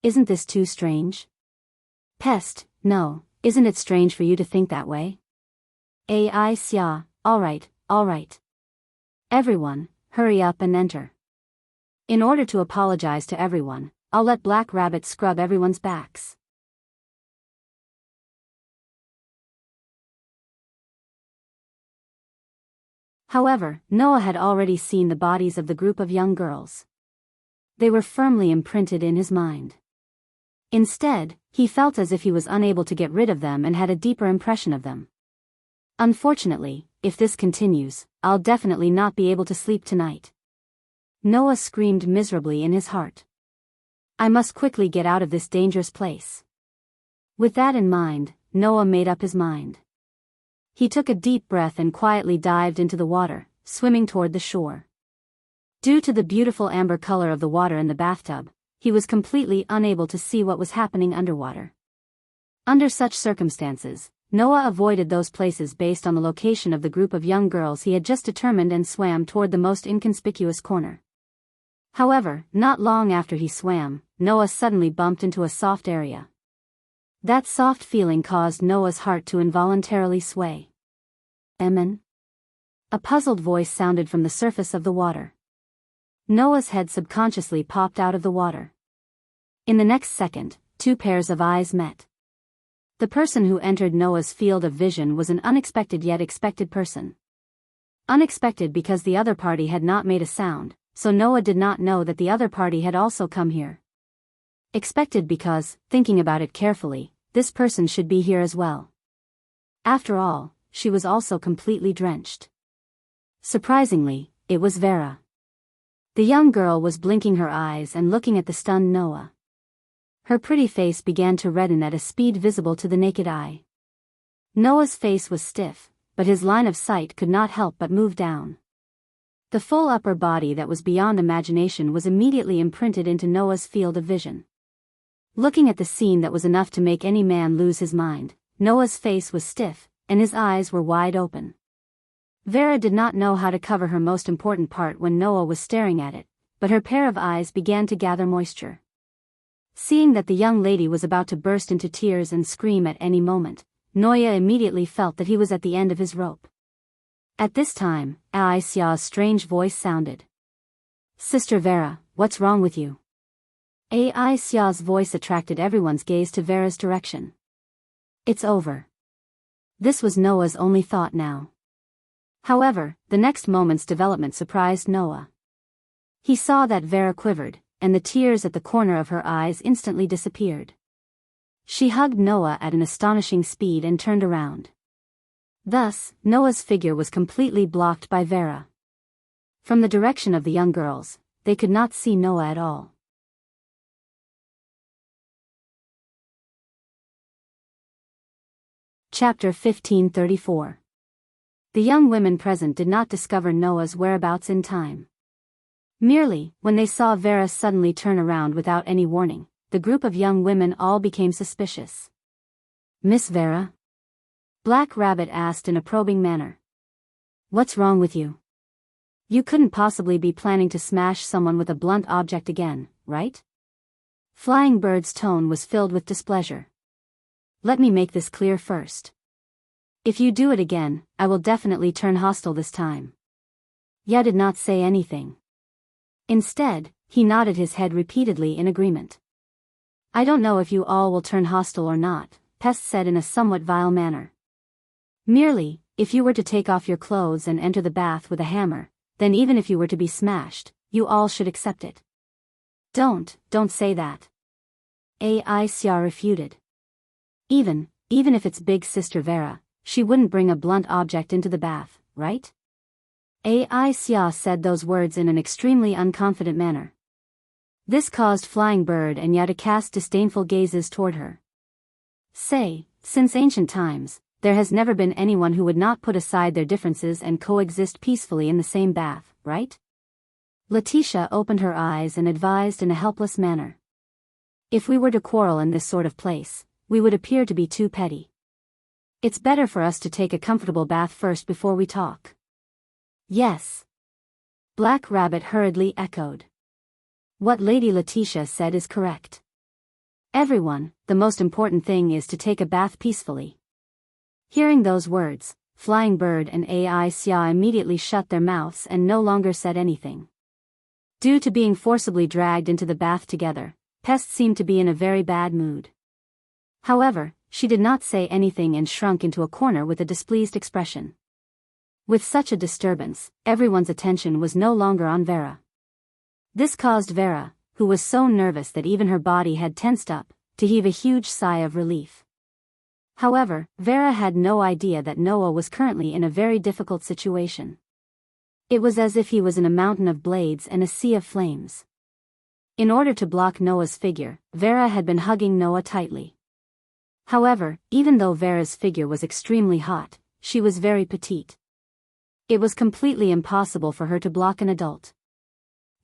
Isn't this too strange? Pest, no, isn't it strange for you to think that way? AI Xia, alright. Everyone, hurry up and enter. In order to apologize to everyone, I'll let Black Rabbit scrub everyone's backs." However, Noah had already seen the bodies of the group of young girls. They were firmly imprinted in his mind. Instead, he felt as if he was unable to get rid of them and had a deeper impression of them. "Unfortunately, if this continues, I'll definitely not be able to sleep tonight." Noah screamed miserably in his heart. "I must quickly get out of this dangerous place." With that in mind, Noah made up his mind. He took a deep breath and quietly dived into the water, swimming toward the shore. Due to the beautiful amber color of the water in the bathtub, he was completely unable to see what was happening underwater. Under such circumstances, Noah avoided those places based on the location of the group of young girls he had just determined and swam toward the most inconspicuous corner. However, not long after he swam, Noah suddenly bumped into a soft area. That soft feeling caused Noah's heart to involuntarily sway. Emin? A puzzled voice sounded from the surface of the water. Noah's head subconsciously popped out of the water. In the next second, two pairs of eyes met. The person who entered Noah's field of vision was an unexpected yet expected person. Unexpected because the other party had not made a sound, so Noah did not know that the other party had also come here. Expected because, thinking about it carefully, this person should be here as well. After all, she was also completely drenched. Surprisingly, it was Vera. The young girl was blinking her eyes and looking at the stunned Noah. Her pretty face began to redden at a speed visible to the naked eye. Noah's face was stiff, but his line of sight could not help but move down. The full upper body that was beyond imagination was immediately imprinted into Noah's field of vision. Looking at the scene that was enough to make any man lose his mind, Noah's face was stiff, and his eyes were wide open. Vera did not know how to cover her most important part when Noah was staring at it, but her pair of eyes began to gather moisture. Seeing that the young lady was about to burst into tears and scream at any moment, Noah immediately felt that he was at the end of his rope. At this time, Aisia's strange voice sounded. "Sister Vera, what's wrong with you?" Aisia's voice attracted everyone's gaze to Vera's direction. "It's over." This was Noah's only thought now. However, the next moment's development surprised Noah. He saw that Vera quivered, and the tears at the corner of her eyes instantly disappeared. She hugged Noah at an astonishing speed and turned around. Thus, Noah's figure was completely blocked by Vera. From the direction of the young girls, they could not see Noah at all. Chapter 1534. The young women present did not discover Noah's whereabouts in time. Merely, when they saw Vera suddenly turn around without any warning, the group of young women all became suspicious. "Miss Vera?" Black Rabbit asked in a probing manner. "What's wrong with you? You couldn't possibly be planning to smash someone with a blunt object again, right?" Flying Bird's tone was filled with displeasure. "Let me make this clear first. If you do it again, I will definitely turn hostile this time." Ya did not say anything. Instead, he nodded his head repeatedly in agreement. "I don't know if you all will turn hostile or not," Pest said in a somewhat vile manner. "Merely, if you were to take off your clothes and enter the bath with a hammer, then even if you were to be smashed, you all should accept it." Don't say that." Aisia refuted. Even if it's big sister Vera, she wouldn't bring a blunt object into the bath, right?" Aisia said those words in an extremely unconfident manner. This caused Flying Bird and Ya to cast disdainful gazes toward her. Since ancient times, there has never been anyone who would not put aside their differences and coexist peacefully in the same bath, right? Letitia opened her eyes and advised in a helpless manner. "If we were to quarrel in this sort of place, we would appear to be too petty. It's better for us to take a comfortable bath first before we talk." "Yes." Black Rabbit hurriedly echoed. "What Lady Letitia said is correct. Everyone, the most important thing is to take a bath peacefully." Hearing those words, Flying Bird and Aisia immediately shut their mouths and no longer said anything. Due to being forcibly dragged into the bath together, Pest seemed to be in a very bad mood. However, she did not say anything and shrunk into a corner with a displeased expression. With such a disturbance, everyone's attention was no longer on Vera. This caused Vera, who was so nervous that even her body had tensed up, to heave a huge sigh of relief. However, Vera had no idea that Noah was currently in a very difficult situation. It was as if he was in a mountain of blades and a sea of flames. In order to block Noah's figure, Vera had been hugging Noah tightly. However, even though Vera's figure was extremely hot, she was very petite. It was completely impossible for her to block an adult.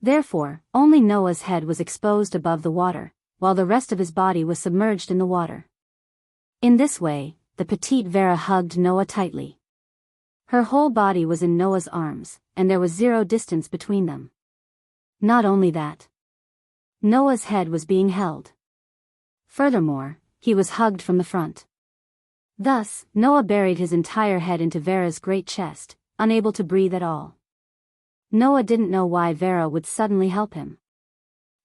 Therefore, only Noah's head was exposed above the water, while the rest of his body was submerged in the water. In this way, the petite Vera hugged Noah tightly. Her whole body was in Noah's arms, and there was zero distance between them. Not only that, Noah's head was being held. Furthermore, he was hugged from the front. Thus, Noah buried his entire head into Vera's great chest, unable to breathe at all. Noah didn't know why Vera would suddenly help him.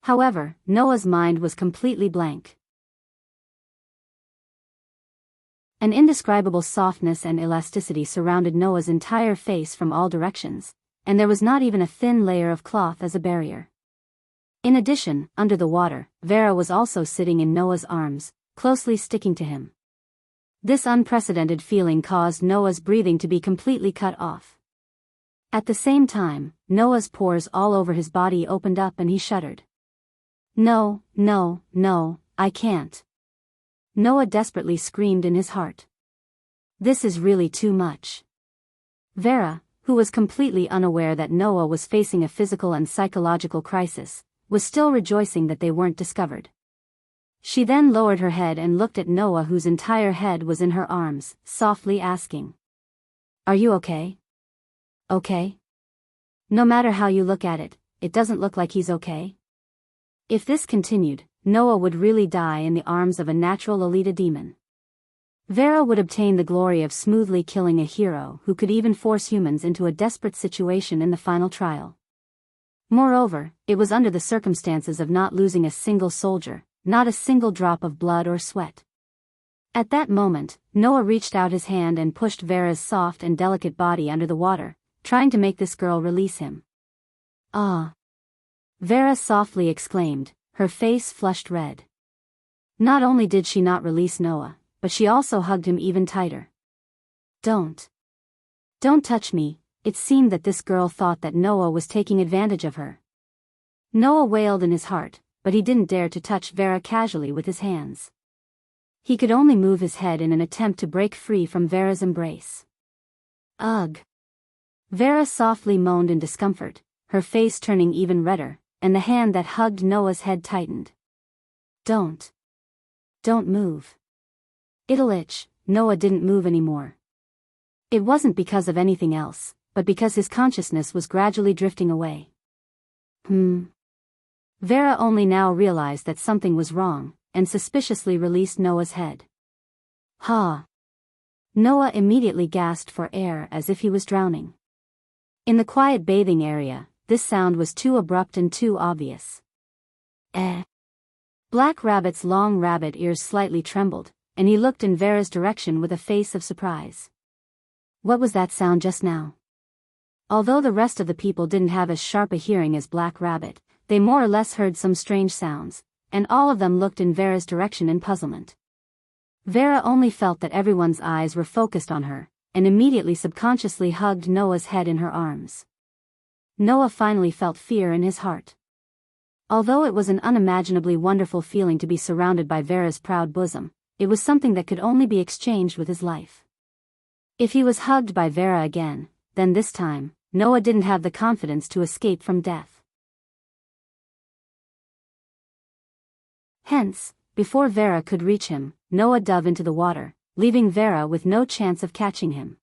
However, Noah's mind was completely blank. An indescribable softness and elasticity surrounded Noah's entire face from all directions, and there was not even a thin layer of cloth as a barrier. In addition, under the water, Vera was also sitting in Noah's arms, closely sticking to him. This unprecedented feeling caused Noah's breathing to be completely cut off. At the same time, Noah's pores all over his body opened up and he shuddered. No, no, no, I can't. Noah desperately screamed in his heart. This is really too much. Vera, who was completely unaware that Noah was facing a physical and psychological crisis, was still rejoicing that they weren't discovered. She then lowered her head and looked at Noah, whose entire head was in her arms, softly asking, "Are you okay? Okay? No matter how you look at it, it doesn't look like he's okay." If this continued, Noah would really die in the arms of a natural Alita demon. Vera would obtain the glory of smoothly killing a hero who could even force humans into a desperate situation in the final trial. Moreover, it was under the circumstances of not losing a single soldier, not a single drop of blood or sweat. At that moment, Noah reached out his hand and pushed Vera's soft and delicate body under the water, trying to make this girl release him. "Ah!" Vera softly exclaimed, her face flushed red. Not only did she not release Noah, but she also hugged him even tighter. Don't touch me." It seemed that this girl thought that Noah was taking advantage of her. Noah wailed in his heart, but he didn't dare to touch Vera casually with his hands. He could only move his head in an attempt to break free from Vera's embrace. "Ugh!" Vera softly moaned in discomfort, her face turning even redder, and the hand that hugged Noah's head tightened. Don't move. It'll itch." Noah didn't move anymore. It wasn't because of anything else, but because his consciousness was gradually drifting away. Vera only now realized that something was wrong, and suspiciously released Noah's head. "Ha!" Noah immediately gasped for air as if he was drowning. In the quiet bathing area, this sound was too abrupt and too obvious. Black Rabbit's long rabbit ears slightly trembled, and he looked in Vera's direction with a face of surprise. What was that sound just now? Although the rest of the people didn't have as sharp a hearing as Black Rabbit, they more or less heard some strange sounds, and all of them looked in Vera's direction in puzzlement. Vera only felt that everyone's eyes were focused on her, and immediately subconsciously hugged Noah's head in her arms. Noah finally felt fear in his heart. Although it was an unimaginably wonderful feeling to be surrounded by Vera's proud bosom, it was something that could only be exchanged with his life. If he was hugged by Vera again, then this time, Noah didn't have the confidence to escape from death. Hence, before Vera could reach him, Noah dove into the water, leaving Vera with no chance of catching him.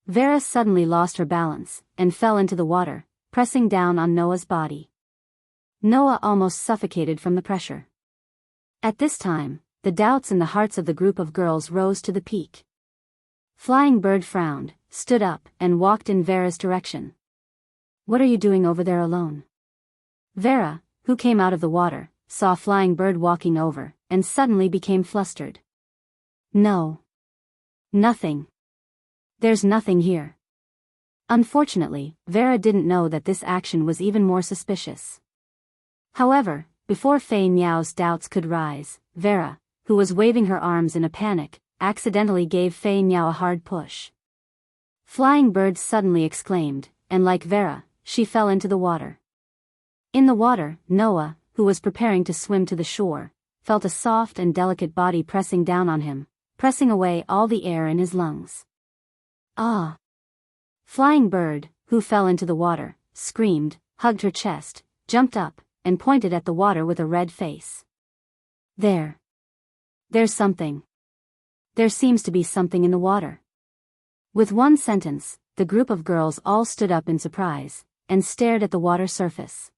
Vera suddenly lost her balance, and fell into the water, pressing down on Noah's body. Noah almost suffocated from the pressure. At this time, the doubts in the hearts of the group of girls rose to the peak. Flying Bird frowned, stood up, and walked in Vera's direction. "What are you doing over there alone?" Vera, who came out of the water, saw Flying Bird walking over, and suddenly became flustered. "No. Nothing. There's nothing here." Unfortunately, Vera didn't know that this action was even more suspicious. However, before Fei Niao's doubts could rise, Vera, who was waving her arms in a panic, accidentally gave Fei Niao a hard push. Flying Bird suddenly exclaimed, and like Vera, she fell into the water. In the water, Noah, who was preparing to swim to the shore, felt a soft and delicate body pressing down on him, pressing away all the air in his lungs. "Ah!" Flying Bird, who fell into the water, screamed, hugged her chest, jumped up, and pointed at the water with a red face. There's something. There seems to be something in the water." With one sentence, the group of girls all stood up in surprise, and stared at the water surface.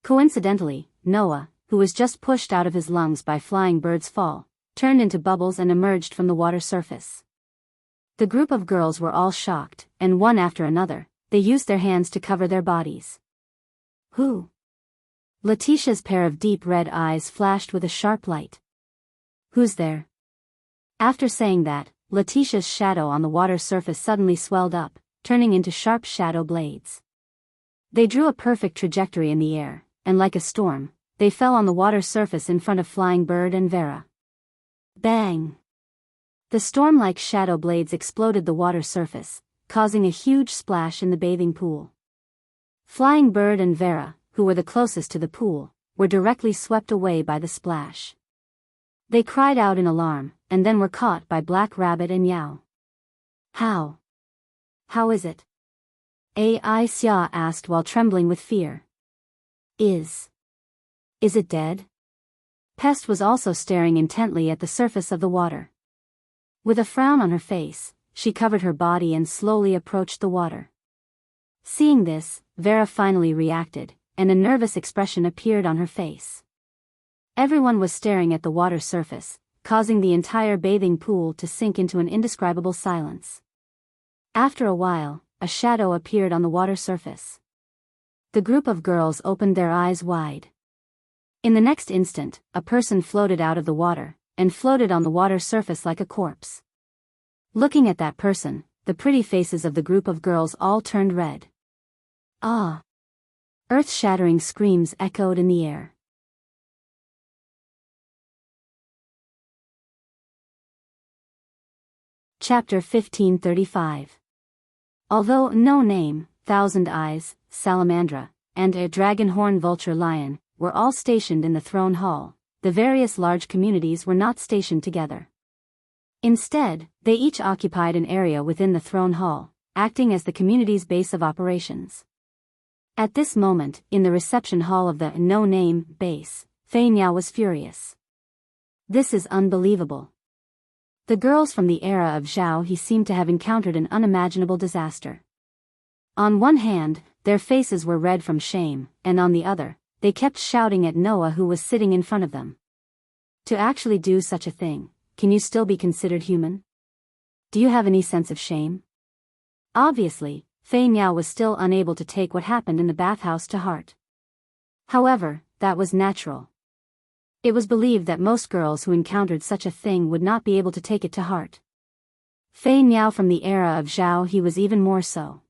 Coincidentally, Noah, who was just pushed out of his lungs by flying bird's fall, turned into bubbles and emerged from the water surface. The group of girls were all shocked, and one after another, they used their hands to cover their bodies. Who? Letitia's pair of deep red eyes flashed with a sharp light. Who's there? After saying that, Letitia's shadow on the water surface suddenly swelled up, turning into sharp shadow blades. They drew a perfect trajectory in the air, and like a storm, they fell on the water surface in front of Flying Bird and Vera. Bang! The storm-like shadow blades exploded the water surface, causing a huge splash in the bathing pool. Flying Bird and Vera, who were the closest to the pool, were directly swept away by the splash. They cried out in alarm, and then were caught by Black Rabbit and Yao. How? How is it? Ai Xia asked while trembling with fear. Is it dead? Pest was also staring intently at the surface of the water. With a frown on her face, she covered her body and slowly approached the water. Seeing this, Vera finally reacted, and a nervous expression appeared on her face. Everyone was staring at the water surface, causing the entire bathing pool to sink into an indescribable silence. After a while, a shadow appeared on the water surface. The group of girls opened their eyes wide. In the next instant, a person floated out of the water, and floated on the water surface like a corpse. Looking at that person, the pretty faces of the group of girls all turned red. Ah! Earth-shattering screams echoed in the air. Chapter 1535. Although No Name, Thousand Eyes, Salamandra, and a dragon-horn vulture lion were all stationed in the throne hall, the various large communities were not stationed together. Instead, they each occupied an area within the throne hall, acting as the community's base of operations. At this moment, in the reception hall of the No Name base, Fei Niao was furious. This is unbelievable. The girls from the era of Zhao He seemed to have encountered an unimaginable disaster. On one hand, their faces were red from shame, and on the other, they kept shouting at Noah who was sitting in front of them. To actually do such a thing, can you still be considered human? Do you have any sense of shame? Obviously, Fei Niao was still unable to take what happened in the bathhouse to heart. However, that was natural. It was believed that most girls who encountered such a thing would not be able to take it to heart. Fei Niao from the era of Zhao He was even more so.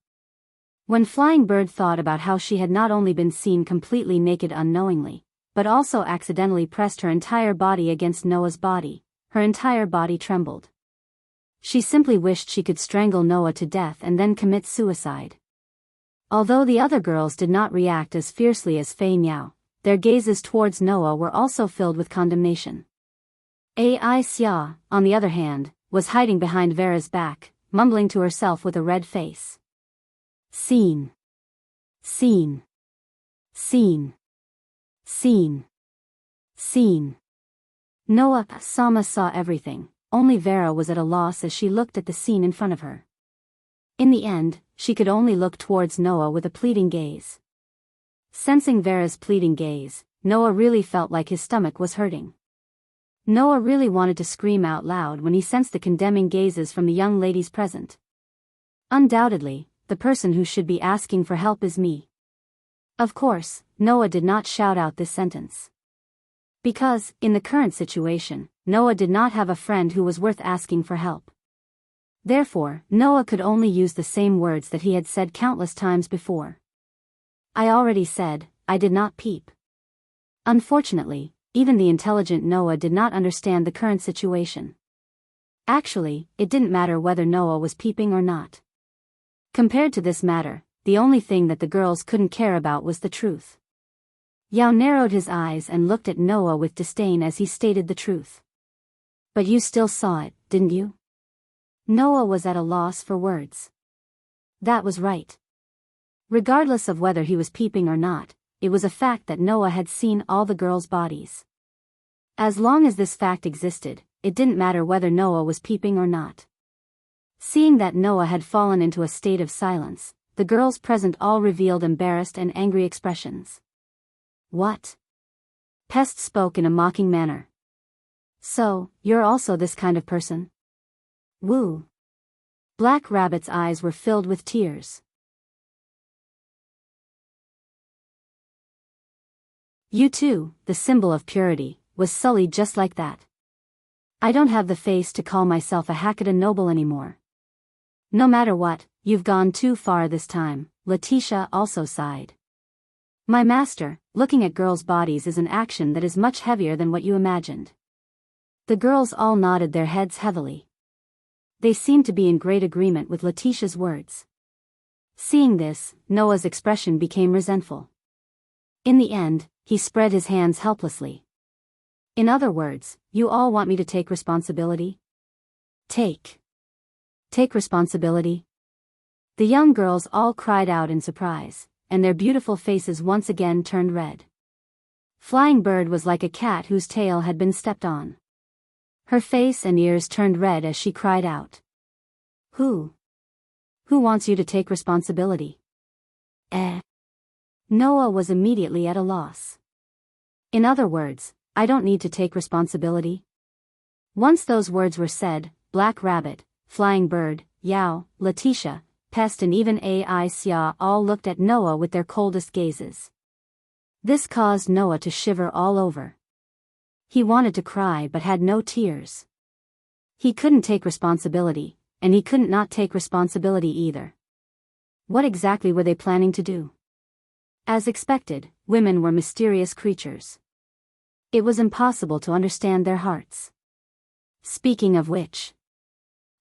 When Flying Bird thought about how she had not only been seen completely naked unknowingly, but also accidentally pressed her entire body against Noah's body, her entire body trembled. She simply wished she could strangle Noah to death and then commit suicide. Although the other girls did not react as fiercely as Fei Niao, their gazes towards Noah were also filled with condemnation. Ai Xia, on the other hand, was hiding behind Vera's back, mumbling to herself with a red face. Scene. Scene. Scene. Scene. Scene. Noah Sama saw everything, only Vera was at a loss as she looked at the scene in front of her. In the end, she could only look towards Noah with a pleading gaze. Sensing Vera's pleading gaze, Noah really felt like his stomach was hurting. Noah really wanted to scream out loud when he sensed the condemning gazes from the young ladies present. Undoubtedly, the person who should be asking for help is me. Of course, Noah did not shout out this sentence. Because, in the current situation, Noah did not have a friend who was worth asking for help. Therefore, Noah could only use the same words that he had said countless times before. I already said, I did not peep. Unfortunately, even the intelligent Noah did not understand the current situation. Actually, it didn't matter whether Noah was peeping or not. Compared to this matter, the only thing that the girls couldn't care about was the truth. Yao narrowed his eyes and looked at Noah with disdain as he stated the truth. But you still saw it, didn't you? Noah was at a loss for words. That was right. Regardless of whether he was peeping or not, it was a fact that Noah had seen all the girls' bodies. As long as this fact existed, it didn't matter whether Noah was peeping or not. Seeing that Noah had fallen into a state of silence, the girls present all revealed embarrassed and angry expressions. What? Pest spoke in a mocking manner. So, you're also this kind of person? Woo. Black Rabbit's eyes were filled with tears. You too, the symbol of purity, was sullied just like that. I don't have the face to call myself a Hakadah noble anymore. No matter what, you've gone too far this time, Letitia also sighed. My master, looking at girls' bodies is an action that is much heavier than what you imagined. The girls all nodded their heads heavily. They seemed to be in great agreement with Letitia's words. Seeing this, Noah's expression became resentful. In the end, he spread his hands helplessly. In other words, you all want me to take responsibility? Take responsibility? The young girls all cried out in surprise, and their beautiful faces once again turned red. Flying Bird was like a cat whose tail had been stepped on. Her face and ears turned red as she cried out. Who wants you to take responsibility? Noah was immediately at a loss. In other words, I don't need to take responsibility. Once those words were said, Black Rabbit, Flying Bird, Yao, Letitia, Pest and even Ai Xia all looked at Noah with their coldest gazes. This caused Noah to shiver all over. He wanted to cry but had no tears. He couldn't take responsibility, and he couldn't not take responsibility either. What exactly were they planning to do? As expected, women were mysterious creatures. It was impossible to understand their hearts. Speaking of which,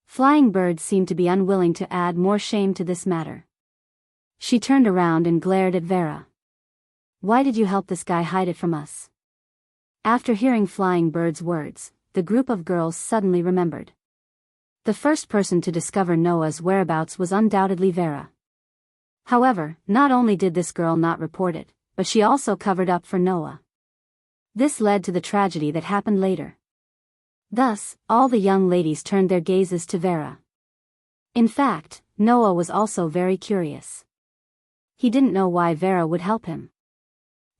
Flying Bird seemed to be unwilling to add more shame to this matter. She turned around and glared at Vera. Why did you help this guy hide it from us? After hearing Flying Bird's words, the group of girls suddenly remembered. The first person to discover Noah's whereabouts was undoubtedly Vera. However, not only did this girl not report it, but she also covered up for Noah. This led to the tragedy that happened later. Thus, all the young ladies turned their gazes to Vera. In fact, Noah was also very curious. He didn't know why Vera would help him.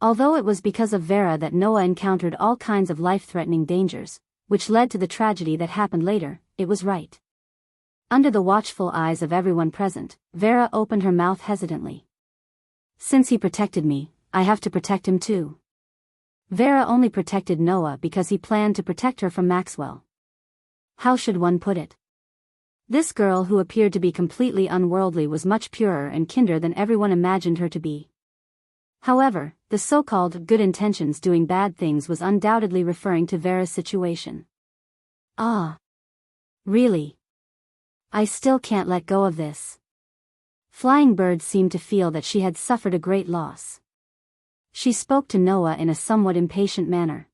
Although it was because of Vera that Noah encountered all kinds of life-threatening dangers, which led to the tragedy that happened later, it was right. Under the watchful eyes of everyone present, Vera opened her mouth hesitantly. Since he protected me, I have to protect him too. Vera only protected Noah because he planned to protect her from Maxwell. How should one put it? This girl who appeared to be completely unworldly was much purer and kinder than everyone imagined her to be. However, the so-called good intentions doing bad things was undoubtedly referring to Vera's situation. Ah. Really? I still can't let go of this. Flying Bird seemed to feel that she had suffered a great loss. She spoke to Noah in a somewhat impatient manner.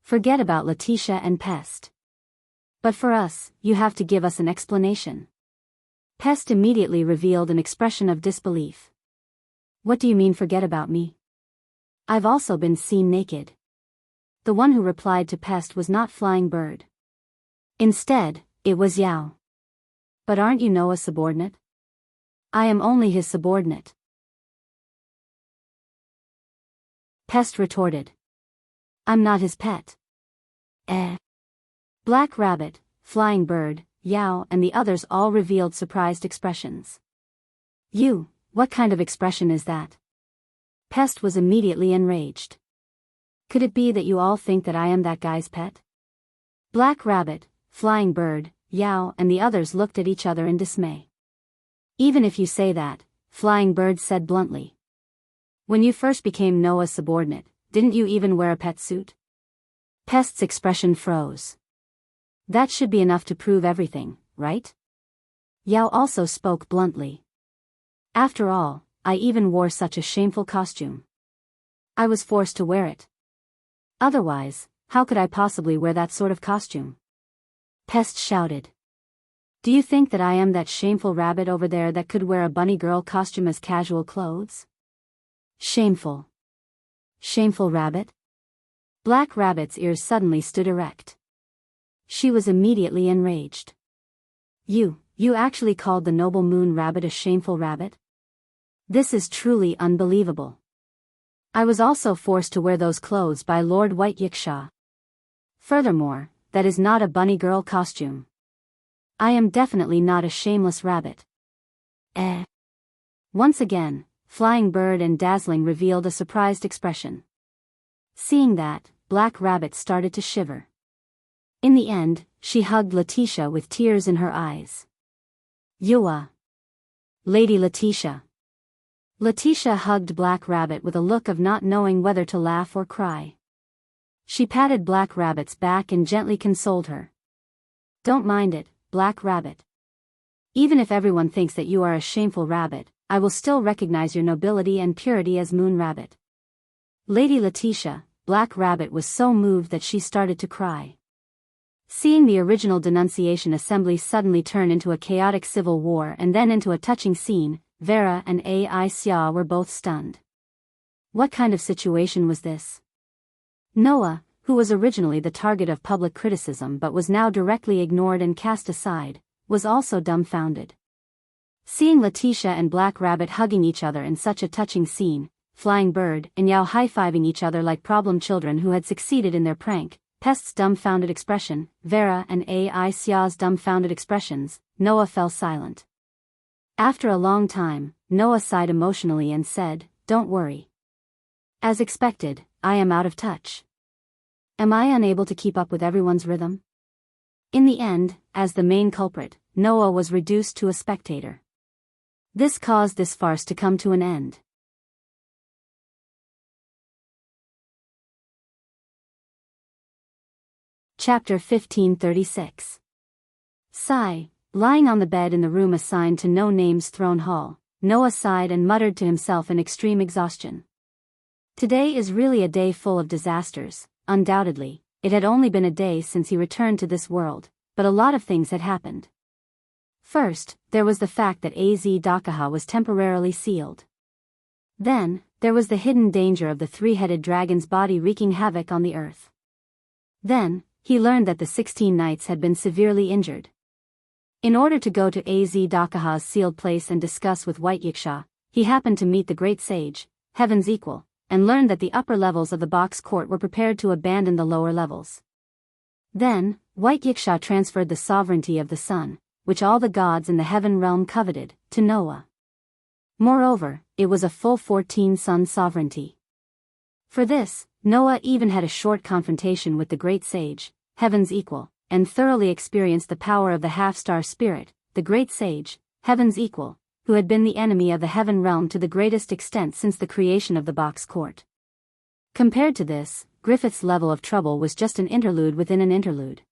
Forget about Letitia and Pest. But for us, you have to give us an explanation. Pest immediately revealed an expression of disbelief. What do you mean forget about me? I've also been seen naked. The one who replied to Pest was not Flying Bird. Instead, it was Yao. But aren't you Noah's subordinate? I am only his subordinate. Pest retorted. I'm not his pet. Black Rabbit, Flying Bird, Yao and the others all revealed surprised expressions. What kind of expression is that? Pest was immediately enraged. Could it be that you all think that I am that guy's pet? Black Rabbit, Flying Bird, Yao and the others looked at each other in dismay. Even if you say that, Flying Bird said bluntly. When you first became Noah's subordinate, didn't you even wear a pet suit? Pest's expression froze. That should be enough to prove everything, right? Yao also spoke bluntly. After all, I even wore such a shameful costume. I was forced to wear it. Otherwise, how could I possibly wear that sort of costume? Pest shouted. Do you think that I am that shameful rabbit over there that could wear a bunny girl costume as casual clothes? Shameful. Shameful rabbit? Black Rabbit's ears suddenly stood erect. She was immediately enraged. You actually called the noble moon rabbit a shameful rabbit? This is truly unbelievable. I was also forced to wear those clothes by Lord White Yiksha. Furthermore, that is not a bunny girl costume. I am definitely not a shameless rabbit. Once again, Flying Bird and Dazzling revealed a surprised expression. Seeing that, Black Rabbit started to shiver. In the end, she hugged Letitia with tears in her eyes. Yua! Lady Letitia! Letitia hugged Black Rabbit with a look of not knowing whether to laugh or cry. She patted Black Rabbit's back and gently consoled her. Don't mind it, Black Rabbit. Even if everyone thinks that you are a shameful rabbit, I will still recognize your nobility and purity as Moon Rabbit. Lady Letitia, Black Rabbit was so moved that she started to cry. Seeing the original denunciation assembly suddenly turn into a chaotic civil war and then into a touching scene, Vera and Ai Xia were both stunned. What kind of situation was this? Noah, who was originally the target of public criticism but was now directly ignored and cast aside, was also dumbfounded. Seeing Letitia and Black Rabbit hugging each other in such a touching scene, Flying Bird and Yao high-fiving each other like problem children who had succeeded in their prank, Pest's dumbfounded expression, Vera and Ai Xia's dumbfounded expressions, Noah fell silent. After a long time, Noah sighed emotionally and said, "Don't worry. As expected, I am out of touch. Am I unable to keep up with everyone's rhythm?" In the end, as the main culprit, Noah was reduced to a spectator. This caused this farce to come to an end. Chapter 1536. Sigh. Lying on the bed in the room assigned to No Name's throne hall, Noah sighed and muttered to himself in extreme exhaustion. Today is really a day full of disasters. Undoubtedly, it had only been a day since he returned to this world, but a lot of things had happened. First, there was the fact that Az Dakaha was temporarily sealed. Then, there was the hidden danger of the three-headed dragon's body wreaking havoc on the earth. Then, he learned that the 16 knights had been severely injured. In order to go to Az Dakaha's sealed place and discuss with White Yiksha, he happened to meet the great sage, Heaven's Equal, and learned that the upper levels of the box court were prepared to abandon the lower levels. Then, White Yiksha transferred the sovereignty of the sun, which all the gods in the heaven realm coveted, to Noah. Moreover, it was a full 14 sun sovereignty. For this, Noah even had a short confrontation with the great sage, Heaven's Equal, and thoroughly experienced the power of the half-star spirit, the great sage, Heaven's Equal, who had been the enemy of the heaven realm to the greatest extent since the creation of the box court. Compared to this, Griffith's level of trouble was just an interlude within an interlude.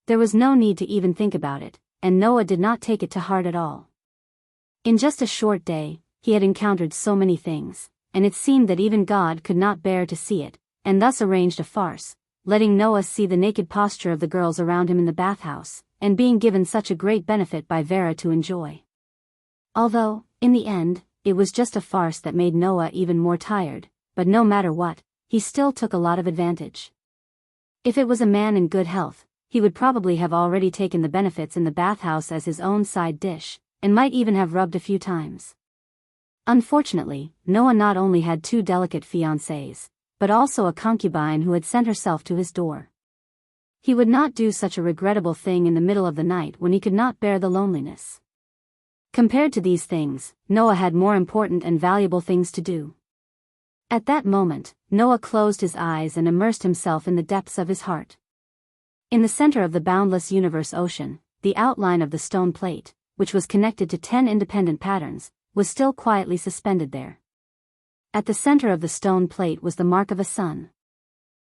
There was no need to even think about it, and Noah did not take it to heart at all. In just a short day, he had encountered so many things, and it seemed that even God could not bear to see it, and thus arranged a farce, letting Noah see the naked posture of the girls around him in the bathhouse, and being given such a great benefit by Vera to enjoy. Although, in the end, it was just a farce that made Noah even more tired, but no matter what, he still took a lot of advantage. If it was a man in good health, he would probably have already taken the benefits in the bathhouse as his own side dish, and might even have rubbed a few times. Unfortunately, Noah not only had two delicate fiancées, but also a concubine who had sent herself to his door. He would not do such a regrettable thing in the middle of the night when he could not bear the loneliness. Compared to these things, Noah had more important and valuable things to do. At that moment, Noah closed his eyes and immersed himself in the depths of his heart. In the center of the boundless universe ocean, the outline of the stone plate, which was connected to 10 independent patterns, was still quietly suspended there. At the center of the stone plate was the mark of a sun.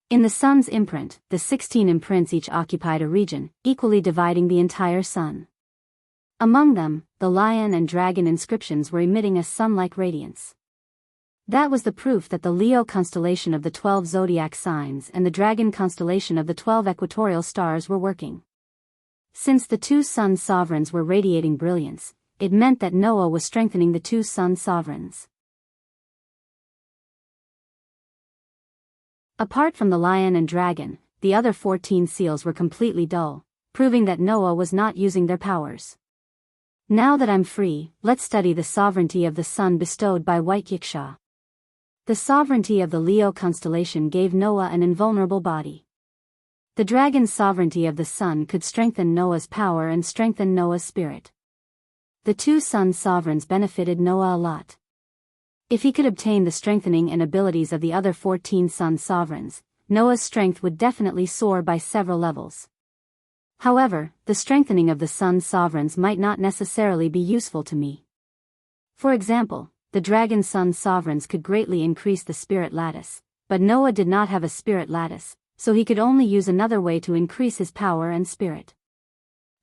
In the sun's imprint, the 16 imprints each occupied a region, equally dividing the entire sun. Among them, the lion and dragon inscriptions were emitting a sun-like radiance. That was the proof that the Leo constellation of the 12 zodiac signs and the dragon constellation of the 12 equatorial stars were working. Since the two sun sovereigns were radiating brilliance, it meant that Noah was strengthening the two sun sovereigns. Apart from the lion and dragon, the other 14 seals were completely dull, proving that Noah was not using their powers. Now that I'm free, let's study the sovereignty of the sun bestowed by White Yiksha. The sovereignty of the Leo constellation gave Noah an invulnerable body. The dragon's sovereignty of the sun could strengthen Noah's power and strengthen Noah's spirit. The two sun sovereigns benefited Noah a lot. If he could obtain the strengthening and abilities of the other 14 sun sovereigns, Noah's strength would definitely soar by several levels. However, the strengthening of the sun sovereigns might not necessarily be useful to me. For example, the dragon sun sovereigns could greatly increase the spirit lattice, but Noah did not have a spirit lattice, so he could only use another way to increase his power and spirit.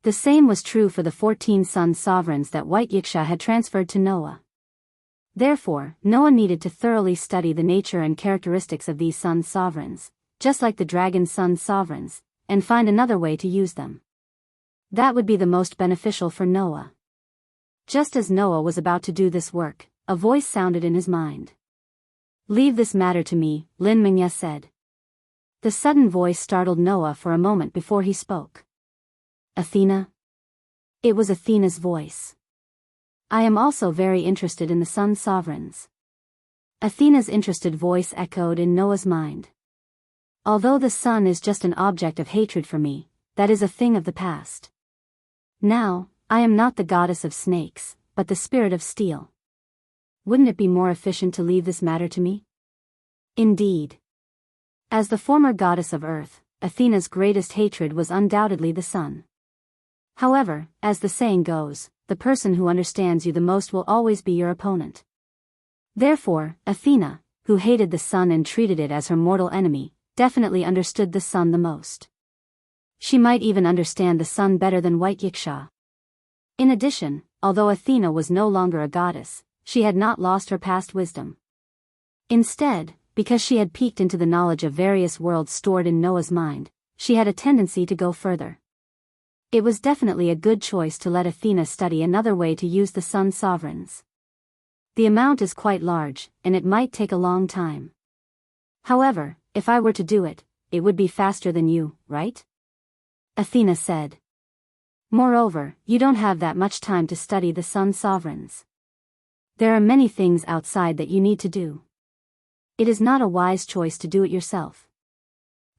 The same was true for the 14 sun sovereigns that White Yiksha had transferred to Noah. Therefore, Noah needed to thoroughly study the nature and characteristics of these sun sovereigns, just like the dragon sun sovereigns, and find another way to use them. That would be the most beneficial for Noah. Just as Noah was about to do this work, a voice sounded in his mind. "Leave this matter to me," Lin Mingya said. The sudden voice startled Noah for a moment before he spoke. "Athena?" It was Athena's voice. "I am also very interested in the sun sovereigns." Athena's interested voice echoed in Noah's mind. "Although the sun is just an object of hatred for me, that is a thing of the past. Now, I am not the goddess of snakes, but the spirit of steel. Wouldn't it be more efficient to leave this matter to me?" Indeed. As the former goddess of earth, Athena's greatest hatred was undoubtedly the sun. However, as the saying goes, the person who understands you the most will always be your opponent. Therefore, Athena, who hated the sun and treated it as her mortal enemy, definitely understood the sun the most. She might even understand the sun better than White Yiksha. In addition, although Athena was no longer a goddess, she had not lost her past wisdom. Instead, because she had peeked into the knowledge of various worlds stored in Noah's mind, she had a tendency to go further. It was definitely a good choice to let Athena study another way to use the sun sovereigns. The amount is quite large, and it might take a long time. However, if I were to do it, it would be faster than you, right? Athena said. Moreover, you don't have that much time to study the sun sovereigns. There are many things outside that you need to do. It is not a wise choice to do it yourself.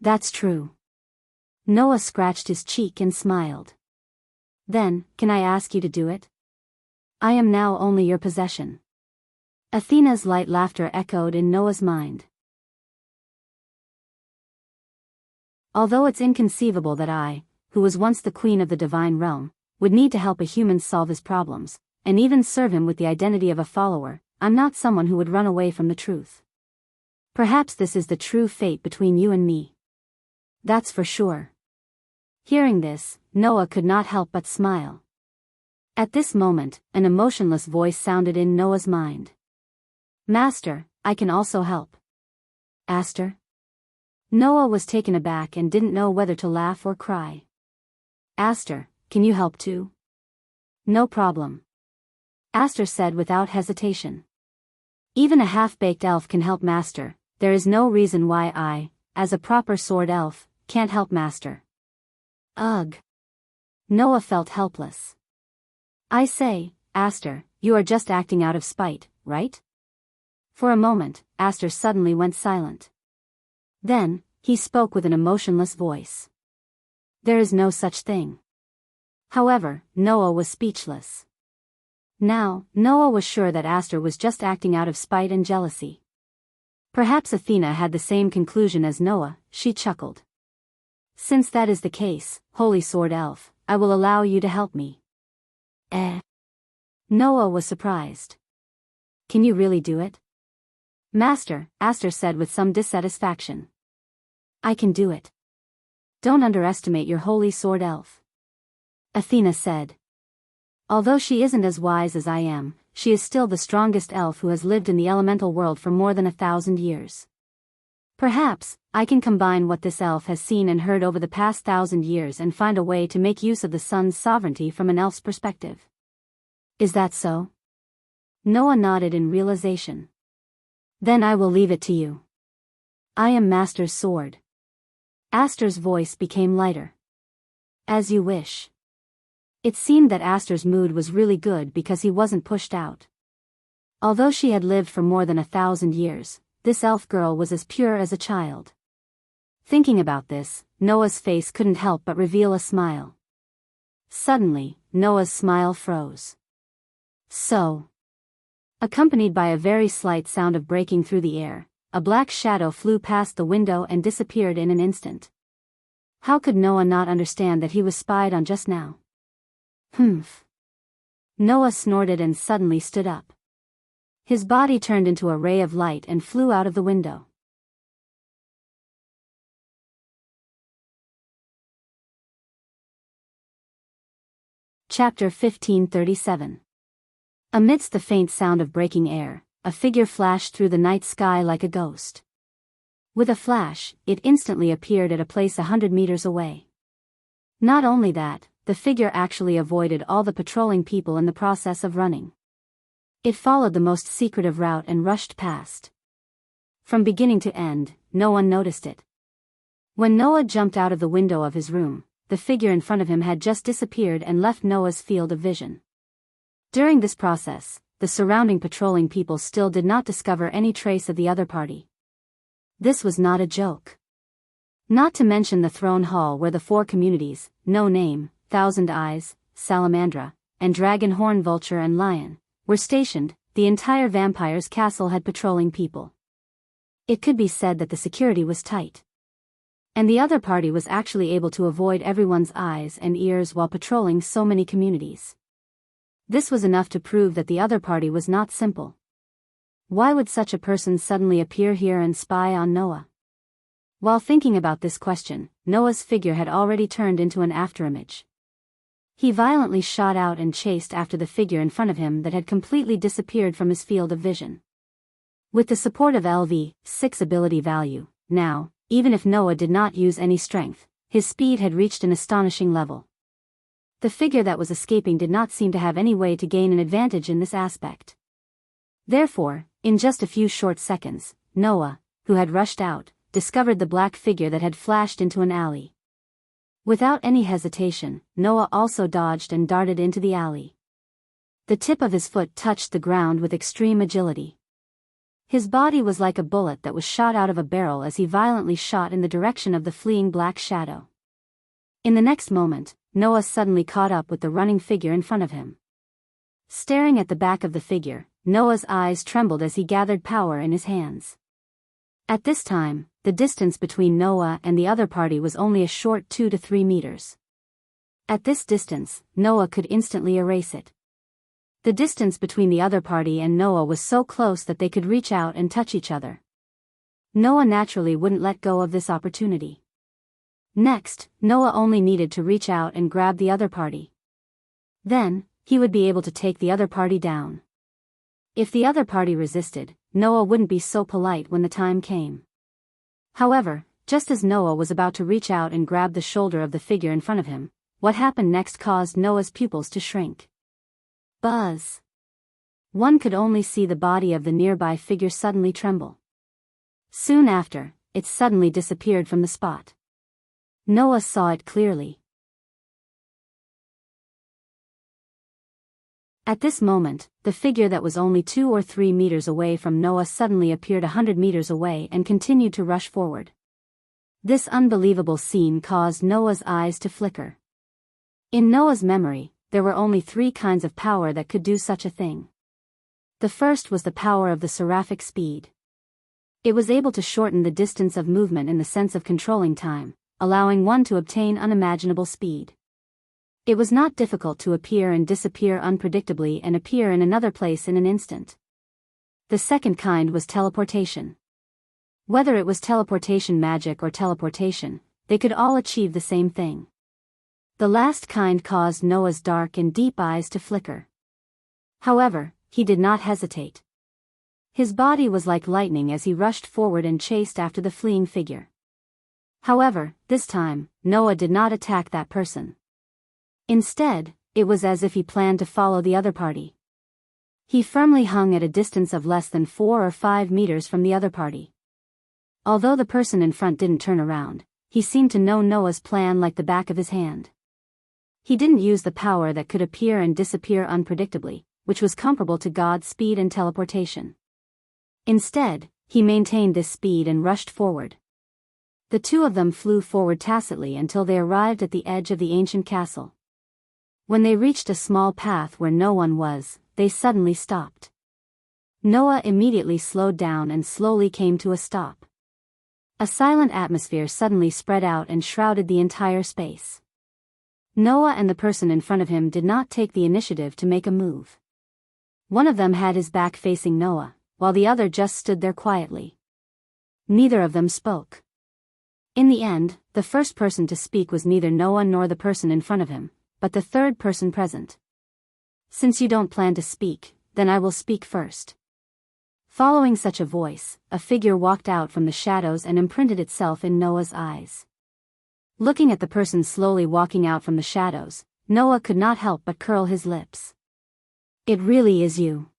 That's true. Noah scratched his cheek and smiled. Then, can I ask you to do it? I am now only your possession. Athena's light laughter echoed in Noah's mind. Although it's inconceivable that I, who was once the queen of the divine realm, would need to help a human solve his problems, and even serve him with the identity of a follower, I'm not someone who would run away from the truth. Perhaps this is the true fate between you and me. That's for sure. Hearing this, Noah could not help but smile. At this moment, an emotionless voice sounded in Noah's mind. Master, I can also help. Aster? Noah was taken aback and didn't know whether to laugh or cry. Aster, can you help too? No problem. Aster said without hesitation. Even a half-baked elf can help Master, there is no reason why I, as a proper sword elf, can't help Master. Ugh. Noah felt helpless. I say, Aster, you are just acting out of spite, right? For a moment, Aster suddenly went silent. Then, he spoke with an emotionless voice. There is no such thing. However, Noah was speechless. Now, Noah was sure that Aster was just acting out of spite and jealousy. Perhaps Athena had the same conclusion as Noah, she chuckled. Since that is the case, Holy Sword Elf, I will allow you to help me. Noah was surprised. Can you really do it? Master, Aster said with some dissatisfaction. I can do it. Don't underestimate your Holy Sword Elf. Athena said. Although she isn't as wise as I am, she is still the strongest elf who has lived in the elemental world for more than 1,000 years. Perhaps, I can combine what this elf has seen and heard over the past 1,000 years and find a way to make use of the sun's sovereignty from an elf's perspective. Is that so? Noah nodded in realization. Then I will leave it to you. I am Master's sword. Aster's voice became lighter. As you wish. It seemed that Aster's mood was really good because he wasn't pushed out. Although she had lived for more than 1,000 years, this elf girl was as pure as a child. Thinking about this, Noah's face couldn't help but reveal a smile. Suddenly, Noah's smile froze. So, accompanied by a very slight sound of breaking through the air, a black shadow flew past the window and disappeared in an instant. How could Noah not understand that he was spied on just now? Humph. Noah snorted and suddenly stood up. His body turned into a ray of light and flew out of the window. Chapter 1537. Amidst the faint sound of breaking air, a figure flashed through the night sky like a ghost. With a flash, it instantly appeared at a place 100 meters away. Not only that, the figure actually avoided all the patrolling people in the process of running. It followed the most secretive route and rushed past. From beginning to end, no one noticed it. When Noah jumped out of the window of his room, the figure in front of him had just disappeared and left Noah's field of vision. During this process, the surrounding patrolling people still did not discover any trace of the other party. This was not a joke. Not to mention the throne hall where the four communities, No Name, Thousand Eyes, Salamandra, and Dragon Horn Vulture and Lion, were stationed. The entire vampire's castle had patrolling people. It could be said that the security was tight. And the other party was actually able to avoid everyone's eyes and ears while patrolling so many communities. This was enough to prove that the other party was not simple. Why would such a person suddenly appear here and spy on Noah? While thinking about this question, Noah's figure had already turned into an afterimage. He violently shot out and chased after the figure in front of him that had completely disappeared from his field of vision. With the support of LV6 ability value, now, even if Noah did not use any strength, his speed had reached an astonishing level. The figure that was escaping did not seem to have any way to gain an advantage in this aspect. Therefore, in just a few short seconds, Noah, who had rushed out, discovered the black figure that had flashed into an alley. Without any hesitation, Noah also dodged and darted into the alley. The tip of his foot touched the ground with extreme agility. His body was like a bullet that was shot out of a barrel as he violently shot in the direction of the fleeing black shadow. In the next moment, Noah suddenly caught up with the running figure in front of him. Staring at the back of the figure, Noah's eyes trembled as he gathered power in his hands. At this time, the distance between Noah and the other party was only a short 2 to 3 meters. At this distance, Noah could instantly erase it. The distance between the other party and Noah was so close that they could reach out and touch each other. Noah naturally wouldn't let go of this opportunity. Next, Noah only needed to reach out and grab the other party. Then, he would be able to take the other party down. If the other party resisted, Noah wouldn't be so polite when the time came. However, just as Noah was about to reach out and grab the shoulder of the figure in front of him, what happened next caused Noah's pupils to shrink. Buzz! One could only see the body of the nearby figure suddenly tremble. Soon after, it suddenly disappeared from the spot. Noah saw it clearly. At this moment, the figure that was only 2 or 3 meters away from Noah suddenly appeared 100 meters away and continued to rush forward. This unbelievable scene caused Noah's eyes to flicker. In Noah's memory, there were only 3 kinds of power that could do such a thing. The first was the power of the seraphic speed. It was able to shorten the distance of movement in the sense of controlling time, allowing one to obtain unimaginable speed. It was not difficult to appear and disappear unpredictably and appear in another place in an instant. The second kind was teleportation. Whether it was teleportation magic or teleportation, they could all achieve the same thing. The last kind caused Noah's dark and deep eyes to flicker. However, he did not hesitate. His body was like lightning as he rushed forward and chased after the fleeing figure. However, this time, Noah did not attack that person. Instead, it was as if he planned to follow the other party. He firmly hung at a distance of less than 4 or 5 meters from the other party. Although the person in front didn't turn around, he seemed to know Noah's plan like the back of his hand. He didn't use the power that could appear and disappear unpredictably, which was comparable to God's speed and teleportation. Instead, he maintained this speed and rushed forward. The two of them flew forward tacitly until they arrived at the edge of the ancient castle. When they reached a small path where no one was, they suddenly stopped. Noah immediately slowed down and slowly came to a stop. A silent atmosphere suddenly spread out and shrouded the entire space. Noah and the person in front of him did not take the initiative to make a move. One of them had his back facing Noah, while the other just stood there quietly. Neither of them spoke. In the end, the first person to speak was neither Noah nor the person in front of him, but the third person present. "Since you don't plan to speak, then I will speak first." Following such a voice, a figure walked out from the shadows and imprinted itself in Noah's eyes. Looking at the person slowly walking out from the shadows, Noah could not help but curl his lips. "It really is you."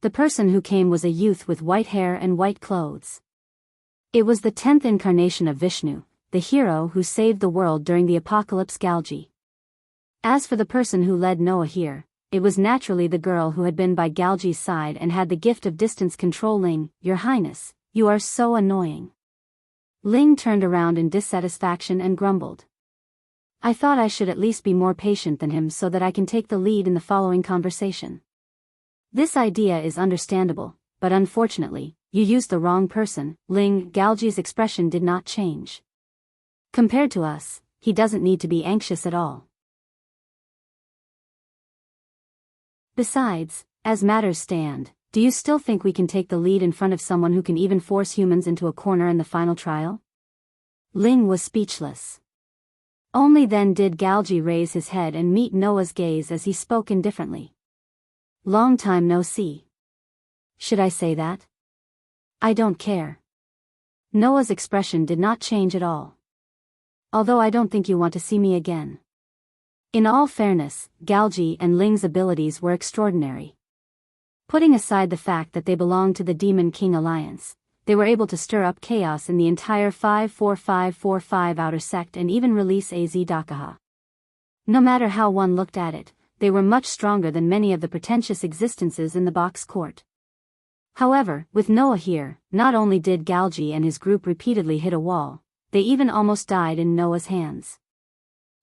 The person who came was a youth with white hair and white clothes. It was the 10th incarnation of Vishnu, the hero who saved the world during the apocalypse Galgi. As for the person who led Noah here, it was naturally the girl who had been by Galgi's side and had the gift of distance control. "Ling, Your Highness, you are so annoying." Ling turned around in dissatisfaction and grumbled. "I thought I should at least be more patient than him so that I can take the lead in the following conversation. This idea is understandable, but unfortunately, you used the wrong person." Ling Galji's expression did not change. "Compared to us, he doesn't need to be anxious at all. Besides, as matters stand, do you still think we can take the lead in front of someone who can even force humans into a corner in the final trial?" Ling was speechless. Only then did Galji raise his head and meet Noah's gaze as he spoke indifferently. "Long time no see. Should I say that? I don't care." Noah's expression did not change at all. "Although I don't think you want to see me again." In all fairness, Galji and Ling's abilities were extraordinary. Putting aside the fact that they belonged to the Demon King Alliance, they were able to stir up chaos in the entire 54545 outer sect and even release AZ Dakaha. No matter how one looked at it, they were much stronger than many of the pretentious existences in the box court. However, with Noah here, not only did Galji and his group repeatedly hit a wall, they even almost died in Noah's hands.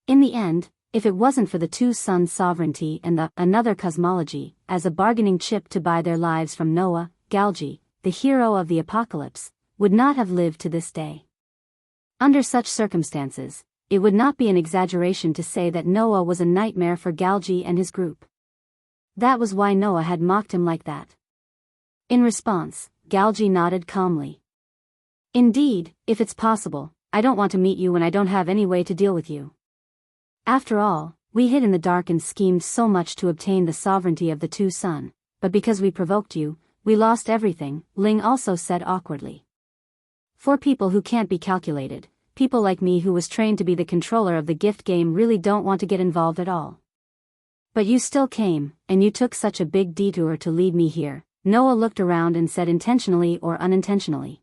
In the end, if it wasn't for the two suns' sovereignty and the another cosmology as a bargaining chip to buy their lives from Noah, Galji, the hero of the apocalypse, would not have lived to this day. Under such circumstances, it would not be an exaggeration to say that Noah was a nightmare for Galji and his group. That was why Noah had mocked him like that. In response, Galji nodded calmly. "Indeed, if it's possible, I don't want to meet you when I don't have any way to deal with you. After all, we hid in the dark and schemed so much to obtain the sovereignty of the two sun, but because we provoked you, we lost everything," Ling also said awkwardly. "For people who can't be calculated, people like me who was trained to be the controller of the gift game really don't want to get involved at all. But you still came, and you took such a big detour to lead me here," Noah looked around and said intentionally or unintentionally.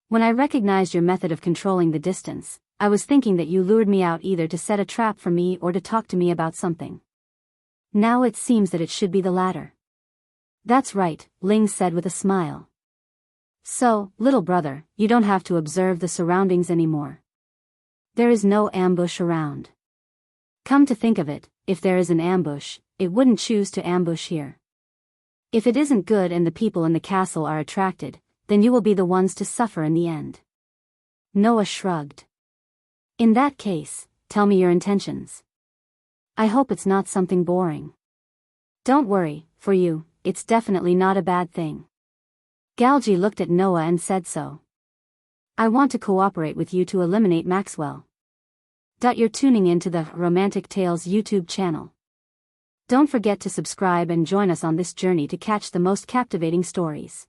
"When I recognized your method of controlling the distance, I was thinking that you lured me out either to set a trap for me or to talk to me about something. Now it seems that it should be the latter." "That's right," Ling said with a smile. "So, little brother, you don't have to observe the surroundings anymore. There is no ambush around. Come to think of it, if there is an ambush, it wouldn't choose to ambush here. If it isn't good and the people in the castle are attracted, then you will be the ones to suffer in the end." Noah shrugged. "In that case, tell me your intentions. I hope it's not something boring." "Don't worry, for you, it's definitely not a bad thing." Galji looked at Noah and said so. "I want to cooperate with you to eliminate Maxwell." You're tuning into the Romantic Tales YouTube channel. Don't forget to subscribe and join us on this journey to catch the most captivating stories.